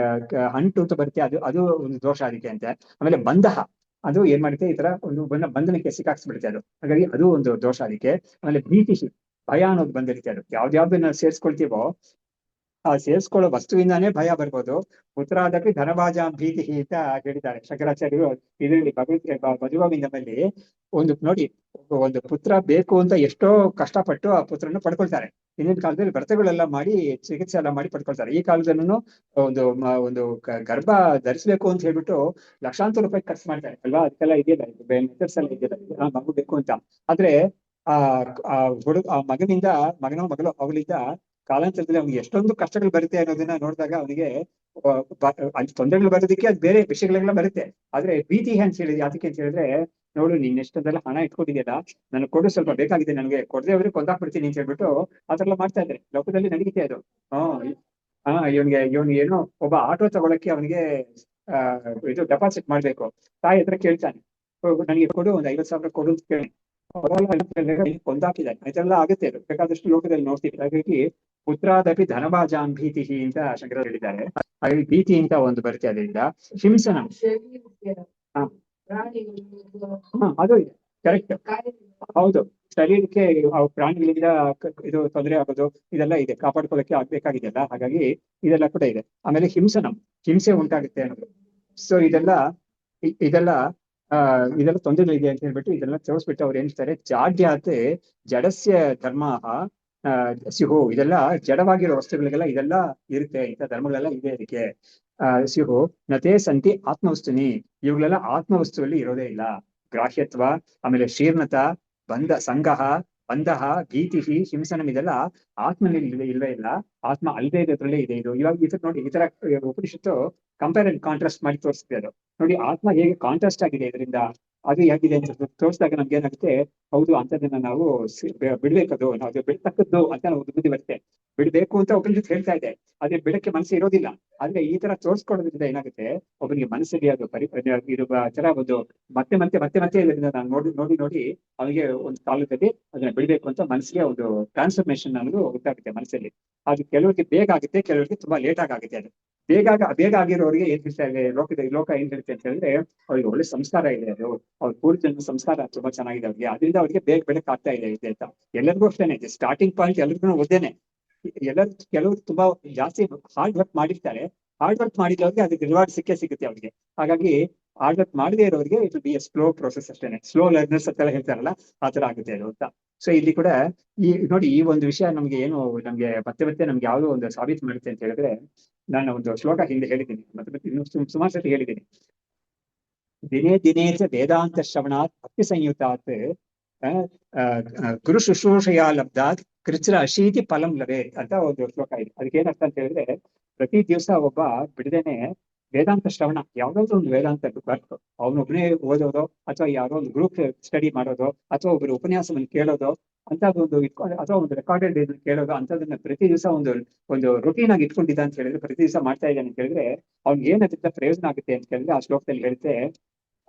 ಅಂಟು ಅಂತ ಬರುತ್ತೆ, ಅದು ಒಂದು ದೋಷ ಅದಕ್ಕೆ ಅಂತ. ಆಮೇಲೆ ಬಂಧ, ಅದು ಏನ್ ಮಾಡುತ್ತೆ, ಈ ತರ ಒಂದು ಬಂಧನಕ್ಕೆ ಸಿಕ್ಕಾಕ್ಸ್ಬಿಡುತ್ತೆ ಅದು. ಹಾಗಾಗಿ ಅದು ಒಂದು ದೋಷ ಅದಕ್ಕೆ. ಆಮೇಲೆ ಭೀತಿ, ಭಯ ಅನ್ನೋದು ಬಂದಿರುತ್ತೆ. ಅದು ಯಾವ್ದಾವ್ದನ್ನ ಸೇರ್ಸ್ಕೊಳ್ತೀವೋ ಆ ಸೇರಿಸ್ಕೊಳ್ಳೋ ವಸ್ತುವಿಂದಾನೇ ಭಯ ಬರ್ಬೋದು. ಪುತ್ರಾದಪಿ ಧನಭಾಜಾಂ ಭೀತಿ ಅಂತ ಹೇಳಿದ್ದಾರೆ ಶಂಕರಾಚಾರ್ಯರು ಇದರಲ್ಲಿ ಮಧುವಾವಿಂದದಲ್ಲಿ. ನೋಡಿ, ಒಂದು ಪುತ್ರ ಬೇಕು ಅಂತ ಎಷ್ಟೋ ಕಷ್ಟಪಟ್ಟು ಆ ಪುತ್ರನ ಪಡ್ಕೊಳ್ತಾರೆ. ಹಿಂದಿನ ಕಾಲದಲ್ಲಿ ವ್ರತಗಳೆಲ್ಲ ಮಾಡಿ ಚಿಕಿತ್ಸೆ ಎಲ್ಲ ಮಾಡಿ ಪಡ್ಕೊಳ್ತಾರೆ. ಈ ಕಾಲದಲ್ಲೂ ಒಂದು ಗರ್ಭ ಧರಿಸ್ಬೇಕು ಅಂತ ಹೇಳ್ಬಿಟ್ಟು ಲಕ್ಷಾಂತರ ರೂಪಾಯಿ ಖರ್ಚು ಮಾಡ್ತಾರೆ ಅಲ್ವಾ. ಅದಕ್ಕೆಲ್ಲ ಇದೆಯಲ್ಲ, ಮೆಥಡ್ಸ್ ಎಲ್ಲ ಇದೆಯಲ್ಲ, ಮಗು ಬೇಕು ಅಂತ. ಆದ್ರೆ ಆ ಮಗನೋ ಮಗಳು ಅವಳಿಂದ ಕಾಲಾಂತರದಲ್ಲಿ ಅವ್ನಿಗೆ ಎಷ್ಟೊಂದು ಕಷ್ಟಗಳು ಬರುತ್ತೆ ಅನ್ನೋದನ್ನ ನೋಡಿದಾಗ ಅವನಿಗೆ ತೊಂದರೆಗಳು ಬರೋದಕ್ಕೆ ಅದು ಬೇರೆ ವಿಷಯಗಳೆಲ್ಲ ಬರುತ್ತೆ. ಆದ್ರೆ ಭೀತಿ ಅಂತ ಹೇಳಿದ್ರೆ ಯಾತಕ್ಕೆ ಅಂತ ಹೇಳಿದ್ರೆ, ನೋಡು ನೀನ್ ಎಷ್ಟೊಂದೆಲ್ಲ ಹಣ ಇಟ್ಕೊಂಡಿದ್ಯಲ್ಲ, ನನಗೆ ಕೊಡು, ಸ್ವಲ್ಪ ಬೇಕಾಗಿದೆ, ನನಗೆ ಕೊಡದೆ ಅವ್ರಿಗೆ ಕೊಂದಾಕ್ಬಿಡ್ತೀನಿ ಅಂತ ಹೇಳ್ಬಿಟ್ಟು ಅದೆಲ್ಲ ಮಾಡ್ತಾ ಇದ್ದಾರೆ. ಲೋಕದಲ್ಲಿ ನಡೀತೆ ಅದು. ಇವನಿಗೆ ಏನೋ ಒಬ್ಬ ಆಟೋ ತಗೊಳಕ್ಕೆ ಅವನಿಗೆ ಇದು ಡೆಪಾಸಿಟ್ ಮಾಡ್ಬೇಕು. ತಾಯಿ ಹತ್ರ ಕೇಳ್ತಾನೆ, ನನಗೆ ಕೊಡು, ಒಂದು 50,000 ಕೊಡು ಅಂತ ಕೇಳಿ ಕೊಂದಾಕಿದ್ದಾರೆ. ಇದೆಲ್ಲ ಆಗುತ್ತೆ, ಬೇಕಾದಷ್ಟು ಲೋಕದಲ್ಲಿ ನೋಡ್ತೀವಿ. ಹಾಗಾಗಿ ಪುತ್ರಾದಪಿ ಧನಭಾಜಾಂ ಭೀತಿ ಅಂತ ಶಂಕರರು ಹೇಳಿದ್ದಾರೆ. ಹಾಗಾಗಿ ಭೀತಿ ಅಂತ ಒಂದು ಬರುತ್ತೆ. ಅದರಿಂದ ಹಿಂಸನ ಅದು ಇದೆ, ಕರೆಕ್ಟ್. ಹೌದು, ಶರೀರಕ್ಕೆ ಪ್ರಾಣಿಗಳಿಂದ ಇದು ತೊಂದರೆ ಆಗೋದು ಇದೆಲ್ಲ ಇದೆ, ಕಾಪಾಡ್ಕೊಳ್ಳಕ್ಕೆ ಆಗ್ಬೇಕಾಗಿದೆಯಲ್ಲ. ಹಾಗಾಗಿ ಇದೆಲ್ಲ ಕೂಡ ಇದೆ. ಆಮೇಲೆ ಹಿಂಸೆ ಉಂಟಾಗುತ್ತೆ ಅನ್ನೋದು. ಸೊ ಇದೆಲ್ಲ ತೊಂದರೆಗಳಿದೆ ಅಂತ ಹೇಳ್ಬಿಟ್ಟು ಇದೆಲ್ಲ ತೋರಿಸ್ಬಿಟ್ಟು ಅವ್ರು ಏನ್ತಾರೆ, ಜಾಡ್ಯಾತೆ ಜಡಸ್ಯ ಧರ್ಮ ಸಿಹು. ಇದೆಲ್ಲ ಜಡವಾಗಿರೋ ವಸ್ತುಗಳಿಗೆಲ್ಲ ಇದೆಲ್ಲ ಇರುತ್ತೆ, ಇಂಥ ಧರ್ಮಗಳೆಲ್ಲ ಇದೆ ಅದಕ್ಕೆ. ಸಿಹು ನತೇ ಸಂತಿ ಆತ್ಮವಸ್ತುನಿ, ಇವುಗಳೆಲ್ಲ ಆತ್ಮವಸ್ತುವಲ್ಲಿ ಇರೋದೇ ಇಲ್ಲ. ಗ್ರಾಹ್ಯತ್ವ, ಆಮೇಲೆ ಶೀರ್ಣತ, ಬಂಧ, ಭೀತಿ, ಹಿಂಸನಂ, ಇದೆಲ್ಲ ಆತ್ಮನಲ್ಲಿ ಇಲ್ವೇ ಇಲ್ಲ. ಆತ್ಮ ಅಲ್ಲದೆ ಇದ್ರಲ್ಲೇ ಇದೆ ಇದು. ಇವಾಗ ನೋಡಿ, ಈ ತರ ಉಪನಿಷತ್ತು ಕಂಪೇರ್ ಅಂಡ್ ಕಾಂಟ್ರಾಸ್ಟ್ ಮಾಡಿ ತೋರಿಸುತ್ತೆ ಅದು. ನೋಡಿ ಆತ್ಮ ಹೇಗೆ ಕಾಂಟ್ರಾಸ್ಟ್ ಆಗಿದೆ ಇದರಿಂದ. ಅದು ಹೇಗಿದೆ ಅಂತ ತೋರಿಸಿದಾಗ ನಮ್ಗೆ ಏನಾಗುತ್ತೆ, ಹೌದು ಅಂತದನ್ನ ನಾವು ಬಿಡ್ಬೇಕದು, ನಾವು ಅದು ಬಿಡ್ತಕ್ಕದ್ದು ಅಂತ ಒಂದು ಬುದ್ಧಿ ಬರುತ್ತೆ. ಬಿಡ್ಬೇಕು ಅಂತ ಒಬ್ಬನಿಗೆ ಹೇಳ್ತಾ ಇದೆ, ಆದ್ರೆ ಬಿಡಕ್ಕೆ ಮನಸ್ಸು ಇರೋದಿಲ್ಲ. ಆದ್ರೆ ಈ ತರ ತೋರಿಸ್ಕೊಳ್ಳೋದ್ರಿಂದ ಏನಾಗುತ್ತೆ, ಒಬ್ಬನಿಗೆ ಮನಸ್ಸಿಗೆ ಅದು ಇದು ತರ ಒಂದು ಮತ್ತೆ ಮತ್ತೆ ಮತ್ತೆ ಮತ್ತೆ ಇದರಿಂದ ನಾನು ನೋಡಿ ನೋಡಿ ನೋಡಿ ಅವನಿಗೆ ಒಂದು ಕಾಲದಲ್ಲಿ ಅದನ್ನ ಬಿಡ್ಬೇಕು ಅಂತ ಮನಸ್ಸಿಗೆ ಒಂದು ಟ್ರಾನ್ಸ್ಫರ್ಮೇಶನ್ ಅನ್ನೋದು ಗೊತ್ತಾಗುತ್ತೆ ಮನಸ್ಸಲ್ಲಿ. ಅದು ಕೆಲವರಿಗೆ ಬೇಗ ಆಗುತ್ತೆ, ಕೆಲವರಿಗೆ ತುಂಬಾ ಲೇಟ್ ಆಗುತ್ತೆ. ಅದು ಬೇಗ ಆಗಿರೋರಿಗೆ ಏನ್ ಹೇಳ್ತಾ ಇದೆ ಲೋಕ ಏನ್ ಹೇಳುತ್ತೆ ಅಂತ ಹೇಳಿದ್ರೆ, ಅವ್ರಿಗೆ ಒಳ್ಳೆ ಸಂಸ್ಕಾರ ಇದೆ, ಅದು ಅವ್ರ ಪೂರ್ವ ಜನ್ಮ ಸಂಸ್ಕಾರ ತುಂಬಾ ಚೆನ್ನಾಗಿದೆ ಅವ್ರಿಗೆ, ಅದರಿಂದ ಅವ್ರಿಗೆ ಬೇಗ ಬೆಳಕ್ ಆಗ್ತಾ ಇದೆ ಅಂತ. ಎಲ್ಲರಿಗೂ ಅಷ್ಟೇನೆ, ಸ್ಟಾರ್ಟಿಂಗ್ ಪಾಯಿಂಟ್ ಎಲ್ರಿಗೂ ಒಂದೇನೆ. ಎಲ್ಲರೂ ಕೆಲವರು ತುಂಬಾ ಜಾಸ್ತಿ ಹಾರ್ಡ್ ವರ್ಕ್ ಮಾಡಿರ್ತಾರೆ, ಹಾರ್ಡ್ ವರ್ಕ್ ಮಾಡಿದವ್ರಿಗೆ ಅದಕ್ಕೆ ರಿವಾರ್ಡ್ ಸಿಗುತ್ತೆ ಅವ್ರಿಗೆ. ಹಾಗಾಗಿ ಹಾರ್ಡ್ ವರ್ಕ್ ಮಾಡದೇ ಇರೋರಿಗೆ it be A slow process ಅಷ್ಟೇನೆ, ಸ್ಲೋ ಲರ್ನರ್ಸ್ ಅಂತೆಲ್ಲ ಹೇಳ್ತಾರಲ್ಲ ಆ ತರ ಆಗುತ್ತೆ ಅದು ಅಂತ. ಸೊ ಇಲ್ಲಿ ಕೂಡ ಈ ನೋಡಿ, ಈ ಒಂದು ವಿಷಯ ನಮ್ಗೆ ಏನು ನಮ್ಗೆ ಮತ್ತೆ ಮತ್ತೆ ನಮ್ಗೆ ಯಾವ್ದೋ ಒಂದು ಸಾಬೀತು ಮಾಡುತ್ತೆ ಅಂತ ಹೇಳಿದ್ರೆ, ನಾನು ಒಂದು ಶ್ಲೋಕ ಹಿಂದೆ ಹೇಳಿದ್ದೀನಿ, ಮತ್ತೆ ಇನ್ನು ಸುಮಾರು ಸತಿ ಹೇಳಿದ್ದೀನಿ. ದಿನೇ ದಿನೇ ಚ ವೇದಾಂತ ಶ್ರವಣಾತ್ ಭಕ್ತಿ ಸಂಯುತಾತ್ ಗುರು ಶುಶ್ರೂಷೆಯ ಲಬ್ಧಾತ್ ಕೃಚ್ರ ಅಶೀತಿ ಫಲಂ ಲಭೆ ಅಂತ ಒಂದು ಶ್ಲೋಕ ಇದೆ. ಅದಕ್ಕೆ ಏನರ್ಥ ಅಂತ ಹೇಳಿದ್ರೆ, ಪ್ರತಿ ದಿವಸ ಒಬ್ಬ ಬಿಡದೇನೆ ವೇದಾಂತ ಶ್ರವಣ, ಯಾವ್ದಾದ್ರು ಒಂದು ವೇದಾಂತ ಬರ್ತು ಅವನೊಬ್ಬನೇ ಓದೋದು, ಅಥವಾ ಯಾರೋ ಒಂದು ಗ್ರೂಪ್ ಸ್ಟಡಿ ಮಾಡೋದು, ಅಥವಾ ಒಬ್ಬರು ಉಪನ್ಯಾಸವನ್ನು ಕೇಳೋದು ಅಂತದೊಂದು ಇಟ್ಕೊಂಡು, ಅಥವಾ ಒಂದು ರೆಕಾರ್ಡೆಡ್ ಕೇಳೋದು ಅಂತದನ್ನ ಪ್ರತಿ ದಿವಸ ಒಂದು ರೊಟೀನ್ ಆಗಿ ಇಟ್ಕೊಂಡಿದ್ದ ಅಂತ ಹೇಳಿದ್ರೆ, ಪ್ರತಿ ದಿವಸ ಮಾಡ್ತಾ ಇದ್ದಾನೆ ಅಂತ ಹೇಳಿದ್ರೆ, ಅವ್ನಿಗೆ ಏನಂತ ಪ್ರಯೋಜನ ಆಗುತ್ತೆ ಅಂತ ಹೇಳಿದ್ರೆ, ಆ ಶ್ಲೋಕದಲ್ಲಿ ಹೇಳುತ್ತೆ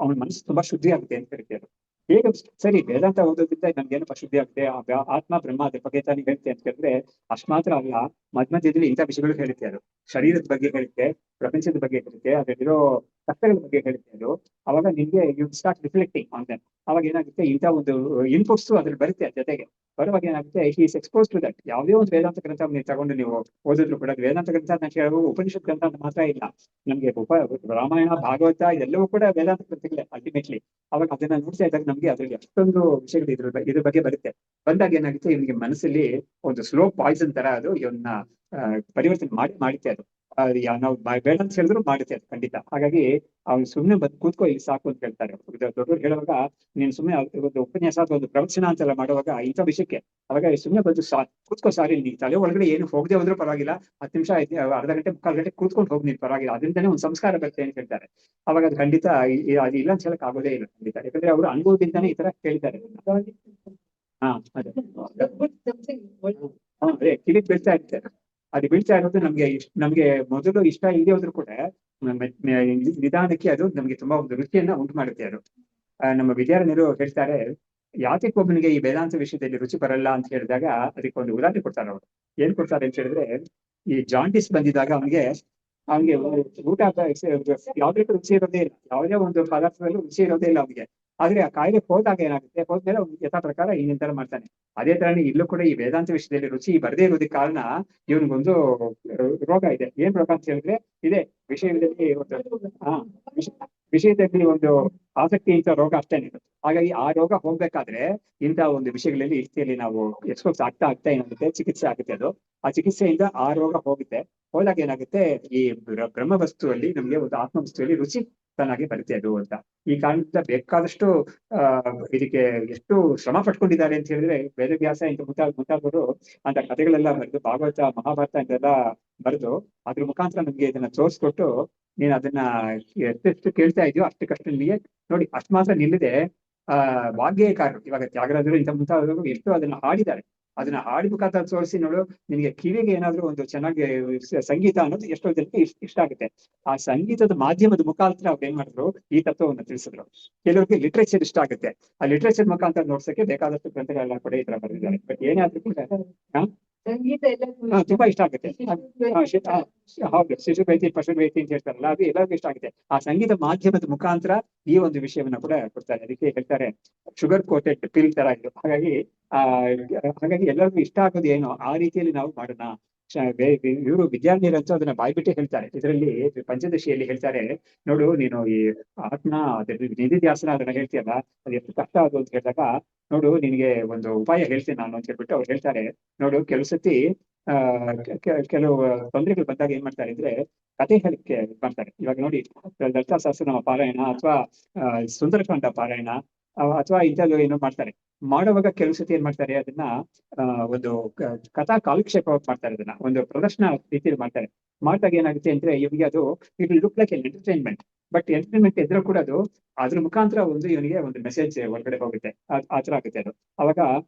ಅವನ ಮನಸ್ಸು ತುಂಬಾ ಶುದ್ಧಿ ಆಗುತ್ತೆ ಅಂತ ಹೇಳ್ತಾರೆ. ಹೇಗೆ ಸರಿ ವೇದಾಂತ ಓದೋದ್ರಿಂದ ನಮ್ಗೇನಪ್ಪ ಶುದ್ಧಿ ಆಗುತ್ತೆ, ಆತ್ಮ ಬ್ರಹ್ಮ ಅದ್ರ ಬಗ್ಗೆ ತಾನೇ ಹೇಳುತ್ತೆ ಅಂತ ಹೇಳಿದ್ರೆ, ಅಷ್ಟು ಮಾತ್ರ ಅಲ್ಲ, ಮಧ್ಯದಲ್ಲಿ ಇಂಥ ವಿಷಯಗಳು ಹೇಳುತ್ತೆ. ಅದು ಶರೀರದ ಬಗ್ಗೆ ಹೇಳುತ್ತೆ, ಪ್ರಪಂಚದ ಬಗ್ಗೆ ಹೇಳುತ್ತೆ, ಅದರಲ್ಲಿರೋ ಕಷ್ಟಗಳ ಬಗ್ಗೆ ಹೇಳುತ್ತೆ. ಅದು ಅವಾಗ ನಿಮ್ಗೆ you start reflecting on that. ಅವಾಗ ಏನಾಗುತ್ತೆ, ಇಂಥ ಒಂದು ಇನ್ಪುಟ್ಸ್ ಅದ್ರಲ್ಲಿ ಬರುತ್ತೆ. ಜೊತೆಗೆ ಬರುವಾಗ ಏನಾಗುತ್ತೆ, he is expose to that. ಯಾವುದೇ ಒಂದು ವೇದಾಂತ ಗ್ರಂಥ ನೀವು ತಗೊಂಡು ನೀವು ಓದಿದ್ರು ಕೂಡ, ವೇದಾಂತ ಗ್ರಂಥ ಅಂತ ಹೇಳೋ ಉಪನಿಷತ್ ಗ್ರಂಥ ಅಂತ ಮಾತ್ರ ಇಲ್ಲ, ನಮ್ಗೆ ರಾಮಾಯಣ ಭಾಗವತ ಇದೆಲ್ಲವೂ ಕೂಡ ವೇದಾಂತ ಗ್ರಂಥಗಳೇ ಅಲ್ಟಿಮೇಟ್ಲಿ. ಅವಾಗ ಅದನ್ನ ನೋಡ್ತಾ ಇದ್ದಾಗ ನಮ್ಗೆ ಅದ್ರಲ್ಲಿ ಅಷ್ಟೊಂದು ವಿಷಯಗಳು ಇದ್ರ ಬಗ್ಗೆ ಬರುತ್ತೆ. ಬಂದಾಗ ಏನಾಗುತ್ತೆ, ಇವನಿಗೆ ಮನಸ್ಸಲ್ಲಿ ಒಂದು ಸ್ಲೋ ಪಾಯ್ಸನ್ ತರ ಅದು ಇವನ್ನ ಪರಿವರ್ತನೆ ಮಾಡುತ್ತೆ. ಅದು ನಾವು ಬೇಡ ಅಂತ ಹೇಳಿದ್ರು ಮಾಡುತ್ತೆ ಅದು ಖಂಡಿತ. ಹಾಗಾಗಿ ಅವ್ನು ಸುಮ್ಮನೆ ಬಂದು ಕೂತ್ಕೋ ಇಲ್ಲಿ ಸಾಕು ಅಂತ ಹೇಳ್ತಾರೆ ದೊಡ್ಡವರು. ಹೇಳುವಾಗ ನೀನ್ ಸುಮ್ಮನೆ ಒಂದು ಉಪನ್ಯಾಸ ಅಥವಾ ಒಂದು ಪ್ರವಚನ ಅಂತೆಲ್ಲ ಮಾಡುವಾಗ ಇಂಥ ವಿಷಯಕ್ಕೆ, ಅವಾಗ ಸುಮ್ಮನೆ ಬಂದು ಕೂತ್ಕೋ ಸಾರಿ, ನೀನ್ ತಲೆ ಒಳಗಡೆ ಏನು ಹೋಗದೆ ಹೋದ್ರೂ ಪರವಾಗಿಲ್ಲ, 10 ನಿಮಿಷ ಅರ್ಧ ಗಂಟೆ 3/4 ಗಂಟೆ ಕೂತ್ಕೊಂಡು ಹೋಗಿ ನೀನ್ ಪರವಾಗಿಲ್ಲ, ಅದರಿಂದನೇ ಒಂದು ಸಂಸ್ಕಾರ ಬರುತ್ತೆ ಅಂತ ಹೇಳ್ತಾರೆ. ಅವಾಗ ಅದು ಖಂಡಿತ ಅದು ಇಲ್ಲ ಅಂತ ಹೇಳಕ್ ಆಗೋದೇ ಇಲ್ಲ ಖಂಡಿತ. ಯಾಕಂದ್ರೆ ಅವರು ಅನುಭವದಿಂದಾನೇ ಈ ತರ ಕೇಳಿದ್ದಾರೆ. ಹಾ ಅದೇ ಅದೇ ಕಿಲಿಕ್ ಬೀಳ್ತಾ ಇರ್ತಾರೆ. ಅದು ಬೀಳ್ತಾ ಇರೋದು ನಮ್ಗೆ ಮೊದಲು ಇಷ್ಟ ಇಲ್ಲದೆ ಹೋದ್ರು ಕೂಡ ನಿಧಾನಕ್ಕೆ ಅದು ನಮ್ಗೆ ತುಂಬಾ ಒಂದು ರುಚಿಯನ್ನ ಉಂಟು ಮಾಡುತ್ತೆ. ಅದು ನಮ್ಮ ವಿದ್ಯಾರಣ್ಯರು ಹೇಳ್ತಾರೆ, ಯಾತಕ್ಕೆ ಒಬ್ಬನಿಗೆ ಈ ವೇದಾಂತ ವಿಷಯದಲ್ಲಿ ರುಚಿ ಬರಲ್ಲ ಅಂತ ಹೇಳಿದಾಗ ಅದಕ್ಕೆ ಒಂದು ಉದಾಹರಣೆ ಕೊಡ್ತಾರೆ. ಅವರು ಏನ್ ಕೊಡ್ತಾರೆ ಅಂತ ಹೇಳಿದ್ರೆ, ಈ ಜಾಂಡಿಸ್ ಬಂದಿದಾಗ ಅವನಿಗೆ ಊಟ ಯಾವ್ದೇ ರುಚಿ ಇರೋದೇ ಇಲ್ಲ, ಯಾವುದೇ ಒಂದು ಪದಾರ್ಥದಲ್ಲೂ ರುಚಿ ಇರೋದೇ ಇಲ್ಲ ಅವನಿಗೆ. ಆದ್ರೆ ಆ ಕಾಯಿಲೆ ಹೋದಾಗ ಏನಾಗುತ್ತೆ, ಹೋದ್ಮೇಲೆ ಅವ್ನು ಯಥಾ ಪ್ರಕಾರ ಇನ್ನಿನ ತರ ಮಾಡ್ತಾನೆ. ಅದೇ ತರನೇ ಇಲ್ಲೂ ಕೂಡ ಈ ವೇದಾಂತ ವಿಷಯದಲ್ಲಿ ರುಚಿ ಬರದೇ ಇರೋದಕ್ಕೆ ಕಾರಣ ಇವನಿಗೊಂದು ರೋಗ ಇದೆ. ಏನ್ ರೋಗ ಅಂತ ಹೇಳಿದ್ರೆ ಇದೆ, ವಿಷಯದಲ್ಲಿ ವಿಷಯದಲ್ಲಿ ಒಂದು ಆಸಕ್ತಿ ಇಂಥ ರೋಗ ಅಷ್ಟೇನೆ. ಹಾಗಾಗಿ ಆ ರೋಗ ಹೋಗ್ಬೇಕಾದ್ರೆ ಇಂಥ ಒಂದು ವಿಷಯಗಳಲ್ಲಿ ರೀತಿಯಲ್ಲಿ ನಾವು ಎಕ್ಸ್ಪೋಸ್ ಆಗ್ತಾ ಏನಾಗುತ್ತೆ, ಚಿಕಿತ್ಸೆ ಆಗುತ್ತೆ. ಅದು ಆ ಚಿಕಿತ್ಸೆಯಿಂದ ಆ ರೋಗ ಹೋಗುತ್ತೆ. ಹೋದಾಗ ಏನಾಗುತ್ತೆ, ಈ ಬ್ರಹ್ಮ ವಸ್ತುವಲ್ಲಿ ನಮ್ಗೆ ಒಂದು ಆತ್ಮ ವಸ್ತುವಲ್ಲಿ ರುಚಿ ಚೆನ್ನಾಗಿ ಬರುತ್ತೆ ಅದು ಅಂತ. ಈ ಕಾರಣದಿಂದ ಬೇಕಾದಷ್ಟು ಇದಕ್ಕೆ ಎಷ್ಟು ಶ್ರಮ ಪಟ್ಕೊಂಡಿದ್ದಾರೆ ಅಂತ ಹೇಳಿದ್ರೆ, ವೇದವ್ಯಾಸ ಇಂಥ ಮುಂತಾದವರು ಅಂತ ಕಥೆಗಳೆಲ್ಲ ಬರೆದು, ಭಾಗವತ ಮಹಾಭಾರತ ಅಂತೆಲ್ಲ ಬರೆದು ಅದ್ರ ಮುಖಾಂತರ ನಮ್ಗೆ ಇದನ್ನ ತೋರಿಸ್ಕೊಟ್ಟು, ನೀನ್ ಅದನ್ನ ಎಷ್ಟೆಷ್ಟು ಕೇಳ್ತಾ ಇದೆಯೋ ಅಷ್ಟಕ್ಕಷ್ಟು ನಿಮಗೆ ನೋಡಿ, ಅಷ್ಟು ಮಾತ್ರ ನಿಲ್ಲದೆ ವಾಗ್ಗೇಯಕಾರರು ಇವಾಗ ತ್ಯಾಗರಾಜರು ಇಂಥ ಮುಂತಾದವರು ಎಷ್ಟು ಅದನ್ನ ಹಾಡಿದ್ದಾರೆ. ಅದನ್ನ ಹಾಡಿ ಮುಖಾಂತರ ತೋರಿಸಿ ನೋಡು, ನಿನಗೆ ಕಿವಿಗೆ ಏನಾದ್ರು ಒಂದು ಚೆನ್ನಾಗಿ ಸಂಗೀತ ಅನ್ನೋದು ಎಷ್ಟೋ ಜನಕ್ಕೆ ಇಷ್ಟ ಆಗುತ್ತೆ. ಆ ಸಂಗೀತದ ಮಾಧ್ಯಮದ ಮುಖಾಂತರ ಅವ್ರು ಏನ್ ಮಾಡಿದ್ರು, ಈ ತತ್ವವನ್ನು ತಿಳಿಸಿದ್ರು. ಕೆಲವರಿಗೆ ಲಿಟ್ರೇಚರ್ ಇಷ್ಟ ಆಗುತ್ತೆ, ಆ ಲಿಟ್ರೇಚರ್ ಮುಖಾಂತರ ನೋಡ್ಸಕ್ಕೆ ಬೇಕಾದಷ್ಟು ಗ್ರಂಥಗಳೆಲ್ಲ ಕೂಡ ಈ ತರ ಬರೆದಿದ್ದಾರೆ. ಬಟ್ ಏನೇ ಆದ್ರೂ ಕೂಡ ತುಂಬಾ ಇಷ್ಟ ಆಗುತ್ತೆ. ಹೌದು, ಶಿಶುಭೈತಿ ಪಶುಭೈತಿ ಅಂತ ಹೇಳ್ತಾರಲ್ಲ, ಅದು ಎಲ್ಲರಿಗೂ ಇಷ್ಟ ಆಗುತ್ತೆ. ಆ ಸಂಗೀತ ಮಾಧ್ಯಮದ ಮುಖಾಂತರ ಈ ಒಂದು ವಿಷಯವನ್ನ ಕೂಡ ಕೊಡ್ತಾರೆ. ಅದಕ್ಕೆ ಹೇಳ್ತಾರೆ ಶುಗರ್ ಕೋಟೆಡ್ ಪಿಲ್ ತರ ಇದು. ಹಾಗಾಗಿ ಎಲ್ಲರಿಗೂ ಇಷ್ಟ ಆಗೋದು ಏನೋ ಆ ರೀತಿಯಲ್ಲಿ ನಾವು ಮಾಡೋಣ. ಇವರು ವಿದ್ಯಾರ್ಥಿಯರಂತೂ ಅದನ್ನ ಬಾಯ್ಬಿಟ್ಟೆ ಹೇಳ್ತಾರೆ. ಇದರಲ್ಲಿ ಪಂಚದಶಿಯಲ್ಲಿ ಹೇಳ್ತಾರೆ, ನೋಡು ನೀನು ಈ ಆತ್ಮ ನಿಧಿಧ್ಯಾಸನ ಅದನ್ನ ಹೇಳ್ತೀಯಲ್ಲ, ಅದು ಎಷ್ಟು ಕಷ್ಟ ಅದು ಅಂತ ಹೇಳಿದಾಗ, ನೋಡು ನಿನಗೆ ಒಂದು ಉಪಾಯ ಹೇಳ್ತೀನಿ ನಾನು ಅಂತ ಹೇಳ್ಬಿಟ್ಟು ಅವ್ರು ಹೇಳ್ತಾರೆ. ನೋಡು, ಕೆಲವು ಸತಿ ಕೆಲವು ತೊಂದರೆಗಳು ಬಂದಾಗ ಏನ್ ಮಾಡ್ತಾರೆ ಅಂದ್ರೆ, ಕಥೆ ಹೇಳಿಕೆ ಮಾಡ್ತಾರೆ. ಇವಾಗ ನೋಡಿ, ಲಲಿತಾ ಸಹಸ್ರನಾಮ ಪಾರಾಯಣ ಅಥವಾ ಸುಂದರಕಾಂಡ ಪಾರಾಯಣ ಅಥವಾ ಇಂಥದ್ದು ಏನೋ ಮಾಡ್ತಾರೆ. ಮಾಡುವಾಗ ಕೆಲವು ಸತಿ ಏನ್ ಮಾಡ್ತಾರೆ ಅದನ್ನ ಒಂದು ಕಥಾ ಕಾಲಕ್ಷೇಪ ಮಾಡ್ತಾರೆ, ಅದನ್ನ ಒಂದು ಪ್ರದರ್ಶನ ರೀತಿಯಲ್ಲಿ ಮಾಡ್ತಾರೆ. ಮಾಡಿದಾಗ ಏನಾಗುತ್ತೆ ಅಂದ್ರೆ ಇವನಿಗೆ ಅದು it will look like an entertainment. But entertainment ಎದ್ರು ಕೂಡ ಅದು ಅದ್ರ ಮುಖಾಂತರ ಒಂದು ಇವನಿಗೆ ಒಂದು ಮೆಸೇಜ್ ಹೊರಗಡೆ ಹೋಗುತ್ತೆ, ಆ ತರ ಆಗುತ್ತೆ ಅದು. ಅವಾಗ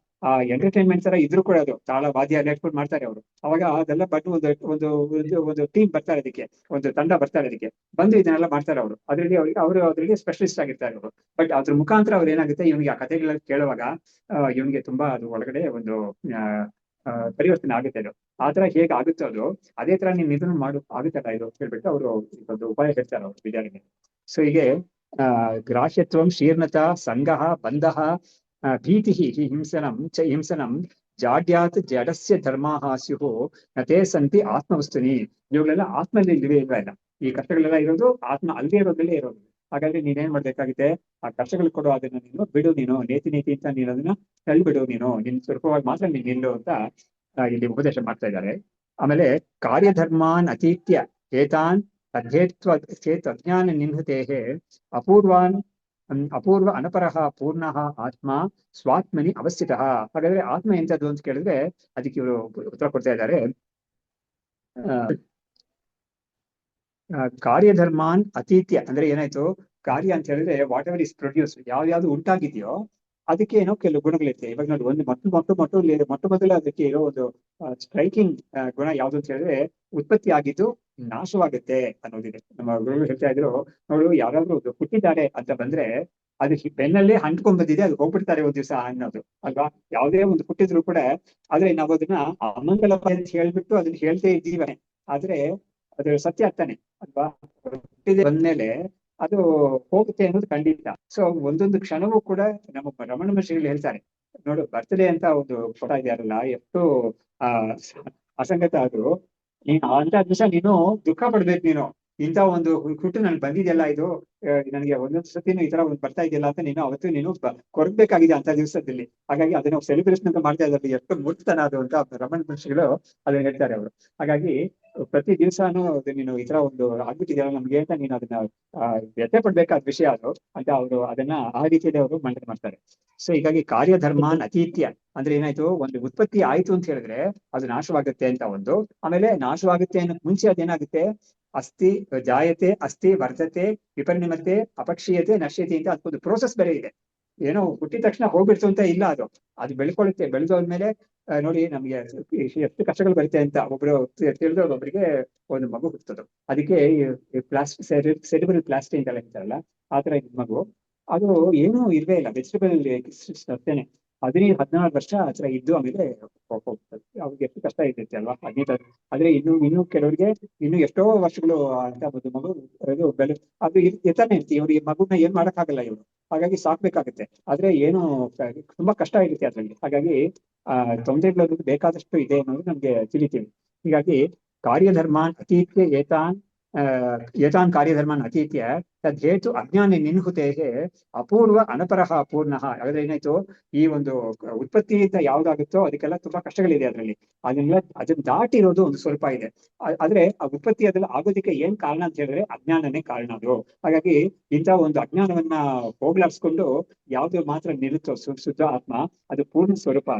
ಆ ಎಂಟರ್ಟೈನ್ಮೆಂಟ್ ತರ ಇದ್ರು ಕೂಡ ಅದು ತಾಳ ವಾದ್ಯ ಎಲ್ಲ ಇಟ್ಕೊಂಡು ಮಾಡ್ತಾರೆ ಅವರು. ಅವಾಗ ಅದೆಲ್ಲ ಬಂದು ಒಂದು ಟೀಮ್ ಬರ್ತಾರೆ, ಅದಕ್ಕೆ ಒಂದು ತಂಡ ಬರ್ತಾರೆ, ಅದಕ್ಕೆ ಬಂದು ಇದನ್ನೆಲ್ಲ ಮಾಡ್ತಾರೆ ಅವರು. ಅದರಲ್ಲಿ ಅವರಿಗೆ ಸ್ಪೆಷಲಿಸ್ಟ್ ಆಗಿರ್ತಾರೆ ಅವರು. ಬಟ್ ಅದ್ರ ಮುಖಾಂತರ ಅವ್ರು ಏನಾಗುತ್ತೆ ಇವನಿಗೆ ಆ ಕಥೆಗಳ ಕೇಳುವಾಗ ಇವನಿಗೆ ತುಂಬಾ ಅದು ಒಳಗಡೆ ಒಂದು ಪರಿವರ್ತನೆ ಆಗುತ್ತೆ ಅದು. ಆ ತರ ಹೇಗೆ ಆಗುತ್ತೆ ಅದು, ಅದೇ ತರ ನೀನ್ ಇದನ್ನು ಮಾಡು ಆಗುತ್ತಲ್ಲ ಇದು ಹೇಳ್ಬಿಟ್ಟು ಅವರು ಒಂದು ಉಪಾಯ ಹೇಳ್ತಾರೆ ಅವರು ವಿದ್ಯಾರ್ಥಿಗೆ. ಸೊ ಹೀಗೆ ಗ್ರಾಹ್ಯತ್ವಂ ಶೀರ್ಣತ ಸಂಗಃ ಬಂಧಃ ಭೀತಿ ಹಿಂಸನಂ ಜಾಡ್ಯಾತ್ ಜಡಸ್ಯ ಧರ್ಮಾಃ ಸ್ಯುಃ ನತೇ ಸಂತಿ ಆತ್ಮವಸ್ತುನಿ. ಇವುಗಳೆಲ್ಲ ಆತ್ಮಲ್ಲಿ ಇಲ್ವೇ ಇಲ್ಲ. ಈ ಕಷ್ಟಗಳೆಲ್ಲ ಇರೋದು ಆತ್ಮ ಅಲ್ಲೇ ಇರೋದ್ರಲ್ಲೇ ಇರೋದು. ಹಾಗಾದ್ರೆ ನೀನೇನ್ ಮಾಡ್ಬೇಕಾಗಿದೆ, ಆ ಕಷ್ಟಗಳು ಕೊಡೋ ಅದನ್ನ ನೀನು ಬಿಡು, ನೀನು ನೇತಿ ಅಂತ ನೀನು ಅದನ್ನ ತಳ್ಳಿಬಿಡು, ನೀನು ನಿನ್ ಸ್ವರೂಪವಾಗಿ ಮಾತ್ರ ನೀನ್ ನಿಲ್ಲು ಅಂತ ಇಲ್ಲಿ ಉಪದೇಶ ಮಾಡ್ತಾ ಇದ್ದಾರೆ. ಆಮೇಲೆ ಕಾರ್ಯಧರ್ಮಾನ್ ಅತೀತ್ಯ ಏತಾನ್ ತದ್ಧೇತ್ವ ಚೇತ್ ಅಜ್ಞಾನ ನಿನ್ಹತೇಹೇ ಅಪೂರ್ವ ಅನಪರಃ ಪೂರ್ಣಃ ಆತ್ಮ ಸ್ವಾತ್ಮನಿ ಅವಸ್ಥಿತಃ. ಹಾಗಾದ್ರೆ ಆತ್ಮ ಎಂತದ್ದು ಅಂತ ಕೇಳಿದ್ರೆ ಅದಕ್ಕೆ ಇವರು ಉತ್ತರ ಕೊಡ್ತಾ ಇದ್ದಾರೆ. ಕಾರ್ಯಧರ್ಮಾನ್ ಅತೀತ್ಯ ಅಂದ್ರೆ ಏನಾಯ್ತು, ಕಾರ್ಯ ಅಂತ ಹೇಳಿದ್ರೆ ವಾಟ್ ಎವರ್ ಇಸ್ ಪ್ರೊಡ್ಯೂಸ್, ಯಾವ್ದು ಉಂಟಾಗಿದೆಯೋ ಅದಕ್ಕೆ ಏನೋ ಕೆಲವು ಗುಣಗಳಿರುತ್ತೆ. ಇವಾಗ ನೋಡಿ, ಒಂದು ಮೊಟ್ಟ ಮೊದಲು ಅದಕ್ಕೆ ಇರೋ ಒಂದು ಸ್ಟ್ರೈಕಿಂಗ್ ಗುಣ ಯಾವ್ದು ಅಂತ ಹೇಳಿದ್ರೆ ಉತ್ಪತ್ತಿ ಆಗಿದ್ದು ನಾಶವಾಗುತ್ತೆ ಅನ್ನೋದಿದೆ. ನಮ್ಮ ಗುರುಗಳು ಹೇಳ್ತಾ ಇದ್ರು, ನೋಡು ಯಾರಾದ್ರೂ ಹುಟ್ಟಿದ್ದಾರೆ ಅಂತ ಬಂದ್ರೆ ಅದು ಬೆನ್ನಲ್ಲೇ ಅಂಟ್ಕೊಂಡ್ ಬಂದಿದೆ, ಅದು ಹೋಗ್ಬಿಡ್ತಾರೆ ಒಂದ್ ದಿವಸ ಅನ್ನೋದು ಅಲ್ವಾ. ಯಾವುದೇ ಒಂದು ಹುಟ್ಟಿದ್ರು ಕೂಡ ಆದ್ರೆ ನಾವು ಅದನ್ನ ಅಮಂಗಲ ಅಂತ ಹೇಳ್ಬಿಟ್ಟು ಅದನ್ನ ಹೇಳ್ತೇ ಇದ್ದೀವಿ, ಆದ್ರೆ ಅದು ಸತ್ಯ ಆಗ್ತಾನೆ ಅಲ್ವಾ. ಹುಟ್ಟಿದೆ ಬಂದ್ಮೇಲೆ ಅದು ಹೋಗುತ್ತೆ ಅನ್ನೋದು ಖಂಡಿತ. ಸೊ ಒಂದೊಂದು ಕ್ಷಣವೂ ಕೂಡ ನಮ್ಮ ರಮಣ ಮಹರ್ಷಿಗಳು ಹೇಳ್ತಾರೆ, ನೋಡು ಬರ್ತಡೇ ಅಂತ ಒಂದು ಫೋಟೋ ಇದೆಯಲ್ಲ, ಎಷ್ಟು ಅಸಂಗತ ಅದು. ನೀನು ಅಂತ ದಿವಸ ನೀನು ದುಃಖ ಪಡ್ಬೇಕು. ನೀನು ಇಂಥ ಒಂದು ಹುಟ್ಟು ನನ್ಗೆ ಬಂದಿದೆಯಲ್ಲ, ಇದು ನನಗೆ ಒಂದೊಂದು ಸತಿನೂ ಈ ತರ ಒಂದು ಬರ್ತಾ ಇದೆಯಲ್ಲ ಅಂತ ನೀನು ಅವತ್ತು ನೀನು ಕೊರಗ್ಬೇಕಾಗಿದೆ ಅಂತ ದಿವಸದಲ್ಲಿ. ಹಾಗಾಗಿ ಅದನ್ನ ಸೆಲೆಬ್ರೇಷನ್ ಅಂತ ಮಾಡ್ತಾ ಇದ್ದಾರೆ. ಎಷ್ಟು ಮೂರ್ತನ ಅದು ಅಂತ ರಮಣ ಮಹರ್ಷಿಗಳು ಅದನ್ನ ಹೇಳ್ತಾರೆ ಅವರು. ಹಾಗಾಗಿ ಪ್ರತಿ ದಿವಸನೂ ನೀನು ಈ ತರ ಒಂದು ಆಗ್ಬಿಟ್ಟಿದೆಯಲ್ಲ ನಮ್ಗೆ ಅಂತ ನೀನು ಅದನ್ನ ವ್ಯಥೆ ಪಡ್ಬೇಕಾದ ವಿಷಯ ಅದು ಅಂತ ಅವರು ಅದನ್ನ ಆ ರೀತಿಯಲ್ಲಿ ಅವರು ಮಂಡನೆ ಮಾಡ್ತಾರೆ. ಸೊ ಹೀಗಾಗಿ ಕಾರ್ಯಧರ್ಮಾನ್ ಅತೀತ್ಯ ಅಂದ್ರೆ ಏನಾಯ್ತು, ಒಂದು ಉತ್ಪತ್ತಿ ಆಯ್ತು ಅಂತ ಹೇಳಿದ್ರೆ ಅದು ನಾಶವಾಗುತ್ತೆ ಅಂತ ಒಂದು. ಆಮೇಲೆ ನಾಶವಾಗುತ್ತೆ ಅನ್ನೋ ಮುಂಚೆ ಅದೇನಾಗುತ್ತೆ, ಅಸ್ಥಿ ಜಾಯತೆ ಅಸ್ಥಿ ವರ್ತತೆ ವಿಪರಿಣಮತೆ ಅಪಕ್ಷೀಯತೆ ನಶ್ಯತೆ ಅಂತ ಅದಕ್ಕೊಂದು ಪ್ರೋಸೆಸ್ ಬೇರೆ ಇದೆ. ಏನೋ ಹುಟ್ಟಿದ ತಕ್ಷಣ ಹೋಗ್ಬಿಡ್ತು ಅಂತ ಇಲ್ಲ, ಅದು ಬೆಳ್ಕೊಳ್ಳುತ್ತೆ. ಬೆಳೆದೋದ್ಮೇಲೆ ನೋಡಿ ನಮ್ಗೆ ಎಷ್ಟು ಕಷ್ಟಗಳು ಬರುತ್ತೆ ಅಂತ ಒಬ್ರು ತಿಳಿದವ್ರು ಒಬ್ಬರಿಗೆ ಒಂದು ಮಗು ಹುಟ್ಟೋದು. ಅದಕ್ಕೆ ಸೆರಿಬ್ರಲ್ ಪ್ಲಾಸ್ಟಿ ಅಂತೆಲ್ಲ ಹೇಳ್ತಾರಲ್ಲ, ಆ ತರ ಮಗು ಅದು ಏನೂ ಇಲ್ವೇ ಇಲ್ಲ, ವೆಜಿಟಬಲ್ ಸತ್ತೇನೆ. 15-16 ವರ್ಷ ಆತರ ಇದ್ದು ಆಮೇಲೆ ಹೋಗ್ತದೆ. ಅವ್ರಿಗೆ ಎಷ್ಟು ಕಷ್ಟ ಇರ್ತೈತೆ ಅಲ್ವಾ 15. ಆದ್ರೆ ಇನ್ನು ಕೆಲವರಿಗೆ ಇನ್ನು ಎಷ್ಟೋ ವರ್ಷಗಳು ಅಂತ ಒಂದು ಮಗು ಬೆಲೆ ಅದು ಎತ್ತಾನೆ ಇರ್ತಿ. ಇವ್ರಿಗೆ ಮಗುನ ಏನ್ ಮಾಡಕ್ಕಾಗಲ್ಲ ಇವ್ರು, ಹಾಗಾಗಿ ಸಾಕ್ಬೇಕಾಗತ್ತೆ. ಆದ್ರೆ ಏನು ತುಂಬಾ ಕಷ್ಟ ಇರುತ್ತೆ ಅದ್ರಲ್ಲಿ. ಹಾಗಾಗಿ ತೊಂದರೆಗಳು ಬೇಕಾದಷ್ಟು ಇದೆ ಅನ್ನೋದು ನಮ್ಗೆ ತಿಳಿತೀವಿ. ಹೀಗಾಗಿ ಕಾರ್ಯಧರ್ಮಾನ್ ಅತೀತ್ಯ ಏತಾನ್ ಕಾರ್ಯಧರ್ಮಾನ್ ಅತೀತ್ಯ ತದ್ಹೇತು ಅಜ್ಞಾನ ನಿನ್ಹುತೇಹೇ ಅಪೂರ್ವ ಅನಪರಃ ಪೂರ್ಣಃ. ಹಾಗಾದ್ರೆ ಏನಾಯ್ತು, ಈ ಒಂದು ಉತ್ಪತ್ತಿಯಿಂದ ಯಾವ್ದಾಗುತ್ತೋ ಅದಕ್ಕೆಲ್ಲ ತುಂಬಾ ಕಷ್ಟಗಳಿದೆ ಅದರಲ್ಲಿ. ಅದನ್ನ ದಾಟಿರೋದು ಒಂದು ಸ್ವಲ್ಪ ಇದೆ. ಆದ್ರೆ ಆ ಉತ್ಪತ್ತಿ ಅದೆಲ್ಲ ಆಗೋದಕ್ಕೆ ಏನ್ ಕಾರಣ ಅಂತ ಹೇಳಿದ್ರೆ ಅಜ್ಞಾನನೇ ಕಾರಣ ಅದು. ಹಾಗಾಗಿ ಇಂಥ ಒಂದು ಅಜ್ಞಾನವನ್ನ ಹೋಗ್ಲಾಡ್ಸ್ಕೊಂಡು ಯಾವ್ದು ಮಾತ್ರ ನಿಲ್ಲುತ್ತೋ ಶುದ್ಧ ಆತ್ಮ, ಅದು ಪೂರ್ಣ ಸ್ವರೂಪ.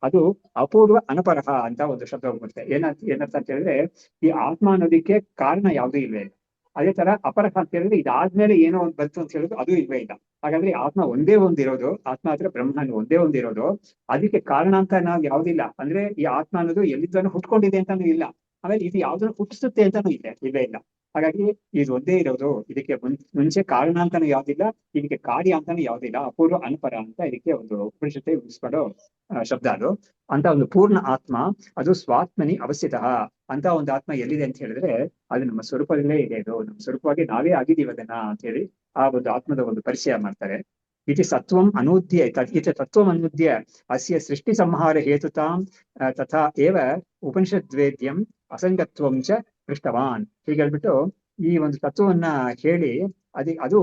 ಅದು ಅಪೂರ್ವ ಅನಪರಹ ಅಂತ ಒಂದು ಶಬ್ದ ಬರುತ್ತೆ. ಏನಂತ ಅಂತ ಹೇಳಿದ್ರೆ ಈ ಆತ್ಮ ಅನ್ನೋದಕ್ಕೆ ಕಾರಣ ಯಾವ್ದೂ ಇಲ್ವೇ ಇಲ್ಲ. ಅದೇ ತರ ಅಪರಹ ಅಂತ ಹೇಳಿದ್ರೆ ಇದಾದ್ಮೇಲೆ ಏನೋ ಒಂದು ಬಂತು ಅಂತ ಹೇಳಿದ್ರು ಅದು ಇಲ್ವೇ ಇಲ್ಲ. ಹಾಗಾದ್ರೆ ಆತ್ಮ ಒಂದೇ ಒಂದಿರೋದು, ಆತ್ಮ ಹತ್ರ ಬ್ರಹ್ಮ ಒಂದೇ ಒಂದಿರೋದು, ಅದಕ್ಕೆ ಕಾರಣ ಅಂತ ನಾವು ಯಾವ್ದಿಲ್ಲ. ಅಂದ್ರೆ ಈ ಆತ್ಮ ಅನ್ನೋದು ಎಲ್ಲಿದ್ದಾನು ಹುಟ್ಕೊಂಡಿದೆ ಅಂತಾನು ಇಲ್ಲ, ಆಮೇಲೆ ಇದು ಯಾವ್ದನ್ನು ಹುಟ್ಟಿಸುತ್ತೆ ಅಂತಾನು ಇಲ್ವೇ ಇಲ್ಲ. ಹಾಗಾಗಿ ಇದು ಒಂದೇ ಇರೋದು, ಇದಕ್ಕೆ ಮುಂಚೆ ಕಾರಣ ಅಂತಾನು ಯಾವ್ದಿಲ್ಲ, ಇದಕ್ಕೆ ಕಾರ್ಯ ಅಂತಾನು ಯಾವ್ದಿಲ್ಲ. ಅಪೂರ್ವ ಅನುಪರ ಅಂತ ಇದಕ್ಕೆ ಒಂದು ಉಪನಿಷತ್ತೆ ಉಳಿಸ್ಕೊಡೋ ಶಬ್ದ ಅದು. ಅಂತ ಒಂದು ಪೂರ್ಣ ಆತ್ಮ ಅದು ಸ್ವಾತ್ಮನಿ ಅವಸ್ಥಿತಃ ಅಂತ ಒಂದು ಆತ್ಮ ಎಲ್ಲಿದೆ ಅಂತ ಹೇಳಿದ್ರೆ ಅದು ನಮ್ಮ ಸ್ವರೂಪದಲ್ಲೇ ಇದೆ. ಇದು ನಮ್ಮ ಸ್ವರೂಪವಾಗಿ ನಾವೇ ಆಗಿದ್ದೀವಿ ಅದನ್ನ ಅಂತ ಹೇಳಿ ಆ ಒಂದು ಆತ್ಮದ ಒಂದು ಪರಿಚಯ ಮಾಡ್ತಾರೆ. ಇತಿ ಸತ್ವಂ ಅನೂದ್ಯ ತತ್ವಂ ಅನೂದ್ಯ ಅಸ್ಯ ಸೃಷ್ಟಿ ಸಂಹಾರ ಹೇತುತಾಂ ತಥಾ ಏವ ಉಪನಿಷದ್ವೇದ್ಯಂ ಅಸಂಗತ್ವಂ ಚ ಪೃಷ್ಟವಾನ್. ಹೀಗೆ ಹೇಳ್ಬಿಟ್ಟು ಈ ಒಂದು ತತ್ವವನ್ನ ಹೇಳಿ ಅದು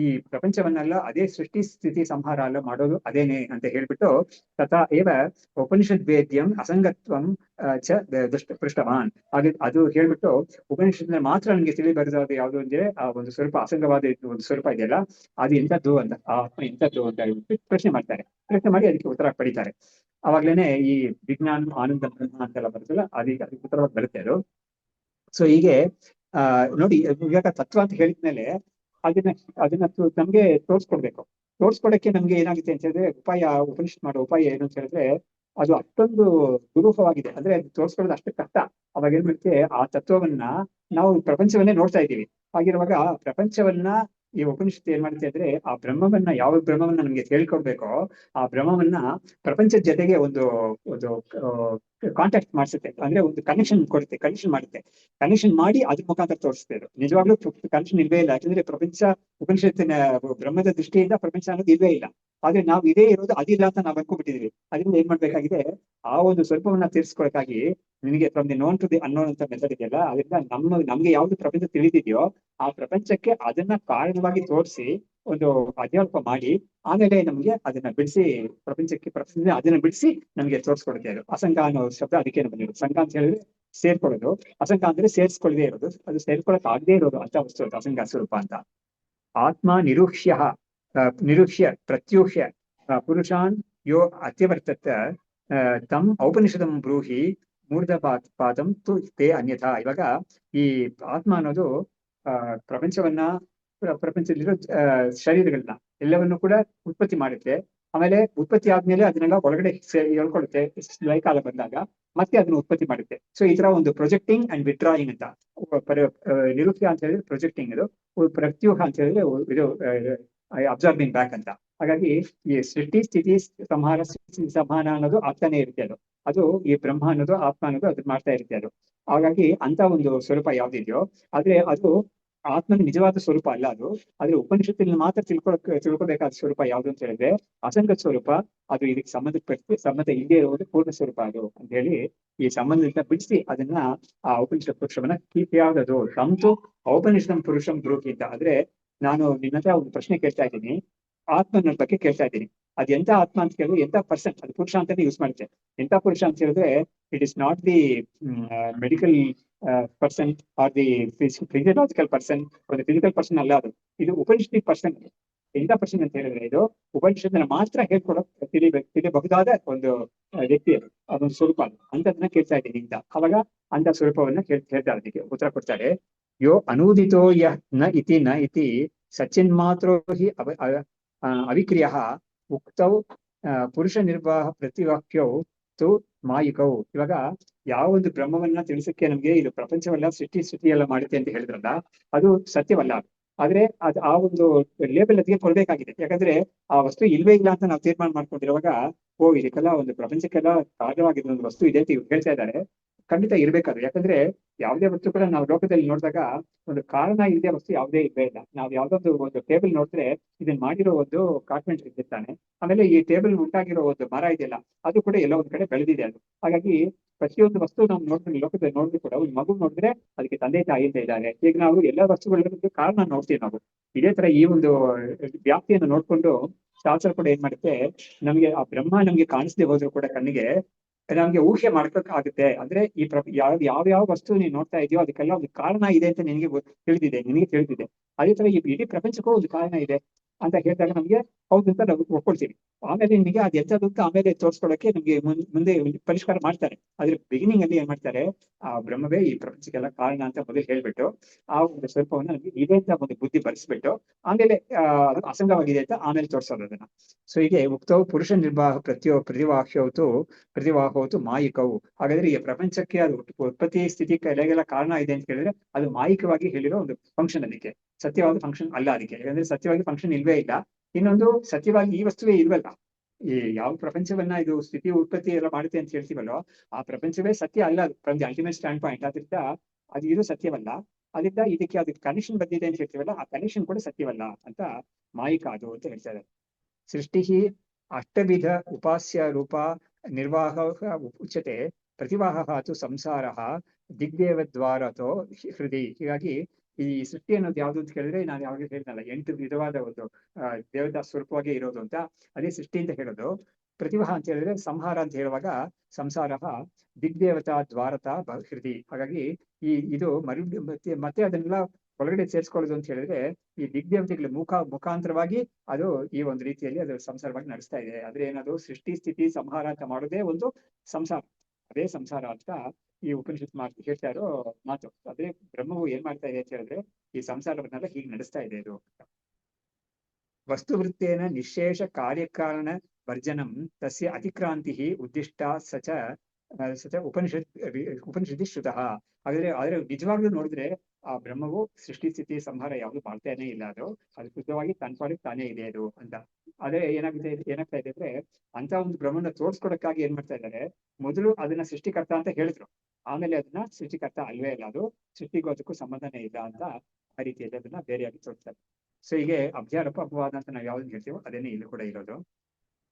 ಈ ಪ್ರಪಂಚವನ್ನೆಲ್ಲ ಅದೇ ಸೃಷ್ಟಿ ಸ್ಥಿತಿ ಸಂಹಾರ ಎಲ್ಲ ಮಾಡೋದು ಅದೇನೆ ಅಂತ ಹೇಳ್ಬಿಟ್ಟು ತಥಾ ಏವ ಉಪನಿಷದ್ ವೇದ್ಯಂ ಅಸಂಗತ್ವಂ ಪೃಷ್ಟವಾನ್ ಅದು ಹೇಳ್ಬಿಟ್ಟು ಉಪನಿಷತ್ನ ಮಾತ್ರ ನನಗೆ ತಿಳಿ ಬರೆದದು ಯಾವುದು ಅಂದ್ರೆ ಆ ಒಂದು ಸ್ವರೂಪ ಅಸಂಗವಾದ ಒಂದು ಸ್ವರೂಪ ಇದೆಯಲ್ಲ ಅದು ಎಂಥದ್ದು ಅಂತ, ಆ ಆತ್ಮ ಎಂಥದ್ದು ಅಂತ ಹೇಳ್ಬಿಟ್ಟು ಪ್ರಶ್ನೆ ಮಾಡ್ತಾರೆ. ಪ್ರಶ್ನೆ ಮಾಡಿ ಅದಕ್ಕೆ ಉತ್ತರ ಪಡಿತಾರೆ. ಅವಾಗ್ಲೇನೆ ಈ ವಿಜ್ಞಾನ ಆನಂದ ಬ್ರಹ್ಮ ಅಂತೆಲ್ಲ ಬರುತ್ತಲ್ಲ ಅದಕ್ಕೆ ಉತ್ತರವಾಗಿ ಬರುತ್ತೆ ಅದು. ಸೊ ಹೀಗೆ ನೋಡಿ, ಇವಾಗ ತತ್ವ ಅಂತ ಹೇಳಿದ್ಮೇಲೆ ಅದನ್ನ ನಮ್ಗೆ ತೋರ್ಸ್ಕೊಡಕ್ಕೆ ನಮ್ಗೆ ಏನಾಗುತ್ತೆ ಅಂತ ಹೇಳಿದ್ರೆ ಉಪನಿಷತ್ ಮಾಡೋ ಉಪಾಯ ಏನು ಅಂತ ಹೇಳಿದ್ರೆ ಅದು ಅಷ್ಟೊಂದು ದುರೂಹವಾಗಿದೆ. ಅಂದ್ರೆ ಅದು ತೋರ್ಸ್ಕೊಳ್ಳೋದು ಅಷ್ಟು ಕಷ್ಟ. ಅವಾಗ ಏನ್ ಮಾಡುತ್ತೆ, ಆ ತತ್ವವನ್ನ ನಾವು ಪ್ರಪಂಚವನ್ನೇ ನೋಡ್ತಾ ಇದ್ದೀವಿ. ಹಾಗಿರುವಾಗ ಪ್ರಪಂಚವನ್ನ ಈ ಉಪನಿಷತ್ತು ಏನ್ ಮಾಡುತ್ತೆ ಅಂದ್ರೆ ಆ ಬ್ರಹ್ಮವನ್ನ, ಯಾವ ಬ್ರಹ್ಮವನ್ನ ನಮ್ಗೆ ಹೇಳ್ಕೊಡ್ಬೇಕೋ ಆ ಬ್ರಹ್ಮವನ್ನ ಪ್ರಪಂಚದ ಜೊತೆಗೆ ಒಂದು ಕಾಂಟ್ಯಾಕ್ಟ್ ಮಾಡಿಸುತ್ತೆ. ಅಂದ್ರೆ ಒಂದು ಕನೆಕ್ಷನ್ ಕೊಡುತ್ತೆ, ಕನೆಕ್ಷನ್ ಮಾಡಿ ಅದ್ರ ಮುಖಾಂತರ ತೋರಿಸುತ್ತೆ. ಅದು ನಿಜವಾಗ್ಲೂ ಕನೆಕ್ಷನ್ ಇಲ್ವೇ ಇಲ್ಲ. ಯಾಕಂದ್ರೆ ಪ್ರಪಂಚ ಉಪನಿಷತ್ತಿನ ಬ್ರಹ್ಮದ ದೃಷ್ಟಿಯಿಂದ ಪ್ರಪಂಚ ಅನ್ನೋದು ಇಲ್ವೇ ಇಲ್ಲ. ಆದ್ರೆ ನಾವು ಇದೇ ಇರೋದು ಅದಿಲ್ಲ ಅಂತ ನಾವು ಅನ್ಕೊಂಡ್ಬಿಟ್ಟಿದೀವಿ. ಅದರಿಂದ ಏನ್ ಮಾಡ್ಬೇಕಾಗಿದೆ, ಆ ಒಂದು ಸ್ವರೂಪವನ್ನ ತೀರ್ಸ್ಕೊಳಕ್ಕಾಗಿ ನಿನಗೆ from the known to the unknown ಅಂತ ಮೆಥಡ್ ಇದೆಯಲ್ಲ, ಅದರಿಂದ ನಮ್ಗೆ ಯಾವ್ದು ಪ್ರಪಂಚ ತಿಳಿದಿದೆಯೋ ಆ ಪ್ರಪಂಚಕ್ಕೆ ಅದನ್ನ ಕಾರಣವಾಗಿ ತೋರಿಸಿ ಒಂದು ಅಧ್ಯಾರೋಪ ಮಾಡಿ ಆಮೇಲೆ ನಮ್ಗೆ ಅದನ್ನ ಬಿಡಿಸಿ ಪ್ರಪಂಚ ಅದನ್ನ ಬಿಡಿಸಿ ನಮ್ಗೆ ತೋರಿಸ್ಕೊಡುತ್ತೆ. ಅದು ಅಸಂಗ ಅನ್ನೋ ಶಬ್ದ ಅದಕ್ಕೆ ಬಂದಿರೋದು. ಸಂಘ ಅಂತ ಹೇಳಿದ್ರೆ ಸೇರ್ಕೊಳ್ಳೋದು, ಅಸಂಗ ಅಂದ್ರೆ ಸೇರ್ಸ್ಕೊಳ್ಳದೆ ಇರೋದು, ಅದು ಸೇರ್ಕೊಳಕ್ ಆಗದೆ ಇರೋದು ಅಂತ ವಸ್ತು ಅಸಂಗ ಸ್ವರೂಪ ಅಂತ. ಆತ್ಮ ನಿರುಕ್ಷ್ಯ ಪ್ರತ್ಯೂಹ್ಯ ಪುರುಷಾನ್ ಯೋ ಅತ್ಯವರ್ತತ್ ತಮ್ ಔಪನಿಷದಂ ಬ್ರೂಹಿ ಮೂರ್ಧ ಪಾದಂ ತು ತೇ ಅನ್ಯಥಾ. ಇವಾಗ ಈ ಆತ್ಮ ಅನ್ನೋದು ಪ್ರಪಂಚದಲ್ಲಿರೋ ಶರೀರಗಳನ್ನ ಎಲ್ಲವನ್ನು ಕೂಡ ಉತ್ಪತ್ತಿ ಮಾಡುತ್ತೆ. ಆಮೇಲೆ ಉತ್ಪತ್ತಿ ಆದ್ಮೇಲೆ ಅದನ್ನೆಲ್ಲ ಒಳಗಡೆ ಹೇಳ್ಕೊಳುತ್ತೆ. ಕಾಲ ಬಂದಾಗ ಮತ್ತೆ ಅದನ್ನ ಉತ್ಪತ್ತಿ ಮಾಡುತ್ತೆ. ಸೊ ಈ ತರ ಒಂದು ಪ್ರೊಜೆಕ್ಟಿಂಗ್ ಅಂಡ್ ವಿಡ್ರಾಯಿಂಗ್ ಅಂತ. ನಿರುಕ್ಷ್ಯ ಅಂತ ಹೇಳಿದ್ರೆ ಪ್ರೊಜೆಕ್ಟಿಂಗ್, ಇದು ಪ್ರತ್ಯೂಹ ಅಂತ ಹೇಳಿದ್ರೆ ಇದು ಅಬ್ಸರ್ವಿಂಗ್ ಬ್ಯಾಕ್ ಅಂತ. ಹಾಗಾಗಿ ಈ ಸೃಷ್ಟಿ ಸ್ಥಿತಿ ಸಂಹಾರ ಅನ್ನೋದು ಆಗ್ತಾನೆ ಇರುತ್ತೆ. ಅದು ಈ ಬ್ರಹ್ಮ ಅನ್ನೋದು ಆತ್ಮ ಅನ್ನೋದು ಅದನ್ನ ಮಾಡ್ತಾ ಇರುತ್ತೆ. ಅದು ಹಾಗಾಗಿ ಅಂತ ಒಂದು ಸ್ವರೂಪ ಯಾವ್ದಿದೆಯೋ ಆದ್ರೆ ಅದು ಆತ್ಮನ ನಿಜವಾದ ಸ್ವರೂಪ ಅಲ್ಲ. ಅದು ಆದ್ರೆ ಉಪನಿಷತ್ತಿನ ಮಾತ್ರ ತಿಳ್ಕೊಬೇಕಾದ ಸ್ವರೂಪ ಯಾವ್ದು ಅಂತ ಹೇಳಿದ್ರೆ ಅಸಂಗ ಸ್ವರೂಪ. ಅದು ಇದಕ್ಕೆ ಸಂಬಂಧ ಇಲ್ಲದೆ ಇರುವುದು ಪೂರ್ಣ ಸ್ವರೂಪ ಅದು ಅಂತ ಹೇಳಿ ಈ ಸಂಬಂಧದಿಂದ ಬಿಡಿಸಿ ಅದನ್ನ ಆ ಉಪನಿಷತ್ ಪುರುಷವನ್ನ ಯಾವ್ದದು ತಂತು ಔಪನಿಷದಂ ಪುರುಷಂ ಬ್ರೂಹಿ ಅಂತ. ಆದ್ರೆ ನಾನು ನಿನ್ನ ಹತ್ರ ಒಂದು ಪ್ರಶ್ನೆ ಕೇಳ್ತಾ ಇದ್ದೀನಿ, ಆತ್ಮನ ಬಗ್ಗೆ ಕೇಳ್ತಾ ಇದ್ದೀನಿ. ಅದು ಎಂತ ಆತ್ಮ ಅಂತ ಕೇಳಿದ್ರೆ ಎಂತ ಪರ್ಸನ್, ಅದು ಪುರುಷ ಅಂತಾನೆ ಯೂಸ್ ಮಾಡುತ್ತೆ. ಎಂತ ಪುರುಷ ಅಂತ ಹೇಳಿದ್ರೆ it is not the medical person or the physiological person. ಒಂದು ಫಿಸಿಕಲ್ ಪರ್ಸನ್ ಅಲ್ಲ ಅದು, ಇದು ಉಪನಿಷತ್ತಿಕ್ ಪರ್ಸನ್. ಎಂತ ಪರ್ಸನ್ ಅಂತ ಹೇಳಿದ್ರೆ ಇದು ಉಪನಿಷತ್ತನ್ನ ಮಾತ್ರ ತಿಳಿಬಹುದಾದ ಒಂದು ವ್ಯಕ್ತಿ, ಅದೊಂದು ಸ್ವರೂಪ ಅಂತದನ್ನ ಕೇಳ್ತಾ ಇದ್ದೀನಿ ಅಂತ. ಅವಾಗ ಅಂತ ಸ್ವರೂಪವನ್ನ ಕೇಳ್ತಾ ಅದಕ್ಕೆ ಉತ್ತರ ಕೊಡ್ತಾರೆ. ಯೋ ಅನೂದಿತೋ ಯಃ ನ ಇತಿ ಸಚಿನ್ಮಾತ್ರೋ ಹಿ ಅವಿಕ್ರಿಯ ಉಕ್ತೌ ಪುರುಷ ನಿರ್ವಾಹ ಪ್ರತಿವಾಕ್ಯೌ ತು ಮಾಯಿಕೌ. ಇವಾಗ ಯಾವ ಒಂದು ಬ್ರಹ್ಮವನ್ನ ತಿಳಿಸಕ್ಕೆ ನಮ್ಗೆ ಇದು ಪ್ರಪಂಚವೆಲ್ಲ ಸೃಷ್ಟಿ ಎಲ್ಲ ಮಾಡುತ್ತೆ ಅಂತ ಹೇಳಿದ್ರಲ್ಲ, ಅದು ಸತ್ಯವಲ್ಲ. ಆದ್ರೆ ಆ ಒಂದು ಲೇಬಲ್ ಅದಕ್ಕೆ ಕೊಡ್ಬೇಕಾಗಿದೆ. ಯಾಕಂದ್ರೆ ಆ ವಸ್ತು ಇಲ್ವೇ ಇಲ್ಲ ಅಂತ ನಾವು ತೀರ್ಮಾನ ಮಾಡ್ಕೊಂಡಿರುವಾಗ ಇದಕ್ಕೆಲ್ಲ ಒಂದು ಪ್ರಪಂಚಕ್ಕೆಲ್ಲ ಕಾರಣವಾಗಿರೋ ಒಂದು ವಸ್ತು ಇದೆ ಅಂತ ಇವ್ರು ಹೇಳ್ತಾ ಇದ್ದಾರೆ. ಖಂಡಿತ ಇರ್ಬೇಕಾದ್ರೆ, ಯಾಕಂದ್ರೆ ಯಾವುದೇ ವಸ್ತು ಕೂಡ ನಾವು ಲೋಕದಲ್ಲಿ ನೋಡಿದಾಗ ಒಂದು ಕಾರಣ ಇಲ್ಲದೆ ವಸ್ತು ಯಾವುದೇ ಇಲ್ವೇ ಇಲ್ಲ. ನಾವು ಯಾವ್ದೊಂದು ಒಂದು ಟೇಬಲ್ ನೋಡಿದ್ರೆ ಇದನ್ನ ಮಾಡಿರೋ ಒಂದು ಕಾರ್ಪೆಂಟರ್ ಇರ್ತಾನೆ, ಆಮೇಲೆ ಈ ಟೇಬಲ್ ಉಂಟಾಗಿರೋ ಒಂದು ಮರ ಇದೆಯಲ್ಲ ಅದು ಕೂಡ ಎಲ್ಲ ಒಂದ್ ಕಡೆ ಬೆಳೆದಿದೆ ಅದು. ಹಾಗಾಗಿ ಪ್ರತಿಯೊಂದು ವಸ್ತು ನಾವು ನೋಡ್ಕೊಂಡು ಲೋಕದಲ್ಲಿ ನೋಡಿದ್ರು ಕೂಡ ಒಂದು ಮಗು ನೋಡಿದ್ರೆ ಅದಕ್ಕೆ ತಂದೆ ತಾಯಿ ಅಂತ ಇದ್ದಾರೆ. ಈಗ ನಾವು ಎಲ್ಲ ವಸ್ತುಗಳಿಗೂ ಕಾರಣ ನೋಡ್ತೀವಿ ನಾವು. ಇದೇ ತರ ಈ ಒಂದು ವ್ಯಾಪ್ತಿಯನ್ನು ನೋಡ್ಕೊಂಡು ಶಾಸ್ತ್ರ ಕೂಡ ಏನ್ ಮಾಡುತ್ತೆ, ನಮ್ಗೆ ಆ ಬ್ರಹ್ಮ ನಮ್ಗೆ ಕಾಣಿಸದೆ ಹೋದ್ರು ಕೂಡ ಕಣ್ಣಿಗೆ ನಮ್ಗೆ ಊಹೆ ಮಾಡ್ಕೊಕ್ ಆಗುತ್ತೆ. ಅಂದ್ರೆ ಈ ಯಾವ ವಸ್ತು ನೀನ್ ನೋಡ್ತಾ ಇದೆಯೋ ಅದಕ್ಕೆಲ್ಲ ಒಂದು ಕಾರಣ ಇದೆ ಅಂತ ನಿನಗೆ ತಿಳಿದಿದೆ. ಅದೇ ತರ ಈ ಇಡೀ ಪ್ರಪಂಚಕ್ಕೂ ಒಂದು ಕಾರಣ ಇದೆ ಅಂತ ಹೇಳಿದಾಗ ನಮ್ಗೆ ಹೌದು ಅಂತ ನಾವು ಒಪ್ಕೊಳ್ತೀವಿ. ಆಮೇಲೆ ನಿಮಗೆ ಅದು ಎಂಥದ್ದು ಅಂತ ಆಮೇಲೆ ತೋರಿಸ್ಕೊಳಕ್ಕೆ ನಮ್ಗೆ ಮುಂದೆ ಪರಿಷ್ಕಾರ ಮಾಡ್ತಾರೆ. ಆದ್ರೆ ಬಿಗಿನಿಂಗ್ ಅಲ್ಲಿ ಏನ್ ಮಾಡ್ತಾರೆ, ಆ ಬ್ರಹ್ಮವೇ ಈ ಪ್ರಪಂಚಕ್ಕೆಲ್ಲ ಕಾರಣ ಅಂತ ಮೊದಲು ಹೇಳ್ಬಿಟ್ಟು ಆ ಒಂದು ಸ್ವಲ್ಪವನ್ನ ನಮ್ಗೆ ಇದೆ ಅಂತ ಒಂದು ಬುದ್ಧಿ ಬರೆಸ್ಬಿಟ್ಟು ಆಮೇಲೆ ಅದು ಅಸಂಗವಾಗಿದೆ ಅಂತ ಆಮೇಲೆ ತೋರಿಸೋದು ಅದನ್ನ. ಸೊ ಹೀಗೆ ಉಕ್ತವು ಪುರುಷ ನಿರ್ವಾಹ ಪ್ರತಿವಾಹೋತು ಮಾಯಿಕವು. ಹಾಗಾದ್ರೆ ಈ ಪ್ರಪಂಚಕ್ಕೆ ಅದು ಉತ್ಪತ್ತಿ ಸ್ಥಿತಿ ಕಲೆಗೆಲ್ಲ ಕಾರಣ ಇದೆ ಅಂತ ಹೇಳಿದ್ರೆ ಅದು ಮಾಯಿಕವಾಗಿ ಹೇಳಿರೋ ಒಂದು ಫಂಕ್ಷನ್. ಅದಕ್ಕೆ ಸತ್ಯವಾದ ಫಂಕ್ಷನ್ ಅಲ್ಲ ಅದಕ್ಕೆ. ಯಾಕಂದ್ರೆ ಸತ್ಯವಾಗಿ ಫಂಕ್ಷನ್ ಇಲ್ವೇ ಇಲ್ಲ. ಇನ್ನೊಂದು ಸತ್ಯವಾಗಿ ಈ ವಸ್ತುವೇ ಇಲ್ವಲ್ಲ. ಈ ಯಾವ ಪ್ರಪಂಚವನ್ನ ಇದು ಸ್ಥಿತಿ ಉತ್ಪತ್ತಿ ಎಲ್ಲ ಮಾಡುತ್ತೆ ಅಂತ ಹೇಳ್ತೀವಲ್ಲೋ ಆ ಪ್ರಪಂಚವೇ ಸತ್ಯ ಅಲ್ಲ from the ultimate stand point. ಅದರಿಂದ ಅದು ಇದು ಸತ್ಯವಲ್ಲ. ಅದರಿಂದ ಅದಕ್ಕೆ ಕನೆಕ್ಷನ್ ಬಂದಿದೆ ಅಂತ ಹೇಳ್ತೀವಲ್ಲ ಆ ಕನೆಕ್ಷನ್ ಕೂಡ ಸತ್ಯವಲ್ಲ ಅಂತ ಮಾಯಿಕ ಅದು ಅಂತ ಹೇಳ್ತಾರೆ. ಸೃಷ್ಟಿ ಅಷ್ಟವಿಧ ಉಪಾಸ್ಯ ರೂಪ ನಿರ್ವಾಹ ಉಚ್ಯತೆ ಪ್ರತಿವಾಹ ತು ಸಂಸಾರ ದಿಗ್ದೇವದ್ವಾರತೋ ಹೃದಯ. ಹೀಗಾಗಿ ಈ ಸೃಷ್ಟಿ ಅನ್ನೋದು ಯಾವ್ದು ಅಂತ ಕೇಳಿದ್ರೆ ನಾನು ಯಾವಾಗ ಹೇಳಿದ್ನಲ್ಲ 8 ವಿಧವಾದ ಒಂದು ದೇವತಾ ಸ್ವರೂಪವಾಗಿ ಇರೋದು ಅಂತ, ಅದೇ ಸೃಷ್ಟಿ ಅಂತ ಹೇಳೋದು. ಪ್ರತಿಭಾ ಅಂತ ಹೇಳಿದ್ರೆ ಸಂಹಾರ ಅಂತ ಹೇಳುವಾಗ ಸಂಸಾರ ದಿಗ್ದೇವತಾ ದ್ವಾರತ ಹೃದಯ. ಹಾಗಾಗಿ ಇದು ಮತ್ತೆ ಅದನ್ನೆಲ್ಲ ಒಳಗಡೆ ಸೇರಿಸ್ಕೊಳ್ಳೋದು ಅಂತ ಹೇಳಿದ್ರೆ ಈ ದಿಗ್ದೇವತೆಗಳ ಮುಖಾಂತರವಾಗಿ ಅದು ಈ ಒಂದು ರೀತಿಯಲ್ಲಿ ಅದು ಸಂಸಾರವಾಗಿ ನಡೆಸ್ತಾ ಇದೆ. ಆದ್ರೆ ಏನದು ಸೃಷ್ಟಿ ಸ್ಥಿತಿ ಸಂಹಾರ ಅಂತ ಮಾಡೋದೇ ಒಂದು ಸಂಸಾರ, ಅದೇ ಸಂಸಾರ ಅಂತ ಈ ಉಪನಿಷತ್ ಹೇಳ್ತಾ ಇರೋ ಮಾತು. ಅದೇ ಬ್ರಹ್ಮವು ಏನ್ ಮಾಡ್ತಾ ಇದೆ ಅಂತ ಹೇಳಿದ್ರೆ ಈ ಸಂಸಾರವನ್ನೆಲ್ಲ ಹೀಗೆ ನಡೆಸ್ತಾ ಇದೆ ಇದು. ವಸ್ತುವೃತ್ತೇನ ನಿಶೇಷ ಕಾರ್ಯಕಾರಣ ವರ್ಜನಂ ತಸ್ಯ ಅತಿಕ್ರಾಂತಿ ಉದ್ದಿಷ್ಟ ಸಚ ಉಪನಿಷತ್ತಿ ಶ್ರುತಃ. ಆದ್ರೆ ನಿಜವಾಗ್ಲೂ ನೋಡಿದ್ರೆ ಆ ಬ್ರಹ್ಮವು ಸೃಷ್ಟಿ ಸ್ಥಿತಿ ಸಂಹಾರ ಯಾವ್ದು ಮಾಡ್ತಾನೆ ಇಲ್ಲ, ಅದು ಶುದ್ಧವಾಗಿ ತನ್ಪಾಡಿಗೆ ತಾನೇ ಇದೆ ಅದು ಅಂತ. ಆದ್ರೆ ಏನಾಗ್ತಾ ಇದೆ ಅಂದ್ರೆ ಅಂತ ಒಂದು ಬ್ರಹ್ಮನ ತೋರ್ಸ್ಕೊಡಕ್ಕಾಗಿ ಏನ್ ಮಾಡ್ತಾ ಇದ್ದಾರೆ, ಮೊದಲು ಅದನ್ನ ಸೃಷ್ಟಿಕರ್ತ ಅಂತ ಹೇಳಿದ್ರು, ಆಮೇಲೆ ಅದನ್ನ ಸೃಷ್ಟಿಕರ್ತ ಅಲ್ವೇ ಇಲ್ಲ, ಅದು ಸೃಷ್ಟಿಗೂ ಅದಕ್ಕೂ ಸಂಬಂಧನೇ ಇಲ್ಲ ಅಂತ ಆ ರೀತಿಯಲ್ಲಿ ಅದನ್ನ ಬೇರೆಯಾಗಿ ತೋರಿಸ್ತಾರೆ. ಸೊ ಹೀಗೆ ಅಭ್ಯಾರೋಪ ಅಪವಾದ ಅಂತ ನಾವು ಯಾವ್ದು ಹೇಳ್ತೀವೋ ಅದೇನೇ ಇಲ್ಲಿ ಕೂಡ ಇರೋದು.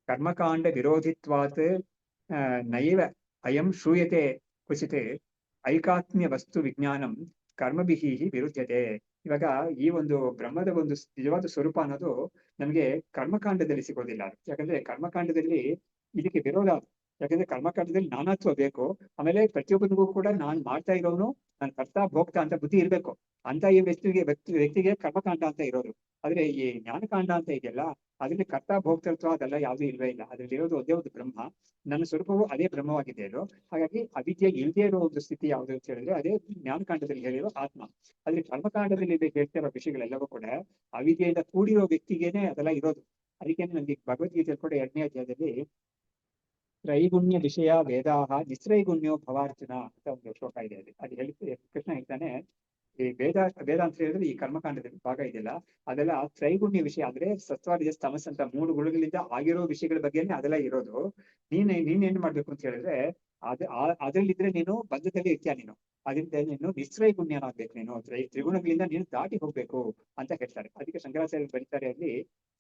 ಕರ್ಮಕಾಂಡ ವಿರೋಧಿತ್ವಾತ್ ನೈವ ಅಯಂ ಶ್ರೂಯತೆ ಕ್ವಚಿತ್ ಐಕಾತ್ಮ್ಯ ವಸ್ತು ವಿಜ್ಞಾನಂ ಕರ್ಮಭಿಹಿ ವಿರುದ್ಧತೆ. ಇವಾಗ ಈ ಒಂದು ಬ್ರಹ್ಮದ ಒಂದು ನಿಜವಾದ ಸ್ವರೂಪ ಅನ್ನೋದು ನಮ್ಗೆ ಕರ್ಮಕಾಂಡದಲ್ಲಿ ಸಿಗೋದಿಲ್ಲ. ಯಾಕಂದ್ರೆ ಕರ್ಮಕಾಂಡದಲ್ಲಿ ಇದಕ್ಕೆ ವಿರೋಧ. ಯಾಕಂದ್ರೆ ಕರ್ಮಕಾಂಡದಲ್ಲಿ ನಾನಾತ್ವ ಬೇಕು, ಆಮೇಲೆ ಪ್ರತಿಯೊಬ್ಬನಿಗೂ ಕೂಡ ನಾನ್ ಮಾಡ್ತಾ ಇರೋನು ನಾನು ಕರ್ತಾ ಭೋಗ್ತಾ ಅಂತ ಬುದ್ಧಿ ಇರ್ಬೇಕು. ಅಂತ ಈ ವ್ಯಕ್ತಿಗೆ ಕರ್ಮಕಾಂಡ ಅಂತ ಇರೋದು. ಆದ್ರೆ ಈ ಜ್ಞಾನಕಾಂಡ ಅಂತ ಇದೆಯಲ್ಲ, ಅದ್ರಲ್ಲಿ ಕರ್ತಾ ಭೋಗ್ತೃತ್ವ ಅದೆಲ್ಲ ಯಾವ್ದು ಇಲ್ವೇ ಇಲ್ಲ. ಅದ್ರಲ್ಲಿ ಇರೋದು ಒಂದೇ ಒಂದು ಬ್ರಹ್ಮ, ನನ್ನ ಸ್ವರೂಪವು ಅದೇ ಬ್ರಹ್ಮವಾಗಿದೆ ಅದು. ಹಾಗಾಗಿ ಅವಿದ್ಯೆ ಇಲ್ಲದೆ ಇರೋ ಒಂದು ಸ್ಥಿತಿ ಯಾವ್ದು ಅಂತ ಹೇಳಿದ್ರೆ ಅದೇ ಜ್ಞಾನಕಾಂಡದಲ್ಲಿ ಹೇಳಿರೋ ಆತ್ಮ. ಆದ್ರೆ ಕರ್ಮಕಾಂಡದಲ್ಲಿ ಹೇಳ್ತಿರೋ ವಿಷಯಗಳೆಲ್ಲವೂ ಕೂಡ ಅವಿದ್ಯೆಯಿಂದ ಕೂಡಿರೋ ವ್ಯಕ್ತಿಗೇನೆ ಅದೆಲ್ಲ ಇರೋದು. ಅದಕ್ಕೇನೆ ನಮ್ಗೆ ಭಗವದ್ಗೀತೆ ಕೂಡ 2ನೇ ಅಧ್ಯಾಯದಲ್ಲಿ ತ್ರೈಗುಣ್ಯ ವಿಷಯ ವೇದಾಹ ನಿಸ್ತ್ರೈಗುಣ್ಯೋ ಭವಾರ್ಜುನ ಅಂತ ಒಂದು ಶ್ಲೋಕ ಇದೆ. ಅದು ಕೃಷ್ಣ ಹೇಳ್ತಾನೆ, ಈ ವೇದ ಅಂತ ಹೇಳಿದ್ರೆ ಈ ಕರ್ಮಕಾಂಡದಲ್ಲಿ ಭಾಗ ಇದೆಯಲ್ಲ ಅದೆಲ್ಲ ತ್ರೈಗುಣ್ಯ ವಿಷಯ, ಅಂದ್ರೆ ಸತ್ವಾರಿಜಸ್ ತಮಸ್ ಅಂತ 3 ಗುಣಗಳಿಂದ ಆಗಿರೋ ವಿಷಯಗಳ ಬಗ್ಗೆನೇ ಅದೆಲ್ಲ ಇರೋದು. ನೀನೇನ್ ಮಾಡ್ಬೇಕು ಅಂತ ಹೇಳಿದ್ರೆ ಅದ್ರಲ್ಲಿದ್ರೆ ನೀನು ಬಂಧದಲ್ಲಿ ಇರ್ತೀಯ, ನೀನು ಅದರಿಂದ ನೀನು ನಿಸ್ತ್ರೈಗುಣ್ಯನಾಗ್ಬೇಕು, ನೀನು ತ್ರಿಗುಣಗಳಿಂದ ನೀನು ದಾಟಿ ಹೋಗ್ಬೇಕು ಅಂತ ಹೇಳ್ತಾರೆ. ಅದಕ್ಕೆ ಶಂಕರಾಚಾರ್ಯರು ಬರೀತಾರೆ, ಅಲ್ಲಿ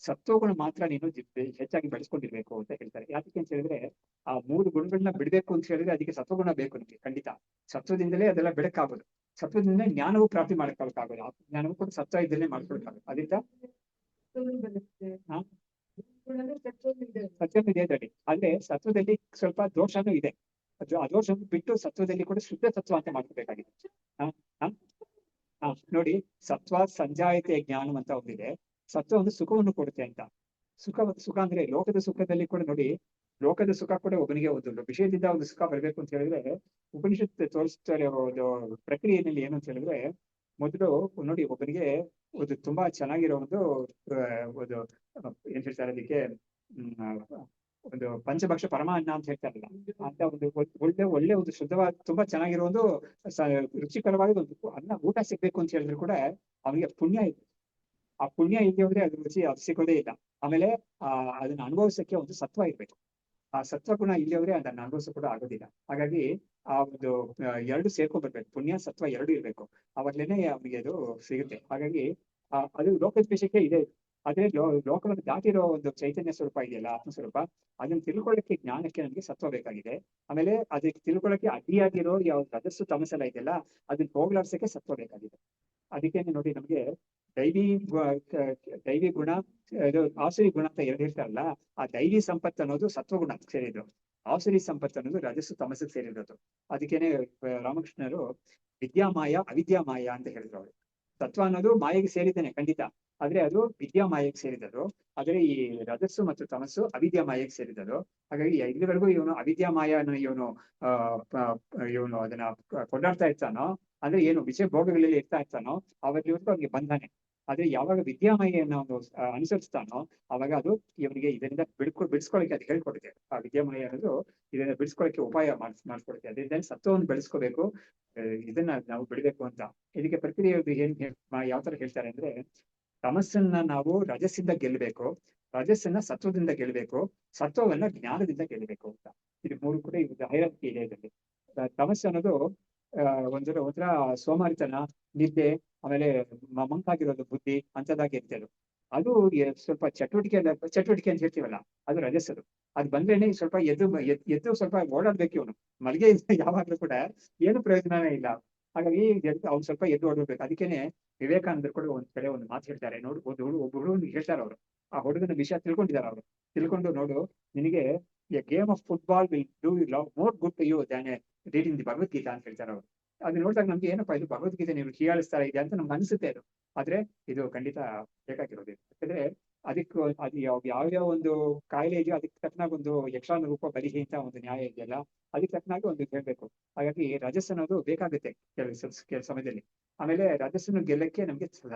ಸತ್ವಗುಣ ಮಾತ್ರ ನೀನು ಹೆಚ್ಚಾಗಿ ಬೆಳೆಸ್ಕೊಂಡಿರ್ಬೇಕು ಅಂತ ಹೇಳ್ತಾರೆ. ಯಾಕೆ ಅಂತ ಹೇಳಿದ್ರೆ ಆ 3 ಗುಣಗಳನ್ನ ಬಿಡ್ಬೇಕು ಅಂತ ಹೇಳಿದ್ರೆ ಅದಕ್ಕೆ ಸತ್ವಗುಣ ಬೇಕು ನಿಮಗೆ. ಖಂಡಿತ ಸತ್ವದಿಂದಲೇ ಅದೆಲ್ಲ ಬಿಡಕ್ಕಾಗೋದು. ಸತ್ವದಿಂದ ಜ್ಞಾನವೂ ಪ್ರಾಪ್ತಿ ಮಾಡಕ್ಕಾಗೋದು. ಆ ಜ್ಞಾನವೂ ಕೂಡ ಸತ್ವ ಇದ್ದಲ್ಲೇ ಮಾಡ್ಕೊಳಕ್ಕಾಗೋದು. ಅದರಿಂದ ಸತ್ವವಿದೆ ಅದರಲ್ಲಿ. ಆದ್ರೆ ಸತ್ವದಲ್ಲಿ ಸ್ವಲ್ಪ ದೋಷನೂ ಇದೆ. ಆ ದೋಷ ಬಿಟ್ಟು ಸತ್ವದಲ್ಲಿ ಕೂಡ ಶುದ್ಧ ಸತ್ವ ಅಂತ ಮಾಡ್ಕೋಬೇಕಾಗಿದೆ. ನೋಡಿ, ಸತ್ವ ಸಂಜಾಯತೆ ಜ್ಞಾನಂ ಅಂತ ಒಂದಿದೆ. ಸತ್ವ ಒಂದು ಸುಖವನ್ನು ಕೊಡುತ್ತೆ ಅಂತ. ಸುಖ ಅಂದ್ರೆ ಲೋಕದ ಸುಖದಲ್ಲಿ ಕೂಡ ನೋಡಿ, ಲೋಕದ ಸುಖ ಕೂಡ ಒಬ್ಬನಿಗೆ ಒಂದು ವಿಷಯದಿಂದ ಒಂದು ಸುಖ ಬರ್ಬೇಕು ಅಂತ ಹೇಳಿದ್ರೆ ಉಪನಿಷತ್ ತೋರಿಸ್ತಾರೆ ಒಂದು ಪ್ರಕ್ರಿಯೆಯಲ್ಲಿ. ಏನು ಅಂತ ಹೇಳಿದ್ರೆ ಮೊದಲು ನೋಡಿ, ಒಬ್ಬನಿಗೆ ಒಂದು ತುಂಬಾ ಚೆನ್ನಾಗಿರೋ ಒಂದು ಏನ್ ಹೇಳ್ತಾರೆ ಅದಕ್ಕೆ, ಒಂದು ಪಂಚಭಕ್ಷ ಪರಮಾನ್ನ ಅಂತ ಹೇಳ್ತಾರಲ್ಲ ಅಂತ ಒಂದು ಒಳ್ಳೆ ಒಂದು ಶುದ್ಧವಾದ ತುಂಬಾ ಚೆನ್ನಾಗಿರೋ ಒಂದು ರುಚಿಕರವಾದ ಒಂದು ಅನ್ನ ಊಟ ಸಿಗ್ಬೇಕು ಅಂತ ಹೇಳಿದ್ರು ಕೂಡ ಅವನಿಗೆ ಪುಣ್ಯ ಇದೆ. ಆ ಪುಣ್ಯ ಇದೆ ಅಂದ್ರೆ ಅದ್ರ ರುಚಿ ಅದು ಸಿಗೋದೇ ಇಲ್ಲ. ಆಮೇಲೆ ಅದನ್ನ ಅನುಭವಿಸಕ್ಕೆ ಒಂದು ಸತ್ವ ಇರ್ಬೇಕು. ಆ ಸತ್ವಗುಣ ಇಲ್ಲಿಯವರೇ ಅದನ್ನ ಅನುಭವಿಸ ಕೂಡ ಆಗೋದಿಲ್ಲ. ಹಾಗಾಗಿ ಆ ಒಂದು 2 ಸೇರ್ಕೊಂಡ್ ಬರ್ಬೇಕು, ಪುಣ್ಯ ಸತ್ವ 2 ಇರ್ಬೇಕು, ಅವಾಗ್ಲೇನೆ ಅವನಿಗೆ ಅದು ಸಿಗುತ್ತೆ. ಹಾಗಾಗಿ ಅದು ಲೋಕದ ವಿಷಯಕ್ಕೆ ಇದೆ. ಆದ್ರೆ ಲೋಕವನ್ನು ದಾಟಿರೋ ಒಂದು ಚೈತನ್ಯ ಸ್ವರೂಪ ಇದೆಯಲ್ಲ, ಆತ್ಮಸ್ವರೂಪ, ಅದನ್ನ ತಿಳ್ಕೊಳ್ಳಕ್ಕೆ ಜ್ಞಾನಕ್ಕೆ ನಮ್ಗೆ ಸತ್ವ ಬೇಕಾಗಿದೆ. ಆಮೇಲೆ ಅದಕ್ಕೆ ತಿಳ್ಕೊಳ್ಳಕ್ಕೆ ಅಡ್ಡಿಯಾಗಿರೋ ಯಾವ ರಜಸ್ಸು ತಮಸ್ಸೆಲ್ಲ ಇದೆಯಲ್ಲ ಅದನ್ನ ಹೋಗ್ಲಾಡ್ಸಕ್ಕೆ ಸತ್ವ ಬೇಕಾಗಿದೆ. ಅದಕ್ಕೇನೆ ನೋಡಿ, ನಮ್ಗೆ ದೈವಿ ಗುಣ, ಆಸುರಿ ಗುಣ ಅಂತ 2 ಹೇಳ್ತಾರಲ್ಲ, ಆ ದೈವಿ ಸಂಪತ್ತು ಅನ್ನೋದು ಸತ್ವಗುಣ ಸೇರಿದ್ದು, ಆಸುರಿ ಸಂಪತ್ತು ಅನ್ನೋದು ರಜಸ್ಸು ತಮಸ್ಸಿಗೆ ಸೇರಿರೋದು. ಅದಕ್ಕೇನೆ ರಾಮಕೃಷ್ಣರು ವಿದ್ಯಾಮಾಯ ಅವಿದ್ಯಾಮಾಯ ಅಂತ ಹೇಳಿದ್ರು. ಅವರು ತತ್ವ ಅನ್ನೋದು ಮಾಯೆಗೆ ಸೇರಿದ್ದೇನೆ ಖಂಡಿತ, ಆದ್ರೆ ಅದು ವಿದ್ಯಾಮಾಯೆಗೆ ಸೇರಿದದು. ಆದ್ರೆ ಈ ರಜಸ್ಸು ಮತ್ತು ತಮಸ್ಸು ಅವಿದ್ಯಾಮಾಯೆಗೆ ಸೇರಿದದು. ಹಾಗಾಗಿ ಇಲ್ಲಿವರೆಗೂ ಇವನು ಅವಿದ್ಯಾಮಾಯನ ಇವನು ಅದನ್ನ ಕೊಂಡಾಡ್ತಾ ಇರ್ತಾನೋ, ಅಂದ್ರೆ ಏನು ವಿಷಯ ಭೋಗಗಳಲ್ಲಿ ಇರ್ತಾ ಇರ್ತಾನೋ ಅವತ್ತಿವರೆಗೂ ಅವ್ನಿಗೆ ಬಂಧನೆ. ಆದ್ರೆ ಯಾವಾಗ ವಿದ್ಯಾಮಯನ್ನ ಒಂದು ಅನುಸರಿಸ್ತಾನೋ ಅವಾಗ ಅದು ಇವನಿಗೆ ಇದರಿಂದ ಬಿಡಿಸ್ಕೊಳಕ್ಕೆ ಅದು ಹೇಳ್ಕೊಡುತ್ತೆ. ಆ ವಿದ್ಯಾಮಯ ಅನ್ನೋದು ಇದನ್ನ ಬಿಡಿಸ್ಕೊಳಕ್ಕೆ ಉಪಾಯ ಮಾಡಿಸ್ಕೊಡುತ್ತೆ. ಅದರಿಂದ ಸತ್ವವನ್ನು ಬೆಳೆಸ್ಕೋಬೇಕು, ಇದನ್ನ ನಾವು ಬಿಡಬೇಕು ಅಂತ. ಇದಕ್ಕೆ ಪ್ರಕ್ರಿಯೆ ಏನ್ ಯಾವ ತರ ಹೇಳ್ತಾರೆ ಅಂದ್ರೆ, ತಮಸ್ಸನ್ನ ನಾವು ರಜಸ್ಸಿಂದ ಗೆಲ್ಲಬೇಕು, ರಜಸ್ಸನ್ನ ಸತ್ವದಿಂದ ಗೆಲ್ಲಬೇಕು, ಸತ್ವವನ್ನ ಜ್ಞಾನದಿಂದ ಗೆಲ್ಲಬೇಕು ಅಂತ. ಇದು 3 ಕೂಡ ಇದು ಹೈರಾರ್ಕಿ ಇದೆ ಇದರಲ್ಲಿ. ತಮಸ್ಸು ಅನ್ನೋದು ಒಂಥರ ಸೋಮಾರಿತನ, ನಿದ್ದೆ, ಆಮೇಲೆ ಮಂಕಾಗಿರೋದು ಬುದ್ಧಿ ಅಂತದಾಗಿ ಇರ್ತೇವೆ. ಅದು ಸ್ವಲ್ಪ ಚಟುವಟಿಕೆ ಅಂತ ಹೇಳ್ತೀವಲ್ಲ, ಅದು ರಜಸ್ಸದು. ಅದು ಬಂದ್ರೇನೆ ಸ್ವಲ್ಪ ಎದ್ದು ಸ್ವಲ್ಪ ಓಡಾಡ್ಬೇಕು ಇವನು. ಮಲ್ಗೆ ಯಾವಾಗ್ಲೂ ಕೂಡ ಏನು ಪ್ರಯೋಜನನೇ ಇಲ್ಲ. ಹಾಗಾಗಿ ಅವ್ನು ಸ್ವಲ್ಪ ಎದ್ದು ಹೊಡಬೇಕು. ಅದಕ್ಕೇನೆ ವಿವೇಕಾನಂದರು ಕೂಡ ಒಂದ್ ಕಡೆ ಒಂದು ಮಾತು ಹೇಳ್ತಾರೆ ನೋಡು, ಒಬ್ಬ ಹುಡುಗನಿಗೆ ಹೇಳ್ತಾರೆ ಅವರು. ಆ ಹುಡುಗನ ವಿಷಯ ತಿಳ್ಕೊಂಡಿದ್ದಾರೆ ಅವರು. ತಿಳ್ಕೊಂಡು ನೋಡು, ನಿನಗೆ a game of football will do more good to you than reading the Bhagavad Gita ಅಂತ ಹೇಳ್ತಾರೆ ಅವರು. ಅದು ನೋಡಿದಾಗ ನಮ್ಗೆ ಏನಪ್ಪಾ ಇದು ಭಗವದ್ಗೀತೆ ನೀವು ಹೀಯಾಳಿಸ್ತಾ ಇದೆ ಅಂತ ನಮ್ಗೆ ಅನ್ಸುತ್ತೆ ಅದು. ಆದ್ರೆ ಇದು ಖಂಡಿತ ಬೇಕಾಗಿರೋದು. ಯಾಕಂದ್ರೆ ಅದಕ್ಕೆ ಅದು ಯಾವ್ಯಾವ ಒಂದು ಕಾಯಿಲೆ ಇದೆಯೋ ಅದಕ್ಕೆ ತಕ್ಕನಾಗ ಒಂದು ಯಕ್ಷಾನ ರೂಪ ಬಲಿಹಿ ಅಂತ ಒಂದು ನ್ಯಾಯ ಇದೆಯಲ್ಲ, ಅದಕ್ಕೆ ತಕ್ಕನಾಗಿ ಒಂದು ಹೇಳ್ಬೇಕು. ಹಾಗಾಗಿ ರಜಸ್ ಅನ್ನೋದು ಬೇಕಾಗುತ್ತೆ ಕೆಲ ಸಮಯದಲ್ಲಿ. ಆಮೇಲೆ ರಜಸ್ಸನ್ನು ಗೆಲ್ಲಕ್ಕೆ ನಮ್ಗೆ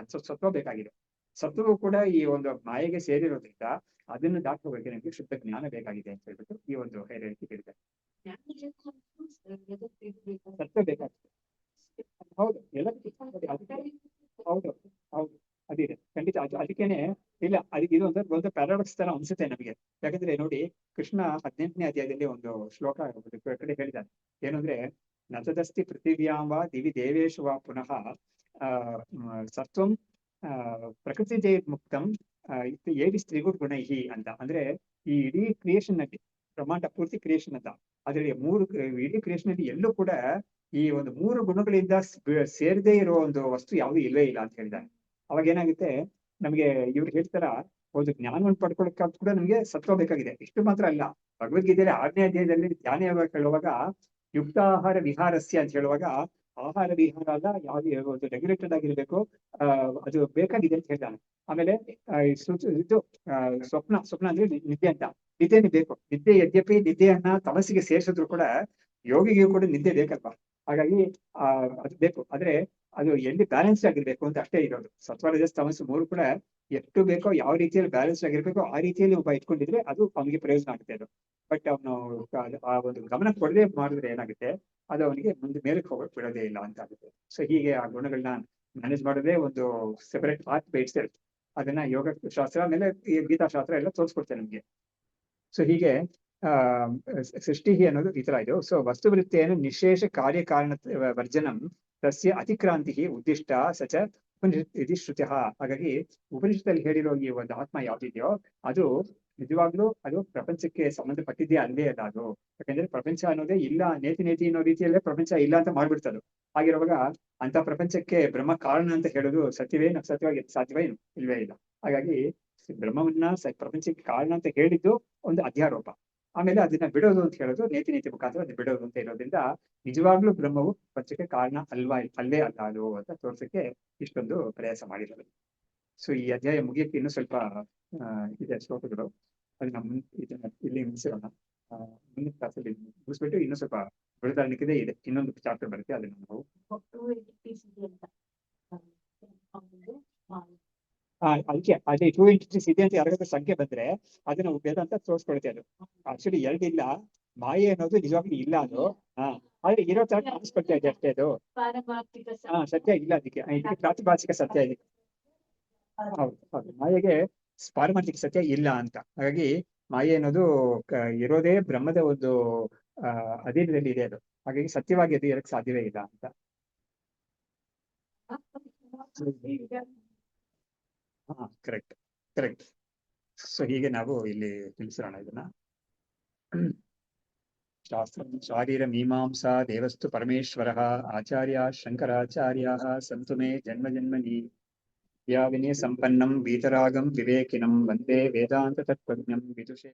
ಸತ್ವ ಬೇಕಾಗಿದೆ. ಸತ್ವವು ಕೂಡ ಈ ಒಂದು ಮಾಯೆಗೆ ಸೇರಿರೋದ್ರಿಂದ ಅದನ್ನು ದಾಟೋದಕ್ಕೆ ನಮ್ಗೆ ಶುದ್ಧ ಜ್ಞಾನ ಬೇಕಾಗಿದೆ ಅಂತ ಹೇಳ್ಬಿಟ್ಟು ಈ ಒಂದು ಹೇಳಿಕೆ ಹೇಳಿದ್ದಾರೆ. ಸತ್ವ ಬೇಕಾಗ್ತದೆ. ಹೌದು, ಎಲ್ಲ ಹೌದು ಹೌದು ಅದಿದೆ ಖಂಡಿತ. ಅದಕ್ಕೇನೆ ಇಲ್ಲ, ಅದಕ್ಕೆ ಇದು ಒಂದು ಪ್ಯಾರಾಡಾಕ್ಸ್ ತರ ಅನ್ಸುತ್ತೆ ನಮಗೆ. ಯಾಕಂದ್ರೆ ನೋಡಿ, ಕೃಷ್ಣ 18ನೇ ಅಧ್ಯಾಯದಲ್ಲಿ ಒಂದು ಶ್ಲೋಕ ಕಡೆ ಹೇಳಿದ್ದಾನೆ. ಏನಂದ್ರೆ, ನತದಸ್ತಿ ಪೃಥಿವ್ಯಾಂ ವಾ ದಿವಿ ದೇವೇಶು ವಾ ಪುನಃ ಸತ್ವಂ ಪ್ರಕೃತಿ ಮುಕ್ತಂ ಏಡಿ ಸ್ತ್ರೀಗುಡ್ ಗುಣೈಹಿ ಅಂತ. ಅಂದ್ರೆ ಈ ಇಡೀ ಕ್ರಿಯೇಷನ್ ನಲ್ಲಿ, ಬ್ರಹ್ಮಾಂಡ ಪೂರ್ತಿ ಕ್ರಿಯೇಷನ್ ಅಂತ, ಅದರಲ್ಲಿ ಇಡೀ ಕ್ರಿಯೇಷನ್ ಅಲ್ಲಿ ಎಲ್ಲೂ ಕೂಡ ಈ ಒಂದು 3 ಗುಣಗಳಿಂದ ಸೇರದೇ ಇರೋ ಒಂದು ವಸ್ತು ಯಾವುದು ಇಲ್ಲವೇ ಇಲ್ಲ ಅಂತ ಹೇಳಿದ್ದಾರೆ. ಅವಾಗ ಏನಾಗುತ್ತೆ, ನಮ್ಗೆ ಇವ್ರು ಹೇಳ್ತಾರ ಒಂದು ಜ್ಞಾನವನ್ನು ಪಡ್ಕೊಳ್ಳೋಕ್ಕಾಗ ಕೂಡ ನಮ್ಗೆ ಸತ್ವ ಬೇಕಾಗಿದೆ. ಇಷ್ಟು ಮಾತ್ರ ಅಲ್ಲ, ಭಗವದ್ಗೀತೆಯಲ್ಲಿ 6ನೇ ಅಧ್ಯಾಯದಲ್ಲಿ ಧ್ಯಾನ ಹೇಳುವಾಗ ಯುಕ್ತಾಹಾರ ವಿಹಾರಸ್ಯ ಅಂತ ಹೇಳುವಾಗ, ಆಹಾರ ವಿಹಾರ ಅಲ್ಲ, ಯಾವ್ದು ಒಂದು ರೆಗ್ಯುಲೇಟೆಡ್ ಆಗಿರ್ಬೇಕು, ಅದು ಬೇಕಾಗಿದೆ ಅಂತ ಹೇಳ್ತಾನೆ. ಆಮೇಲೆ ಇದು ಸ್ವಪ್ನ ಅಂದ್ರೆ ನಿದ್ದೆ ಅಂತ. ನಿದ್ದೆನೇ ಬೇಕು. ನಿದ್ದೆ ಯದ್ಯಪಿ ನಿದ್ದೆಯನ್ನ ತಮಸ್ಸಿಗೆ ಸೇರಿಸಿದ್ರು ಕೂಡ ಯೋಗಿಗೂ ಕೂಡ ನಿದ್ದೆ ಬೇಕಲ್ವಾ. ಹಾಗಾಗಿ ಅದು ಬೇಕು. ಆದ್ರೆ ಅದು ಎಲ್ಲಿ ಬ್ಯಾಲೆನ್ಸ್ ಆಗಿರ್ಬೇಕು ಅಂತ ಅಷ್ಟೇ ಇರೋದು. ಸತ್ವ ರಜಸ್ ತಮಸ್ಸು 3 ಕೂಡ ಎಷ್ಟು ಬೇಕೋ, ಯಾವ ರೀತಿಯಲ್ಲಿ ಬ್ಯಾಲೆನ್ಸ್ ಆಗಿರ್ಬೇಕು ಆ ರೀತಿಯಲ್ಲಿ ಒಬ್ಬ ಇಟ್ಕೊಂಡಿದ್ರೆ ಅದು ಅವನಿಗೆ ಪ್ರಯೋಜನ ಆಗುತ್ತೆ ಅದು. ಬಟ್ ಅವನು ಆ ಒಂದು ಗಮನ ಕೊಡದೆ ಮಾಡಿದ್ರೆ ಏನಾಗುತ್ತೆ, ಅದು ಅವನಿಗೆ ಮುಂದೆ ಮೇಲಕ್ಕೆ ಹೋಗಕ್ಕೆ ಬಿಡೋದೇ ಇಲ್ಲ ಅಂತ ಆಗುತ್ತೆ. ಸೊ ಹೀಗೆ ಆ ಗುಣಗಳನ್ನ ಮ್ಯಾನೇಜ್ ಮಾಡೋದೇ ಒಂದು ಸೆಪರೇಟ್ ಪಾರ್ಟ್ ಬೇಯಿಸ್ತಾರೆ. ಅದನ್ನ ಯೋಗ ಶಾಸ್ತ್ರ ಆಮೇಲೆ ಈ ಗೀತಾಶಾಸ್ತ್ರ ಎಲ್ಲ ತೋರಿಸ್ಕೊಡ್ತಾರೆ ನಮ್ಗೆ. ಸೊ ಹೀಗೆ ಸೃಷ್ಟಿ ಅನ್ನೋದು ಈ ತರ ಇದು. ಸೊ ವಸ್ತುವೃತ್ತಿಯನ್ನು ನಿಶೇಷ ಕಾರ್ಯಕಾರಣ ವರ್ಜನಂ ತಸ್ಯ ಅತಿಕ್ರಾಂತಿ ಉದ್ದಿಷ್ಟ ಸಚ ಉಪನಿಷತ್ ಶ್ರುತ್ಯ. ಹಾಗಾಗಿ ಉಪನಿಷತ್ತಲ್ಲಿ ಹೇಳಿರೋ ಈ ಒಂದು ಆತ್ಮ ಯಾವ್ದಿದೆಯೋ ಅದು ನಿಜವಾಗ್ಲೂ ಅದು ಪ್ರಪಂಚಕ್ಕೆ ಸಂಬಂಧಪಟ್ಟಿದ್ದೇ ಅಲ್ಲೇ ಅಲ್ಲ ಅದು. ಯಾಕಂದ್ರೆ ಪ್ರಪಂಚ ಅನ್ನೋದೇ ಇಲ್ಲ, ನೇತಿ ಅನ್ನೋ ರೀತಿಯಲ್ಲೇ ಪ್ರಪಂಚ ಇಲ್ಲ ಅಂತ ಮಾಡ್ಬಿಡ್ತದು. ಹಾಗಿರುವಾಗ ಅಂತ ಪ್ರಪಂಚಕ್ಕೆ ಬ್ರಹ್ಮ ಕಾರಣ ಅಂತ ಹೇಳೋದು ಸತ್ಯವಾಗಿ ಸಾಧ್ಯವೇ ಇಲ್ವೇ ಇಲ್ಲ. ಹಾಗಾಗಿ ಬ್ರಹ್ಮವನ್ನ ಪ್ರಪಂಚಕ್ಕೆ ಕಾರಣ ಅಂತ ಹೇಳಿದ್ದು ಒಂದು ಅಧ್ಯಾರೋಪ. ಆಮೇಲೆ ಅದನ್ನ ಬಿಡೋದು ಅಂತ ಹೇಳೋದು ನೀತಿ ಮುಖಾಂತರ ಅದನ್ನ ಬಿಡೋದು ಅಂತ ಹೇಳೋದ್ರಿಂದ ನಿಜವಾಗ್ಲೂ ಬ್ರಹ್ಮವು ಪ್ರಪಂಚಕ್ಕೆ ಕಾರಣ ಅಲ್ಲೇ ಅಲ್ಲ ಅದು ಅಂತ ತೋರ್ಸಕ್ಕೆ ಇಷ್ಟೊಂದು ಪ್ರಯಾಸ ಮಾಡಿರೋದು. ಸೊ ಈ ಅಧ್ಯಾಯ ಮುಗಿಯಕ್ಕೆ ಇನ್ನೂ ಸ್ವಲ್ಪ ಇದೆ ಶ್ಲೋಕಗಳು. ಅದನ್ನ ಇದನ್ನ ಇಲ್ಲಿ ಮುಗಿಸಿರೋಣ. ಮುಂದಿನ ಕ್ಲಾಸಲ್ಲಿ ಮುಗಿಸ್ಬಿಟ್ಟು ಇನ್ನೂ ಸ್ವಲ್ಪ ಬೃಹದಾರಣ್ಯಕದೇ ಇದೆ, ಇನ್ನೊಂದು ಚಾಪ್ಟರ್ ಬರುತ್ತೆ, ಅದನ್ನ ನಾವು ಅದಕ್ಕೆ ಅದೇ 2 entities ಇದೆ ಅಂತ ಯಾರಿಗಾದ್ರೂ ಸಂಖ್ಯೆ ಬಂದ್ರೆ ಅದನ್ನ ವೇದಾಂತ ತೋರಿಸ್ಕೊಡುತ್ತೆ. ಅದು ಆಕ್ಚುಲಿ 2 ಇಲ್ಲ, ಮಾಯೆ ಅನ್ನೋದು ನಿಜವಾಗ್ಲೂ ಇಲ್ಲ ಅದು. ಆದ್ರೆ ಇರೋ ತರ ಕಾಣಿಸ್ಕೊಳ್ತಾ ಇದೆ ಅಷ್ಟೇ ಅದು. ಸತ್ಯ ಇಲ್ಲ, ಅದಕ್ಕೆ ಪ್ರಾತಿಭಾಸಿಕ ಸತ್ಯ ಇದೆ. ಹೌದು, ಮಾಯೆಗೆ ಪಾರಮಾರ್ಥಿಕ ಸತ್ಯ ಇಲ್ಲ ಅಂತ. ಹಾಗಾಗಿ ಮಾಯೆ ಅನ್ನೋದು ಇರೋದೇ ಬ್ರಹ್ಮದ ಒಂದು ಅಧೀನದಲ್ಲಿ ಇದೆ ಅದು. ಹಾಗಾಗಿ ಸತ್ಯವಾಗಿ ಅದು ಇರಕ್ಕೆ ಸಾಧ್ಯವೇ ಇಲ್ಲ ಅಂತ. ಕರೆಕ್ಟ್. ಸೊ ಹೀಗೆ ನಾವು ಇಲ್ಲಿ ತಿಳಿಸೋಣ ಇದನ್ನ. ಶಾಸ್ತ್ರ ಶಾರೀರ ಮೀಮಾಂಸಾ ದೇವಸ್ತು ಪರಮೇಶ್ವರಃ ಆಚಾರ್ಯ ಶಂಕರಾಚಾರ್ಯಾಃ ಸಂತು ಮೇ ಜನ್ಮ ಜನ್ಮನಿ ವಿನಯ ಸಂಪನ್ನಂ ವೀತರಾಗಂ ವಿವೇಕಿನಂ ವಂದೇ ವೇದಾಂತ ತತ್ವಜ್ಞಂ ವಿದುಷೇ.